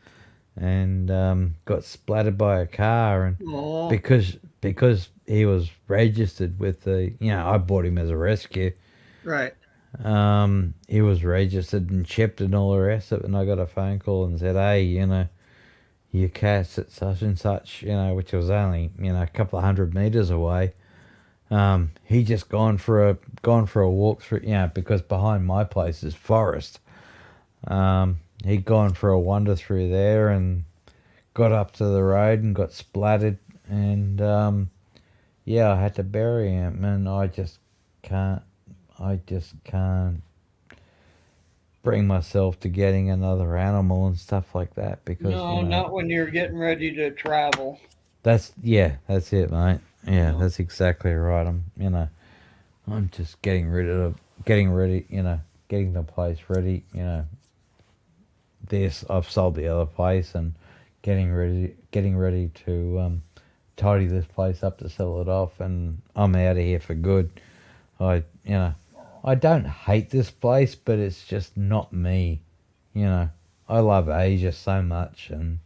and got splattered by a car. And Oh, because because he was registered with the, I bought him as a rescue. Right. He was registered and chipped and all the rest of it, and I got a phone call and said, hey, your cat's at such and such, which was only, a couple of 100 meters away. He just gone for a walk through, because behind my place is forest. He'd gone for a wander through there and got up to the road and got splattered, and I had to bury him, and I just can't bring myself to getting another animal and stuff like that, because No, not when you're getting ready to travel. that's it, mate. Yeah, that's exactly right. I'm just getting ready, getting the place ready, this I've sold the other place and getting ready to tidy this place up to sell it off, and I'm out of here for good. I don't hate this place, but it's just not me. I love Asia so much, and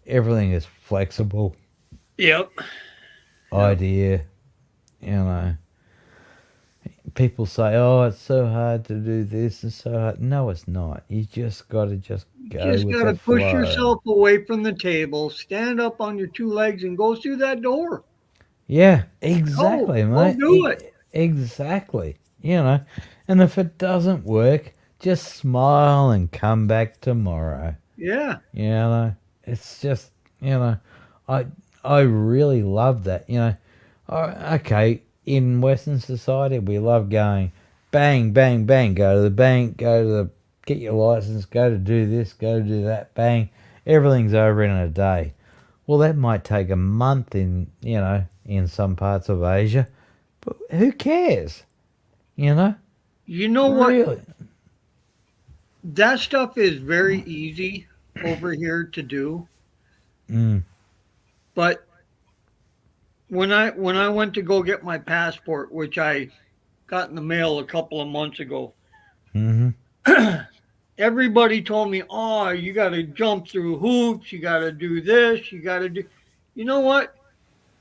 everything is flexible Yep. idea. People say, "Oh, it's so hard to do this and so hard." No, it's not. You just got to go Just with got to the push flow. yourself away from the table, stand up on your two legs, and go through that door. Yeah, exactly, Go mate. do it. Exactly. And if it doesn't work, just smile and come back tomorrow. Yeah. It's just, I really love that. Okay, in Western society, we love going bang, bang, bang, go to the bank, get your license, go to do this, go to do that, bang. Everything's over in a day. Well, that might take a month in some parts of Asia, but who cares? You know what? Really? That stuff is very easy over here to do. Mm. But when I went to go get my passport, which I got in the mail a couple of months ago, Hmm. everybody told me, "Oh, you got to jump through hoops. You got to do this. You got to do." You know what?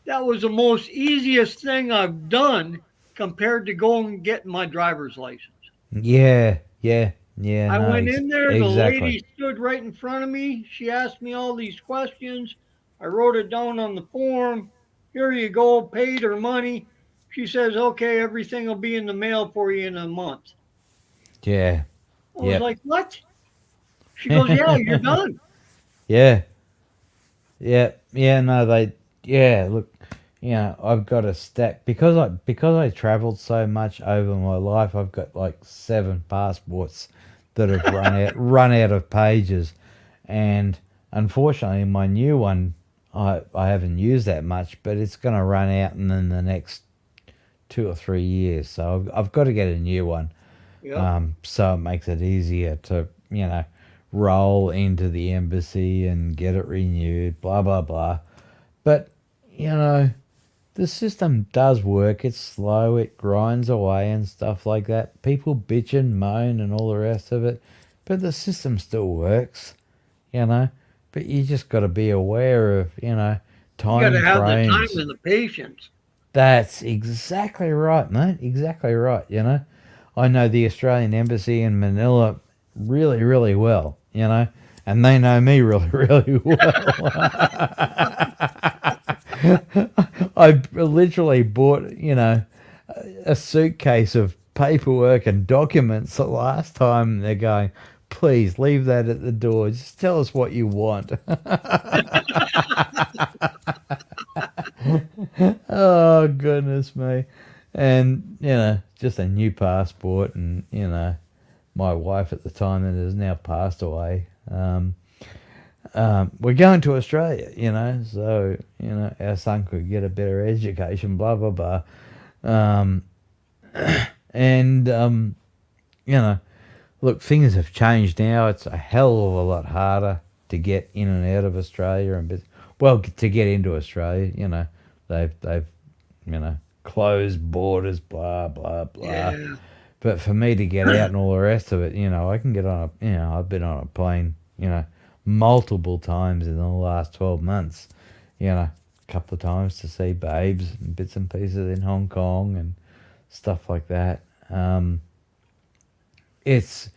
That was the most easiest thing I've done compared to going and getting my driver's license. Yeah. I No, went in there, the exactly. lady stood right in front of me. She asked me all these questions. I wrote it down on the form. Here you go, paid her money. She says, okay, everything will be in the mail for you in a month. Yeah. I was Yep. like, what? She goes, yeah, you're done. Yeah. Yeah. No, look, I've got a stack because I traveled so much over my life. I've got like 7 passports that have run out of pages, and unfortunately, my new one I haven't used that much, but it's going to run out in the next 2 or 3 years. So I've got to get a new one. Yeah. So it makes it easier to roll into the embassy and get it renewed. Blah blah blah. But the system does work. It's slow. It grinds away and stuff like that. People bitch and moan and all the rest of it, but the system still works. But you just got to be aware of You got time to have the time frames. and the patience. That's exactly right, mate. Exactly right. I know the Australian Embassy in Manila really, really well, and they know me really, really well. I literally bought, a suitcase of paperwork and documents the last time. They're going, please leave that at the door. Just tell us what you want. Oh, goodness me. And, just a new passport, and, my wife at the time that has now passed away. We're going to Australia, so, our son could get a better education, blah, blah, blah. And, look, things have changed now. It's a hell of a lot harder to get in and out of Australia, to get into Australia, they've closed borders, blah, blah, blah. Yeah. But for me to get out and all the rest of it, I can get on I've been on a plane, multiple times in the last 12 months, a couple of times to see babes and bits and pieces in Hong Kong and stuff like that. It's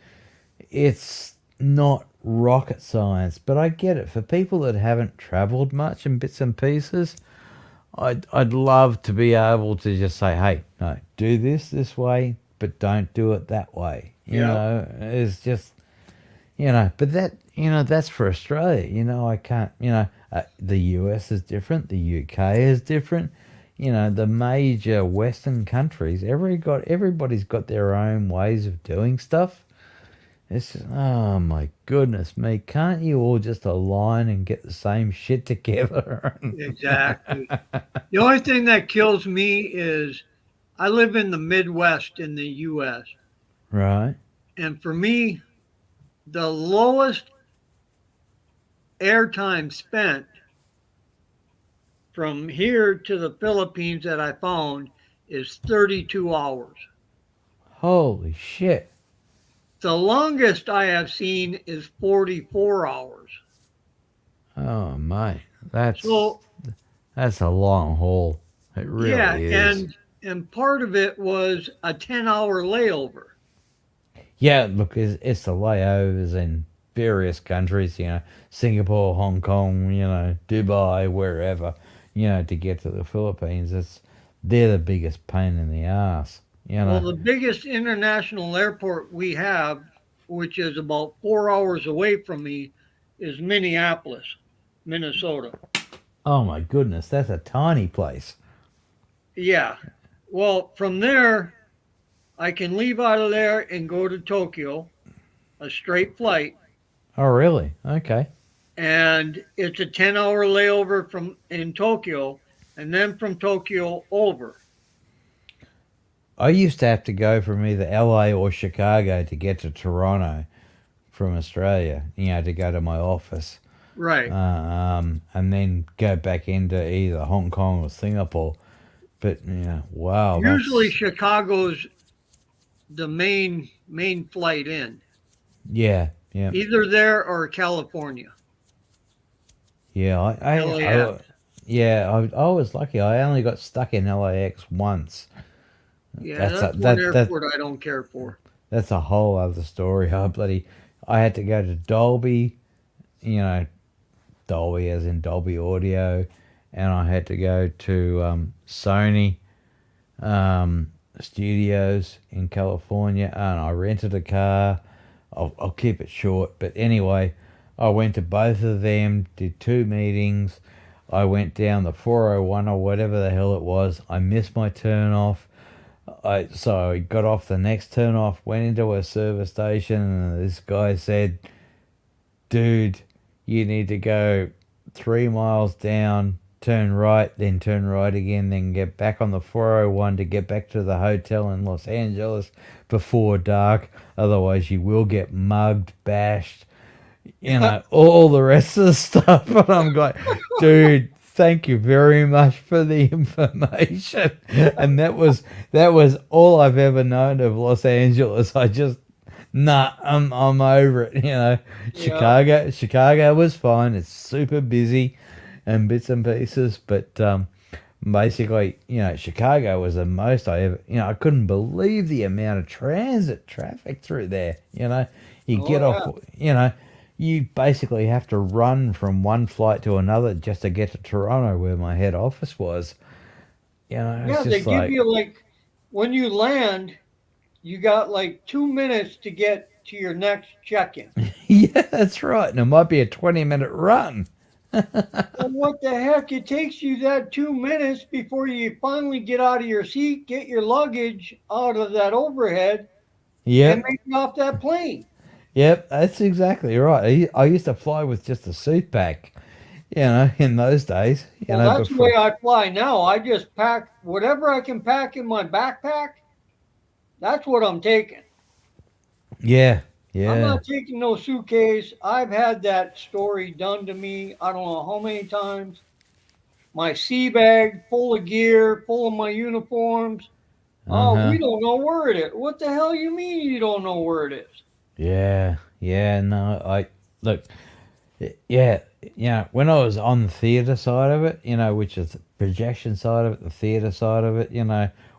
it's not rocket science, but I get it. For people that haven't travelled much in bits and pieces, I'd love to be able to just say, hey, no, do this way, but don't do it that way. You Yeah. know, it's just, but that's for Australia. I can't, the US is different, the UK is different. The major Western countries, everybody's got their own ways of doing stuff. It's just, oh my goodness me, can't you all just align and get the same shit together? Exactly. The only thing that kills me is I live in the Midwest in the U.S. Right. And for me, the lowest airtime spent from here to the Philippines that I found is 32 hours. Holy shit. The longest I have seen is 44 hours. Oh mate, that's So, that's a long haul. It yeah, really is. and part of it was a 10-hour layover. Yeah, look, it's the layovers in various countries, Singapore, Hong Kong, Dubai, wherever, to get to the Philippines. They're the biggest pain in the ass, Well, the biggest international airport we have, which is about 4 hours away from me, is Minneapolis, Minnesota. Oh my goodness, that's a tiny place. Yeah. Well, from there, I can leave out of there and go to Tokyo, a straight flight, Oh really? Okay. and it's a 10-hour layover from in Tokyo, and then from Tokyo over. I used to have to go from either LA or Chicago to get to Toronto from Australia, to go to my office. Right. And then go back into either Hong Kong or Singapore. But wow, Usually that's Chicago's the main flight in. yeah, yeah, Either there or California. yeah. LAX. I was lucky. I only got stuck in LAX once. Yeah, That's a, that's one that airport I don't care for. that's a whole other story. I had to go to Dolby, you know, Dolby as in Dolby Audio, and I had to go to Sony Studios in California, and I rented a car. I'll keep it short, but anyway, I went to both of them, did two meetings. I went down the 401 or whatever the hell it was. I missed my turn off. I got off the next turn off, went into a service station, and this guy said, "Dude, you need to go 3 miles down, turn right, then turn right again, then get back on the 401 to get back to the hotel in Los Angeles before dark. Otherwise, you will get mugged, bashed, all the rest of the stuff." And I'm like, dude, thank you very much for the information. And that was all I've ever known of Los Angeles. I'm over it. Yeah. Chicago was fine. It's super busy and bits and pieces, but basically, Chicago was the most I ever. I couldn't believe the amount of transit traffic through there. You Oh get yeah. off. You basically have to run from one flight to another just to get to Toronto, where my head office was. It's Yeah, they just give like, you like when you land, you got like 2 minutes to get to your next check-in. yeah, that's right. And it might be a 20-minute run. Well, what the heck? It takes you that 2 minutes before you finally get out of your seat, get your luggage out of that overhead, and Yep. make it off that plane. Yep, that's exactly right. I used to fly with just a suit pack, in those days, Well, that's the way before. I fly now. I just pack whatever I can pack in my backpack. That's what I'm taking. Yeah, I'm yeah. not taking no suitcase. I've had that story done to me. I don't know how many times. My sea bag full of gear, full of my uniforms. Uh Oh, huh. we don't know where it is. What the hell you mean you don't know where it is? Yeah, yeah. No, I look. Yeah, when I was on the theatre side of it, which is the projection side of it, the theatre side of it,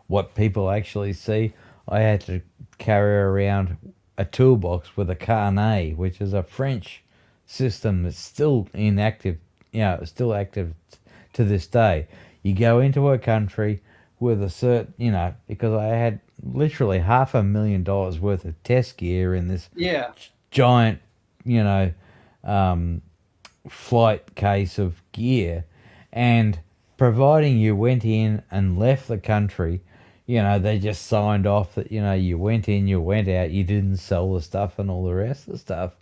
what people actually see, I had to carry around a toolbox with a carnet, which is a French system that's still inactive, it's still active to this day. You go into a country with a certain, because I had literally $500,000 worth of test gear in this Yeah. giant, you know, um, flight case of gear, and providing you went in and left the country, they just signed off that you went in, you went out, you didn't sell the stuff and all the rest of the stuff.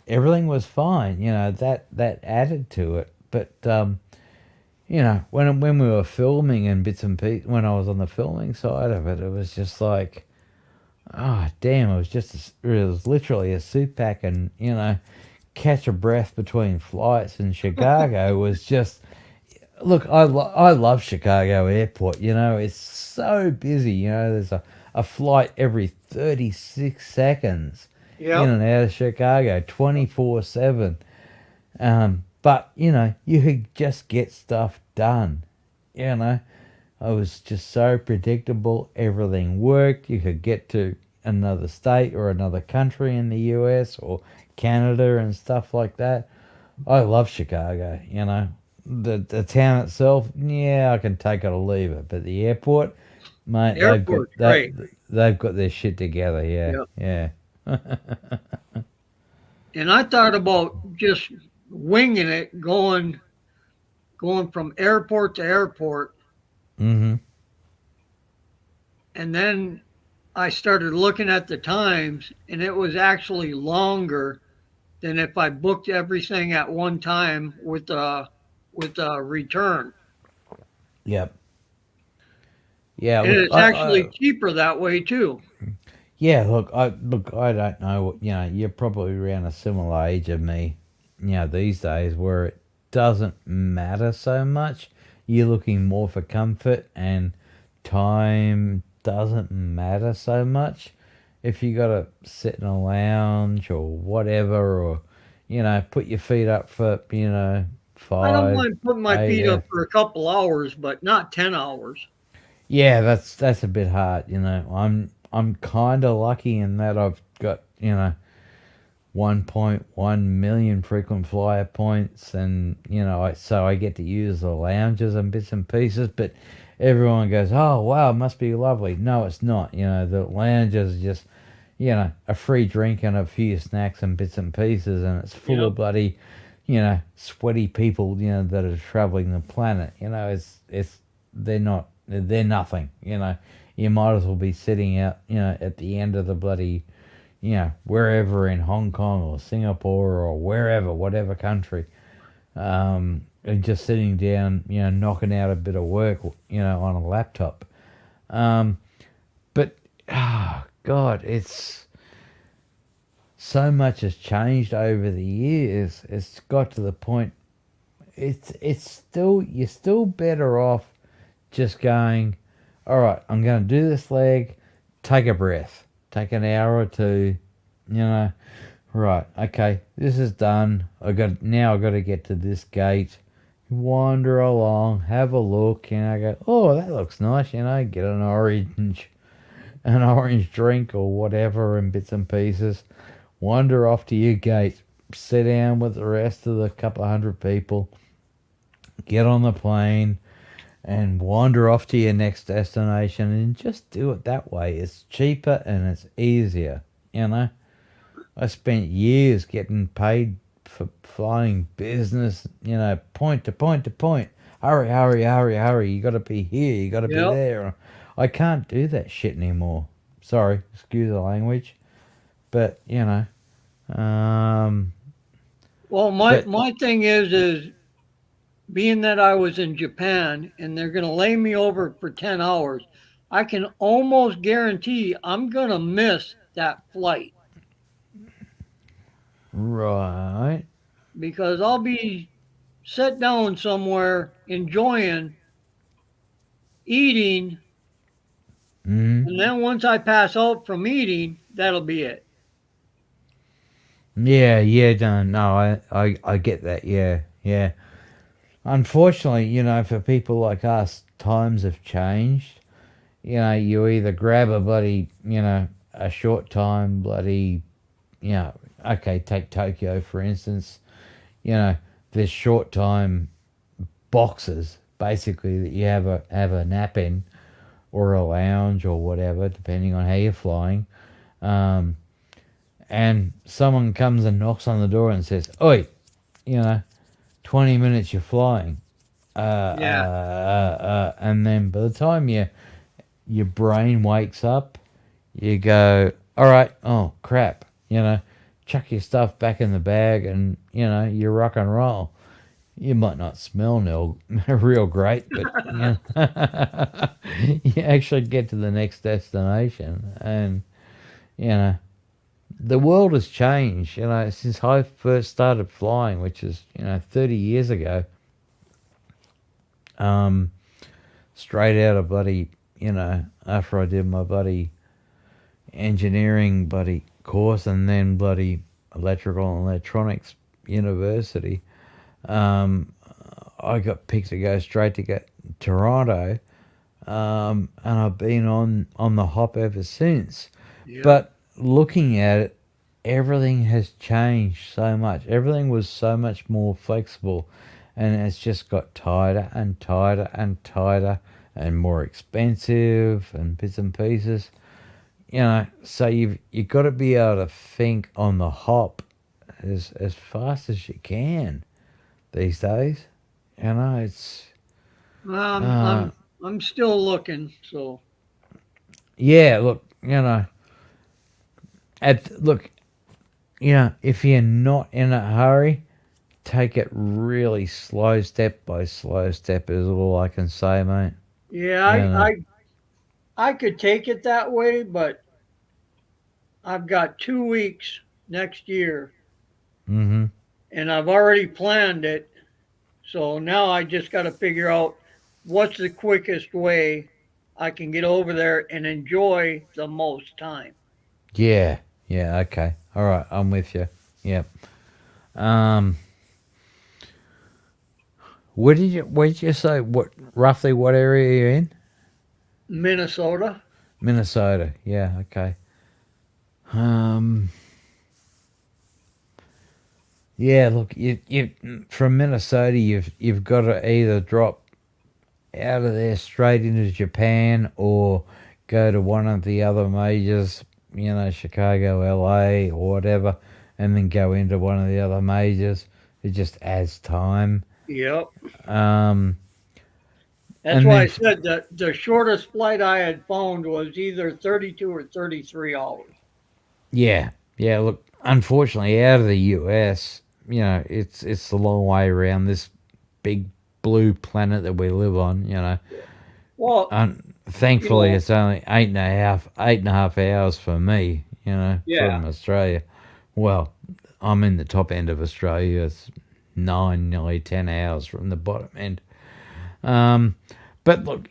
Everything was fine. That added to it. But when we were filming and bits and pieces, when I was on the filming side of it, it was just like, oh damn! It was literally a suit pack, and catch a breath between flights in Chicago was just. Look, I love Chicago Airport. It's so busy. There's a flight every 36 seconds in Yep. and out of Chicago, 24/7. But you could just get stuff done. You know, I was just so predictable. Everything worked. You could get to another state or another country in the US or Canada and stuff like that. I love Chicago. The town itself, yeah, I can take it or leave it. But the airport, mate, Airport's great. they've got their shit together. Yeah, Yep. yeah. And I thought about just winging it, going from airport to airport, Mm-hmm. and then I started looking at the times, and it was actually longer than if I booked everything at one time with a return. Yep. Yeah. And Look, it's actually cheaper that way too. yeah. Look. I don't know. You're probably around a similar age of me. These days where it doesn't matter so much. You're looking more for comfort, and time doesn't matter so much. If you got to sit in a lounge or whatever, or put your feet up for I don't five, mind putting my feet 8. up for a couple hours, but not 10 hours. Yeah, that's a bit hard. I'm kind of lucky in that I've got 1.1 million frequent flyer points, and so I get to use the lounges and bits and pieces. But everyone goes, "Oh wow, it must be lovely." No, it's not. The lounges are just a free drink and a few snacks and bits and pieces, and it's full Yep. of bloody sweaty people that are traveling the planet. It's they're nothing. You might as well be sitting out at the end of the bloody wherever in Hong Kong or Singapore or wherever, whatever country, and just sitting down, knocking out a bit of work, on a laptop. But, oh, God, it's so much has changed over the years. It's got to the point, it's still, you're still better off just going, all right, I'm going to do this leg, take a breath, take an hour or two, right, okay, this is done. I got to get to this gate, wander along, have a look, go, oh, that looks nice, get an orange drink or whatever and bits and pieces, wander off to your gate, sit down with the rest of the couple of hundred people, get on the plane, and wander off to your next destination, and just do it that way. It's cheaper and it's easier. I spent years getting paid for flying business, point to point to point. Hurry, hurry, hurry, hurry. You got to be here. You got to be Yep. there. I can't do that shit anymore. Sorry, excuse the language. But, um, Well, my but my thing is being that I was in Japan and they're going to lay me over for 10 hours, I can almost guarantee I'm going to miss that flight right. because I'll be set down somewhere enjoying eating, Mm-hmm. and then once I pass out from eating, that'll be it. Yeah, yeah, no, I get that. Yeah, yeah. Unfortunately, for people like us, times have changed. You either grab a bloody, a short time bloody, okay, take Tokyo for instance. You know, there's short time boxes basically that you have a nap in or a lounge or whatever, depending on how you're flying. Um, and someone comes and knocks on the door and says, "Oi, you know, 20 minutes you're flying." Yeah. And then by the time your brain wakes up, you go, "All right, oh crap," chuck your stuff back in the bag, and you rock and roll. You might not smell real great, but you actually get to the next destination, and you know the world has changed. Since I first started flying, which is 30 years ago. Um, Straight out of bloody after I did my bloody engineering bloody course and then bloody electrical and electronics university. Um, I got picked to go straight to get Toronto, and I've been on the hop ever since. Yeah. But looking at it, everything has changed so much. Everything was so much more flexible, and it's just got tighter and tighter and tighter and more expensive and bits and pieces. So you've got to be able to think on the hop as fast as you can these days. It's Um, uh I'm I'm still looking. So yeah. Look, look, if you're not in a hurry, take it really slow, step by slow step is all I can say, mate. yeah, You I know. I I could take it that way, but I've got 2 weeks next year, Mm-hmm. and I've already planned it. So now I just got to figure out what's the quickest way I can get over there and enjoy the most time. Yeah. Yeah. Okay. All right. I'm with you. Yep. Um. Where did you say what roughly what area you're in? Minnesota. Minnesota. Yeah. Okay. Um. Yeah. Look, you from Minnesota, you've got to either drop out of there straight into Japan or go to one of the other majors, Chicago, LA, or whatever, and then go into one of the other majors. It just adds time. Yep. Um, That's and why I then, said that the shortest flight I had found was either 32 or 33 hours. yeah, yeah. Look, unfortunately, out of the US, it's a long way around this big blue planet that we live on. Well, you Thankfully, know, it's only eight and a half hours for me. yeah, From Australia. Well, I'm in the top end of Australia. It's 9, nearly 10 hours from the bottom end. Um, but look,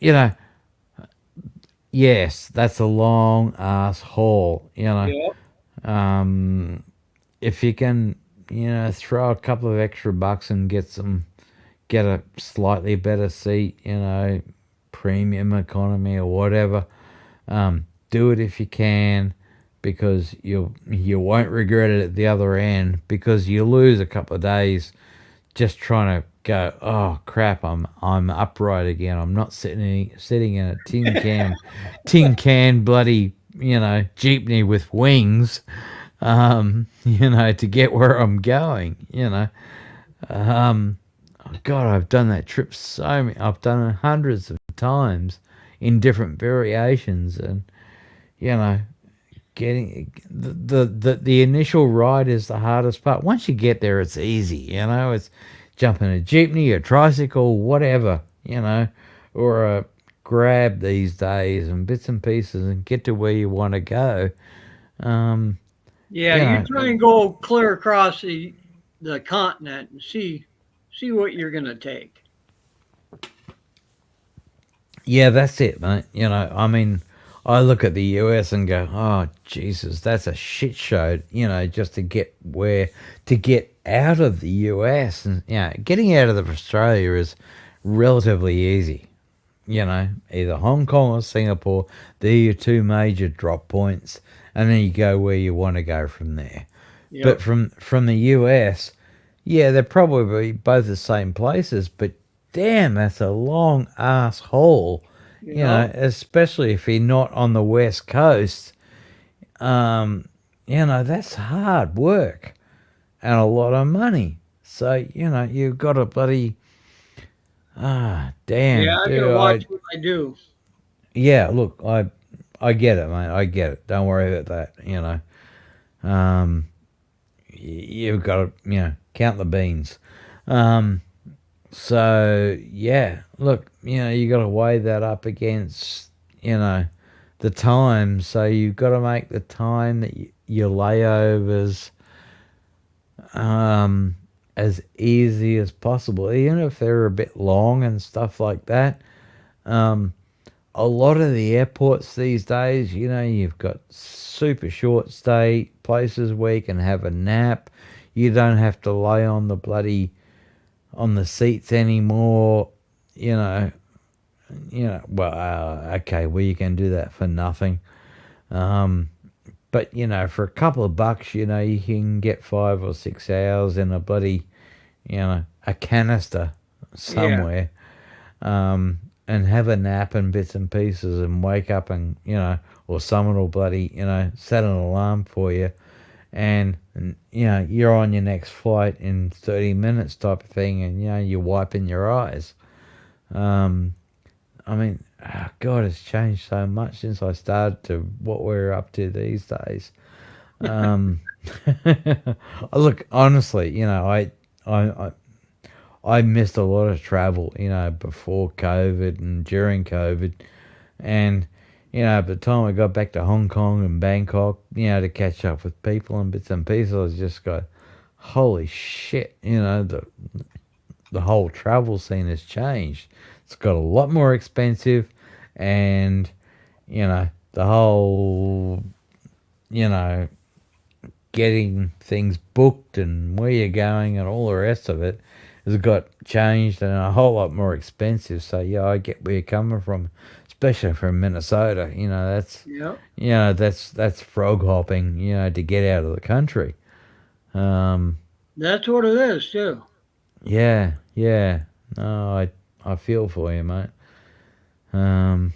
yes, that's a long ass haul. yep, Um, if you can, throw a couple of extra bucks and get a slightly better seat, premium economy or whatever. Do it if you can, because you won't regret it at the other end, because you lose a couple of days just trying to go. Oh crap! I'm upright again. I'm not sitting in a tin can bloody jeepney with wings. To get where I'm going. Um, God, I've done that trip so many. I've done it hundreds of times in different variations, and you know, getting the initial ride is the hardest part. Once you get there, it's easy. It's jumping a jeepney, a tricycle, whatever. Or a grab these days and bits and pieces and get to where you want to go. Um, yeah. you You know, try and go clear across the continent and see what you're gonna take. yeah, that's it, mate. I mean, I look at the US and go, oh Jesus, that's a shit show. Just to get out of the US, and getting out of Australia is relatively easy. Either Hong Kong or Singapore. They're your two major drop points, and then you go where you want to go from there. But Yep. from the US, yeah, they're probably both the same places, but damn, that's a long ass haul. Yep. Especially if you're not on the west coast. Um, that's hard work and a lot of money. So you've got to bloody Yeah, damn, I gotta dude. watch what I do. Yeah, look, I get it, mate. I get it. Don't worry about that. Um, you've got to count the beans. Um, so yeah, look, you got to weigh that up against the time. So you've got to make the time that your layovers as easy as possible, even if they're a bit long and stuff like that. Um, a lot of the airports these days, you've got super short stay places where you can have a nap. You don't have to lay on the seats anymore. You know, well, okay, well you can do that for nothing. But for a couple of bucks, you can get 5 or 6 hours in a a canister Yeah. somewhere. And have a nap and bits and pieces and wake up and, or someone will set an alarm for you and you're on your next flight in 30 minutes type of thing and, you're wiping your eyes. I mean, God, it's changed so much since I started to what we're up to these days. Um, look, honestly, I, I missed a lot of travel, before COVID and during COVID. And, by the time I got back to Hong Kong and Bangkok, to catch up with people and bits and pieces, I was just go, holy shit, the whole travel scene has changed. It's got a lot more expensive and, the whole, you know, getting things booked and where you're going and all the rest of it has got changed and a whole lot more expensive. So yeah, I get where you're coming from, especially from Minnesota. Yep. That's frog hopping. To get out of the country. Um, That's what it is too. yeah, yeah. No, I feel for you, mate. Um,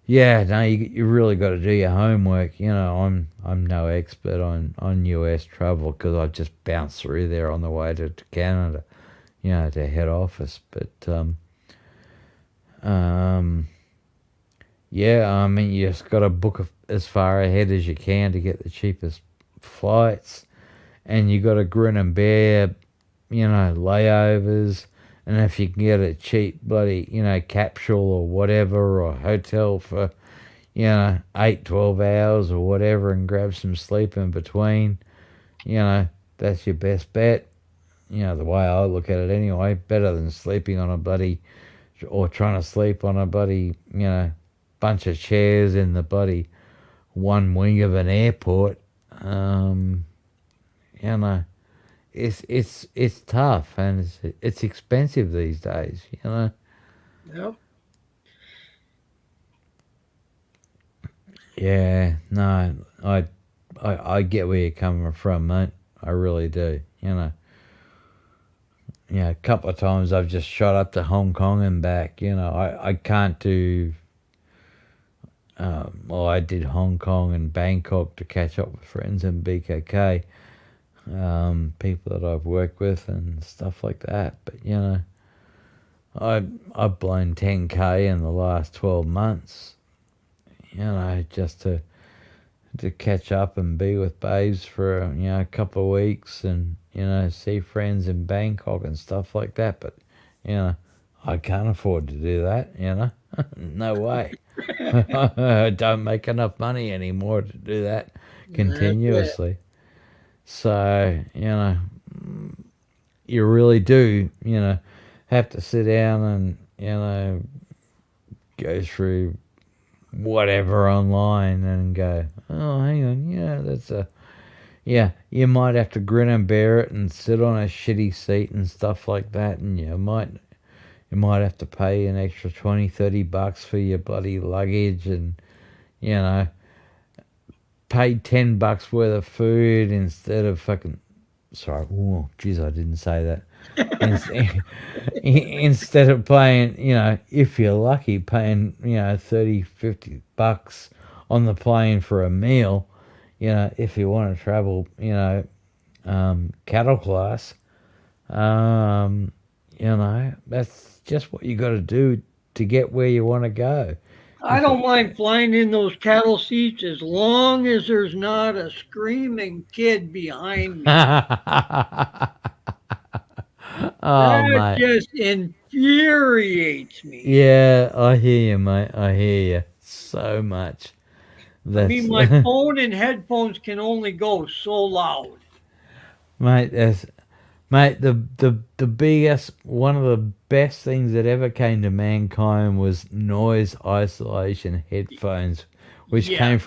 Yeah, no, you really got to do your homework. I'm no expert on US travel because I just bounced through there on the way to Canada, to head office. But um, yeah, I mean, you just got to book as far ahead as you can to get the cheapest flights, and you got to grin and bear, layovers. And if you can get a cheap bloody, capsule or whatever, or hotel for, 8, 12 hours or whatever, and grab some sleep in between, that's your best bet. The way I look at it anyway, better than sleeping on a bloody, or trying to sleep on a bloody, bunch of chairs in the bloody one wing of an airport. You know, it's tough and it's expensive these days. Yep. Yeah, no, I get where you're coming from, mate. I really do. A couple of times I've just shot up to Hong Kong and back. I can't do. Well, I did Hong Kong and Bangkok to catch up with friends in BKK, people that I've worked with and stuff like that. But I've blown 10K in the last 12 months. Just to catch up and be with babes for a couple of weeks and see friends in Bangkok and stuff like that. But I can't afford to do that. No way. I don't make enough money anymore to do that That's it. continuously. So you really do have to sit down and go through whatever online and go, oh, hang on, yeah, that's a yeah. You might have to grin and bear it and sit on a shitty seat and stuff like that, and you might have to pay an extra 20, $30 for your bloody luggage, and you know, pay $10 worth of food instead of fucking. Sorry, oh, jeez, I didn't say that. Instead of paying, if you're lucky, paying, 30, $50 on the plane for a meal, if you want to travel, cattle class, that's just what you got to do to get where you want to go. I don't mind flying in those cattle seats as long as there's not a screaming kid behind me. Oh, That mate. just infuriates me. Yeah, I hear you, mate. I hear you so much. I That's mean, my phone and headphones can only go so loud. mate. The biggest, one of the best things that ever came to mankind was noise isolation headphones, which Yeah. came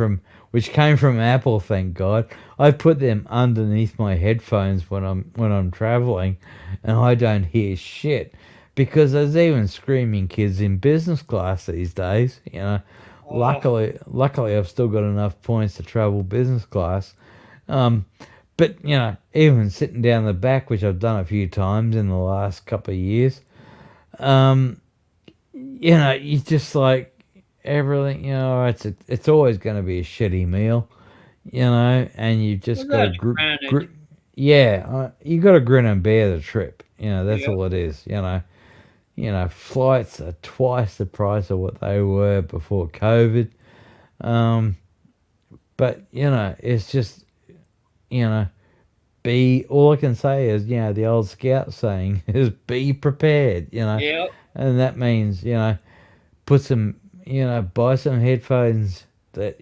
from Apple. Thank God. I put them underneath my headphones when I'm traveling, and I don't hear shit because there's even screaming kids in business class these days. Oh, Luckily, I've still got enough points to travel business class. Um, but even sitting down the back, which I've done a few times in the last couple of years, you just like everything. It's always going to be a shitty meal, and you've just well, got to that's granted. you got to grin and bear the trip. That's Yep. all it is. Flights are twice the price of what they were before COVID. Um, but it's just be all I can say is the old scout saying is be prepared. Yep. And that means put some buy some headphones that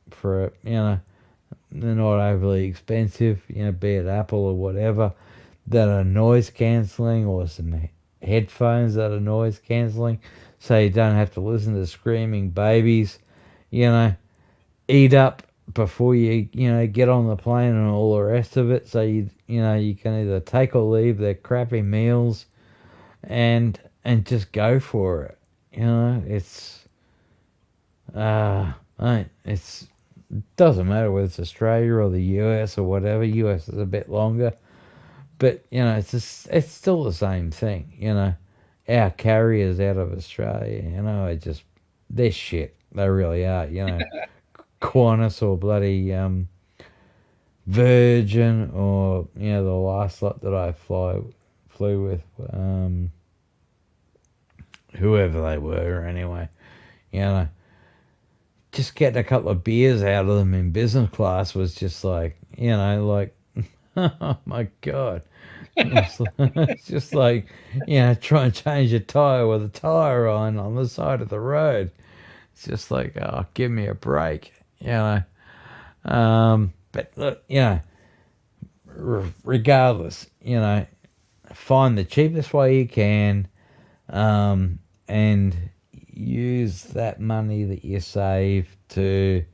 for they're not overly expensive. Be it Apple or whatever that are noise cancelling, or some headphones that are noise cancelling, so you don't have to listen to screaming babies. Eat up before you get on the plane and all the rest of it, so you can either take or leave their crappy meals, and just go for it. It's mate, it's doesn't matter whether it's Australia or the US or whatever. US is a bit longer, but it's still the same thing. Our carriers out of Australia, they're shit. They really are. Qantas or bloody Virgin, or the last lot that I flew with, whoever they were anyway. Just getting a couple of beers out of them in business class was just like oh my God. It's just like try and change a tire with a tire on the side of the road. It's just like, oh, give me a break. But look, regardless, find the cheapest way you can, and use that money that you save to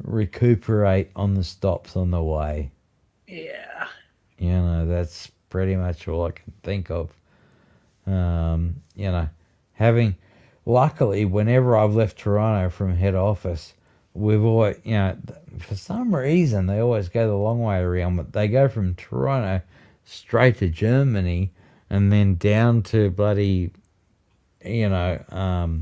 recuperate on the stops on the way. Yeah. That's pretty much all I can think of. Having luckily, whenever I've left Toronto from head office, we've always, for some reason, they always go the long way around, but they go from Toronto straight to Germany and then down to bloody, oh,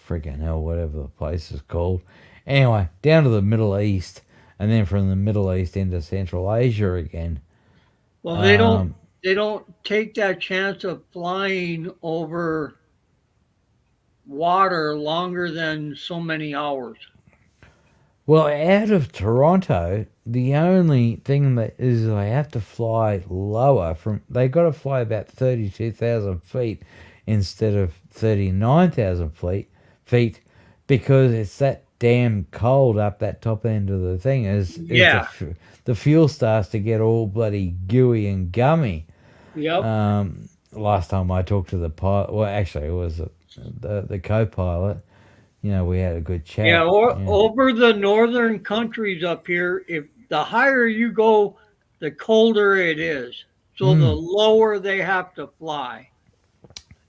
friggin' hell, whatever the place is called. Anyway, down to the Middle East, and then from the Middle East into Central Asia again. Well, they don't take that chance of flying over water longer than so many hours. Well, out of Toronto, the only thing that is they have to fly lower they got to fly about 32,000 feet instead of 39,000 feet, because it's that damn cold up that top end of the thing. Yeah. The fuel starts to get all bloody gooey and gummy. Yep. last time I talked to the pilot, well, actually, it was the co-pilot. You know, we had a good Yeah, chat. Yeah. over the northern countries up here, if the higher you go, the colder it is. So the Mm, lower they have to fly.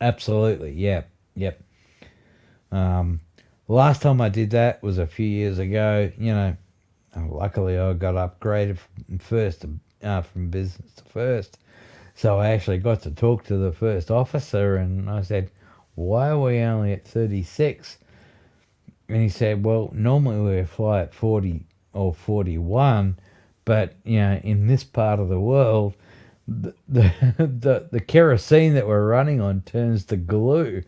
absolutely. Yeah. Yep. Um, last time I did that was a few years ago. You know, luckily I got upgraded from business to first. So I actually got to talk to the first officer, and I said, "Why are we only at 36?" And he said, "Well, normally we fly at 40 or 41, but you know, in this part of the world, the kerosene that we're running on turns to glue."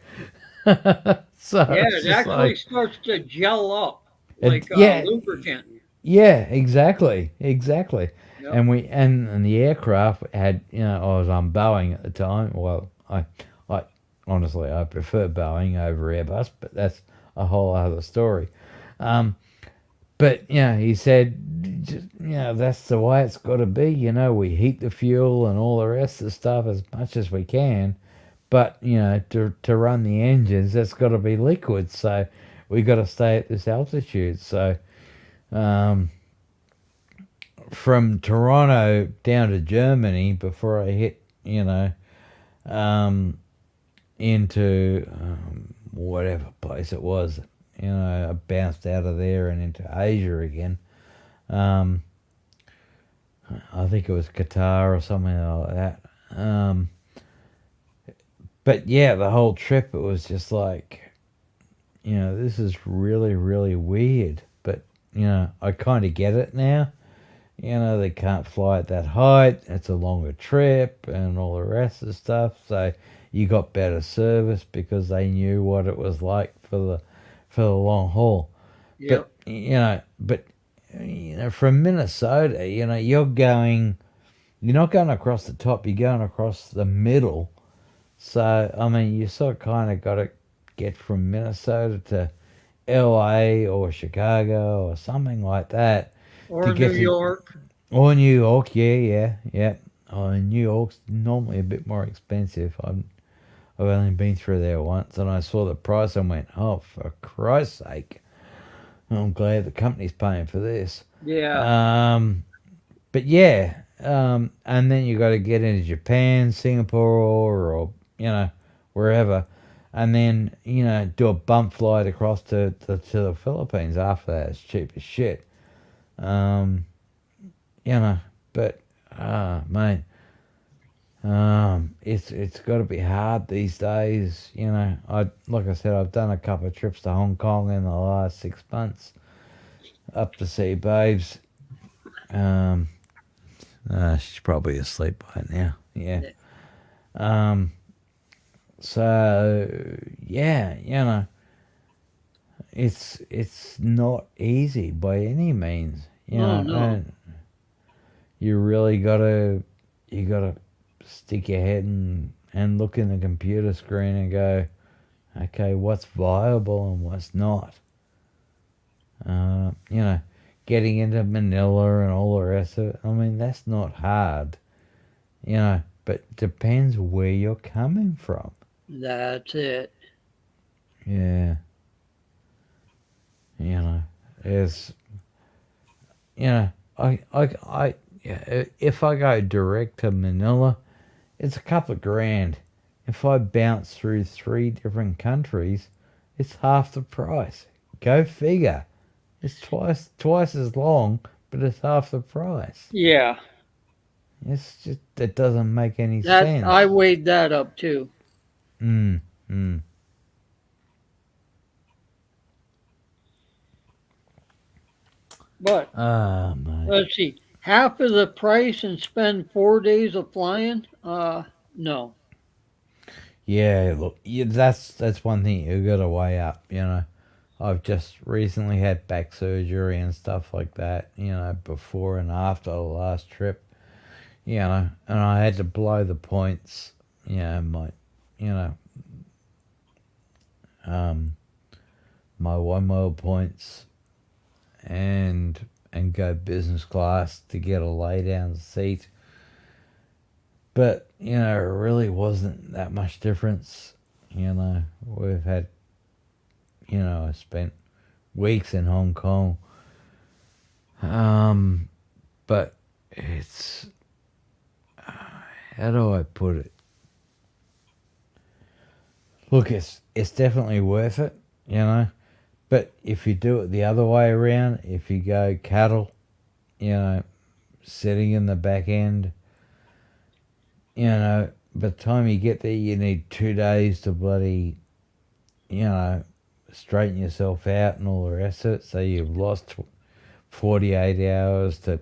So Yeah, it's it just actually like, starts to gel up like yeah, lubricant. yeah, exactly, exactly. Yep. And the aircraft had, you know, I was on Boeing at the time. Well, I honestly I prefer Boeing over Airbus, but that's a whole other story. Um, but you know, he said, just, you know, that's the way it's got to be. You know, we heat the fuel and all the rest of the stuff as much as we can, but you know, to run the engines, that's got to be liquid. So we got to stay at this altitude. So. Um, from Toronto down to Germany before I hit, you know, um, into whatever place it was. You know, I bounced out of there and into Asia again. Um, I think it was Qatar or something like that. But yeah, the whole trip, it was just like, you know, this is really, really weird. But, you know, I kind of get it now. You know, they can't fly at that height. It's a longer trip and all the rest of the stuff. So you got better service because they knew what it was like for the long haul. Yep. But you know, from Minnesota, you know, you're not going across the top. You're going across the middle. So I mean, you sort of kind of got to get from Minnesota to L.A. or Chicago or something like that to Or New get to. York. Or New York, yeah. Oh, New York's normally a bit more expensive. I've only been through there once, and I saw the price and went, "Oh, for Christ's sake!" I'm glad the company's paying for this. Yeah. Um, but yeah, and then you got to get into Japan, Singapore, or you know, wherever, and then you know do a bump flight across to the Philippines after that. It's cheap as shit. Um, you know, but mate, it's got to be hard these days. You know, like I said, I've done a couple of trips to Hong Kong in the last 6 months up to see babes. Um, she's probably asleep by now. Yeah. Um, so yeah, you know, it's not easy by any means. You Oh know, no. and you really gotta stick your head and look in the computer screen and go, okay, what's viable and what's not. You know, getting into Manila and all the rest of it. I mean, that's not hard. You know, but depends where you're coming from. That's it. Yeah, you know, it's you know, yeah, if I go direct to Manila, it's a couple of grand. If I bounce through 3 different countries, it's half the price. Go figure. It's twice as long, but it's half the price. Yeah. It's just that doesn't make any That sense. I weighed that up too. Mm, mm. But Ah, mate. let's see. Half of the price and spend 4 days of flying? No. Yeah, look, that's one thing you gotta weigh up. You know, I've just recently had back surgery and stuff like that. You know, before and after the last trip. You know, and I had to blow the points. You know, you know, um, my 1 mile points and go business class to get a lay down seat. But it really wasn't that much difference. We've had, I spent weeks in Hong Kong. But it's, how do I put it? Look, it's definitely worth it, you know. But if you do it the other way around, if you go cattle, you know, sitting in the back end, by the time you get there, you need 2 days to bloody, you know, straighten yourself out and all the rest of it. So you've lost 48 hours to,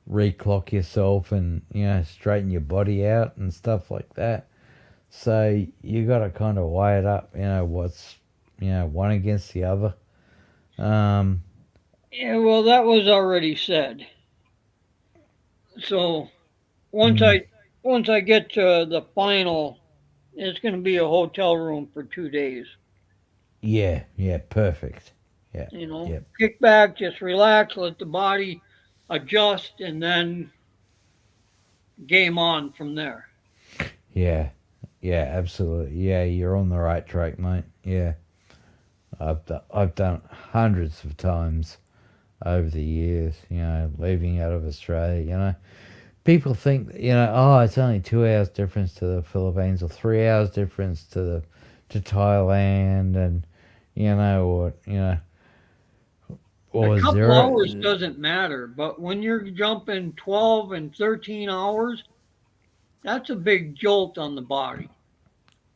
reclock yourself and, straighten your body out and stuff like that. So you got to kind of weigh it up, what's, one against the other. Um, Yeah, well, that was already said. So once mm, I once I get to the final, it's going to be a hotel room for 2 days. yeah, perfect. Yeah, yeah, Kick back, just relax, let the body adjust, and then game on from there. yeah, yeah, absolutely. Yeah, you're on the right track, mate. Yeah, I've done it hundreds of times over the years. Leaving out of Australia. People think oh, it's only 2 hours difference to the Philippines or 3 hours difference to Thailand, and A or couple zero. hours doesn't matter, but when you're jumping 12 and 13 hours, that's a big jolt on the body.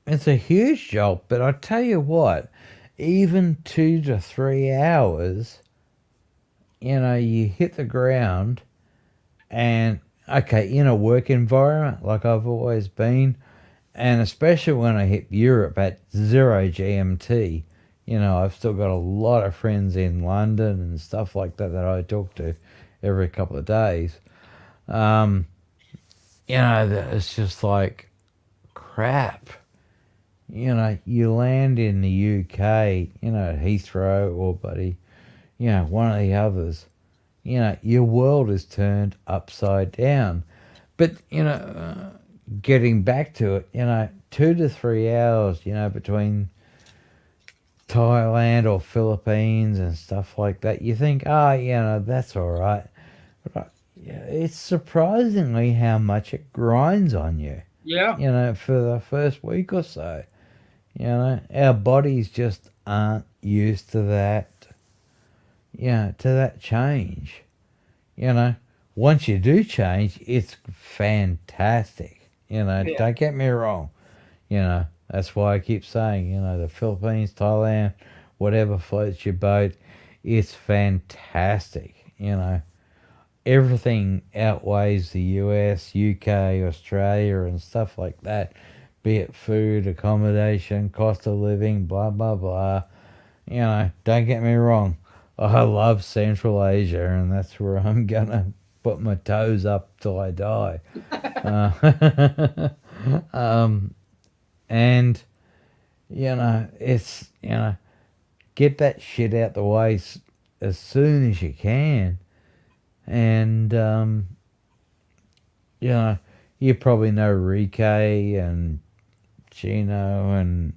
It's a huge job, but I tell you what, even 2 to 3 hours, you hit the ground, and okay, in a work environment like I've always been, and especially when I hit Europe at 0 GMT, I've still got a lot of friends in London and stuff like that that I talk to every couple of days. Um, it's just like crap. You land in the UK, Heathrow or buddy, one of the others. Your world is turned upside down. But getting back to it, 2 to 3 hours, between Thailand or Philippines and stuff like that, you think, oh, that's all right. But yeah, it's surprisingly how much it grinds on you, Yeah, for the first week or so. Our bodies just aren't used to that, to that change. You know, Once you do change, it's fantastic. yeah. Don't get me wrong. That's why I keep saying, the Philippines, Thailand, whatever floats your boat, it's fantastic. Everything outweighs the US, UK, Australia, and stuff like that. Be it food, accommodation, cost of living, blah, blah, blah. Don't get me wrong. I love Central Asia, and that's where I'm gonna put my toes up till I die. Uh, um, and it's get that shit out the way as soon as you can, and you know, you probably know Rike and Chino and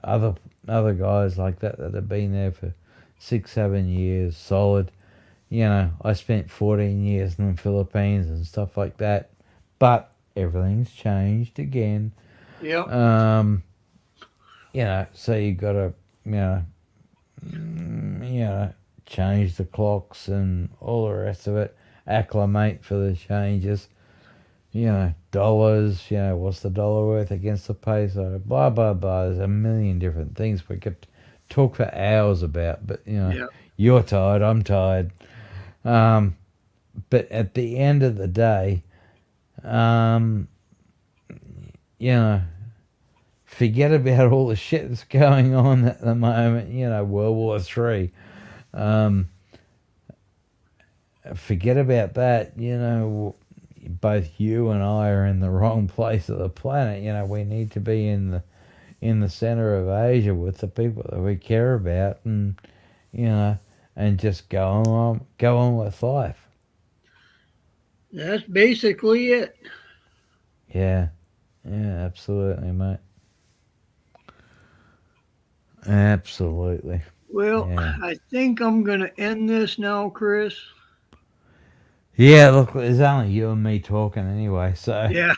other guys like that that have been there for 6 7 years solid. I spent 14 years in the Philippines and stuff like that, but everything's changed again. Yep. Um, so you got to you know you know change the clocks and all the rest of it, acclimate for the changes. Dollars, what's the dollar worth against the peso, blah, blah, blah. There's a million different things we could talk for hours about, but, Yeah. you're tired, I'm tired. Um, but at the end of the day, um, you know, forget about all the shit that's going on at the moment, World War Three. Um, Forget about that, both you and I are in the wrong place of the planet. We need to be in the center of Asia with the people that we care about, and you know, and just go on with life. That's basically it. Yeah. Yeah, absolutely, mate. Absolutely. Well, Yeah. I think I'm going to end this now, Chris. Yeah, look, there's only you and me talking anyway, so. Yeah.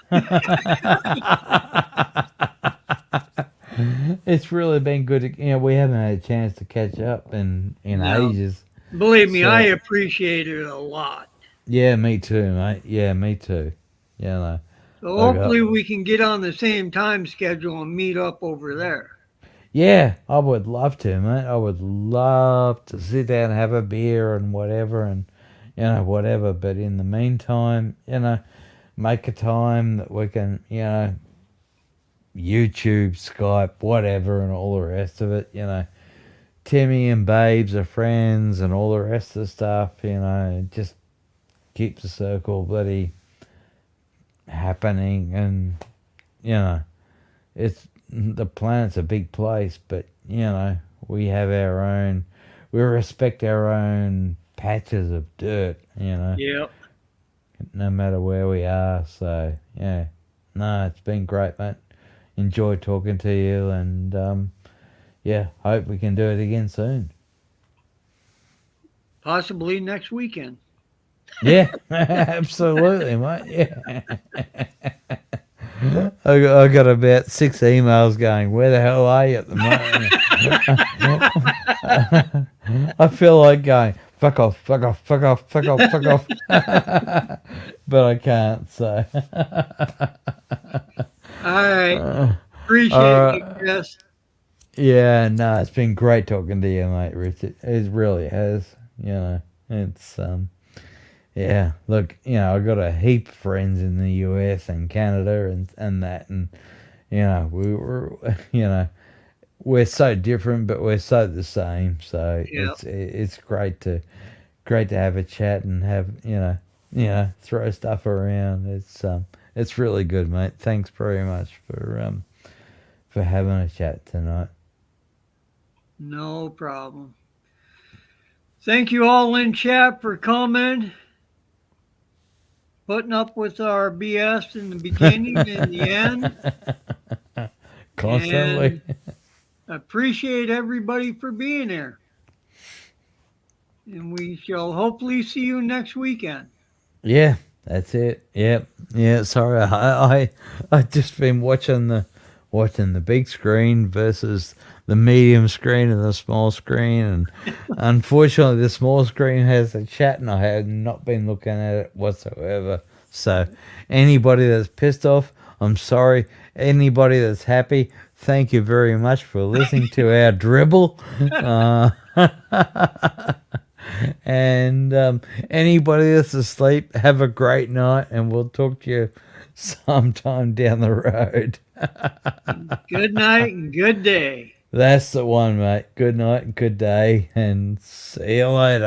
It's really been good. We haven't had a chance to catch up in No. ages. Believe me, I So, appreciate it a lot. yeah, me too, mate. Yeah, me too. Yeah, no. So Look, hopefully we can get on the same time schedule and meet up over there. yeah, I would love to, mate. I would love to sit down and have a beer and whatever, and whatever. But in the meantime, make a time that we can, YouTube, Skype, whatever, and all the rest of it. Timmy and Babes are friends, and all the rest of the stuff. Just keep the circle bloody happening, and it's the planet's a big place, but we have our own. We respect our own patches of dirt. Yep. No matter where we are. So yeah, no, it's been great, mate. Enjoy talking to you, and yeah, hope we can do it again soon. Possibly next weekend. Yeah, absolutely, mate. Yeah. I got about 6 emails going, where the hell are you at the moment? I feel like going, fuck off, fuck off, fuck off, fuck off, fuck off. But I can't, so. All right. Uh, Appreciate all you, right. Chris. Yeah, no, it's been great talking to you, mate, Richard. It really has. It's yeah. Look, I got a heap of friends in the US and Canada and that, and we were, we're so different, but we're so the same. So Yep. it's great to have a chat and have throw stuff around. It's really good, mate. Thanks very much for having a chat tonight. No problem. Thank you all in chat for coming, putting up with our BS in the beginning and the end. Constantly. And appreciate everybody for being here. And we shall hopefully see you next weekend. Yeah, that's it. Yep. Yeah. Sorry, I just been watching the big screen versus the medium screen and the small screen, and unfortunately, the small screen has a chat, and I have not been looking at it whatsoever. So, anybody that's pissed off, I'm sorry. Anybody that's happy, thank you very much for listening to our dribble. And anybody that's asleep, have a great night, and we'll talk to you sometime down the road. Good night and good day. That's the one, mate. Good night and good day, and see you later.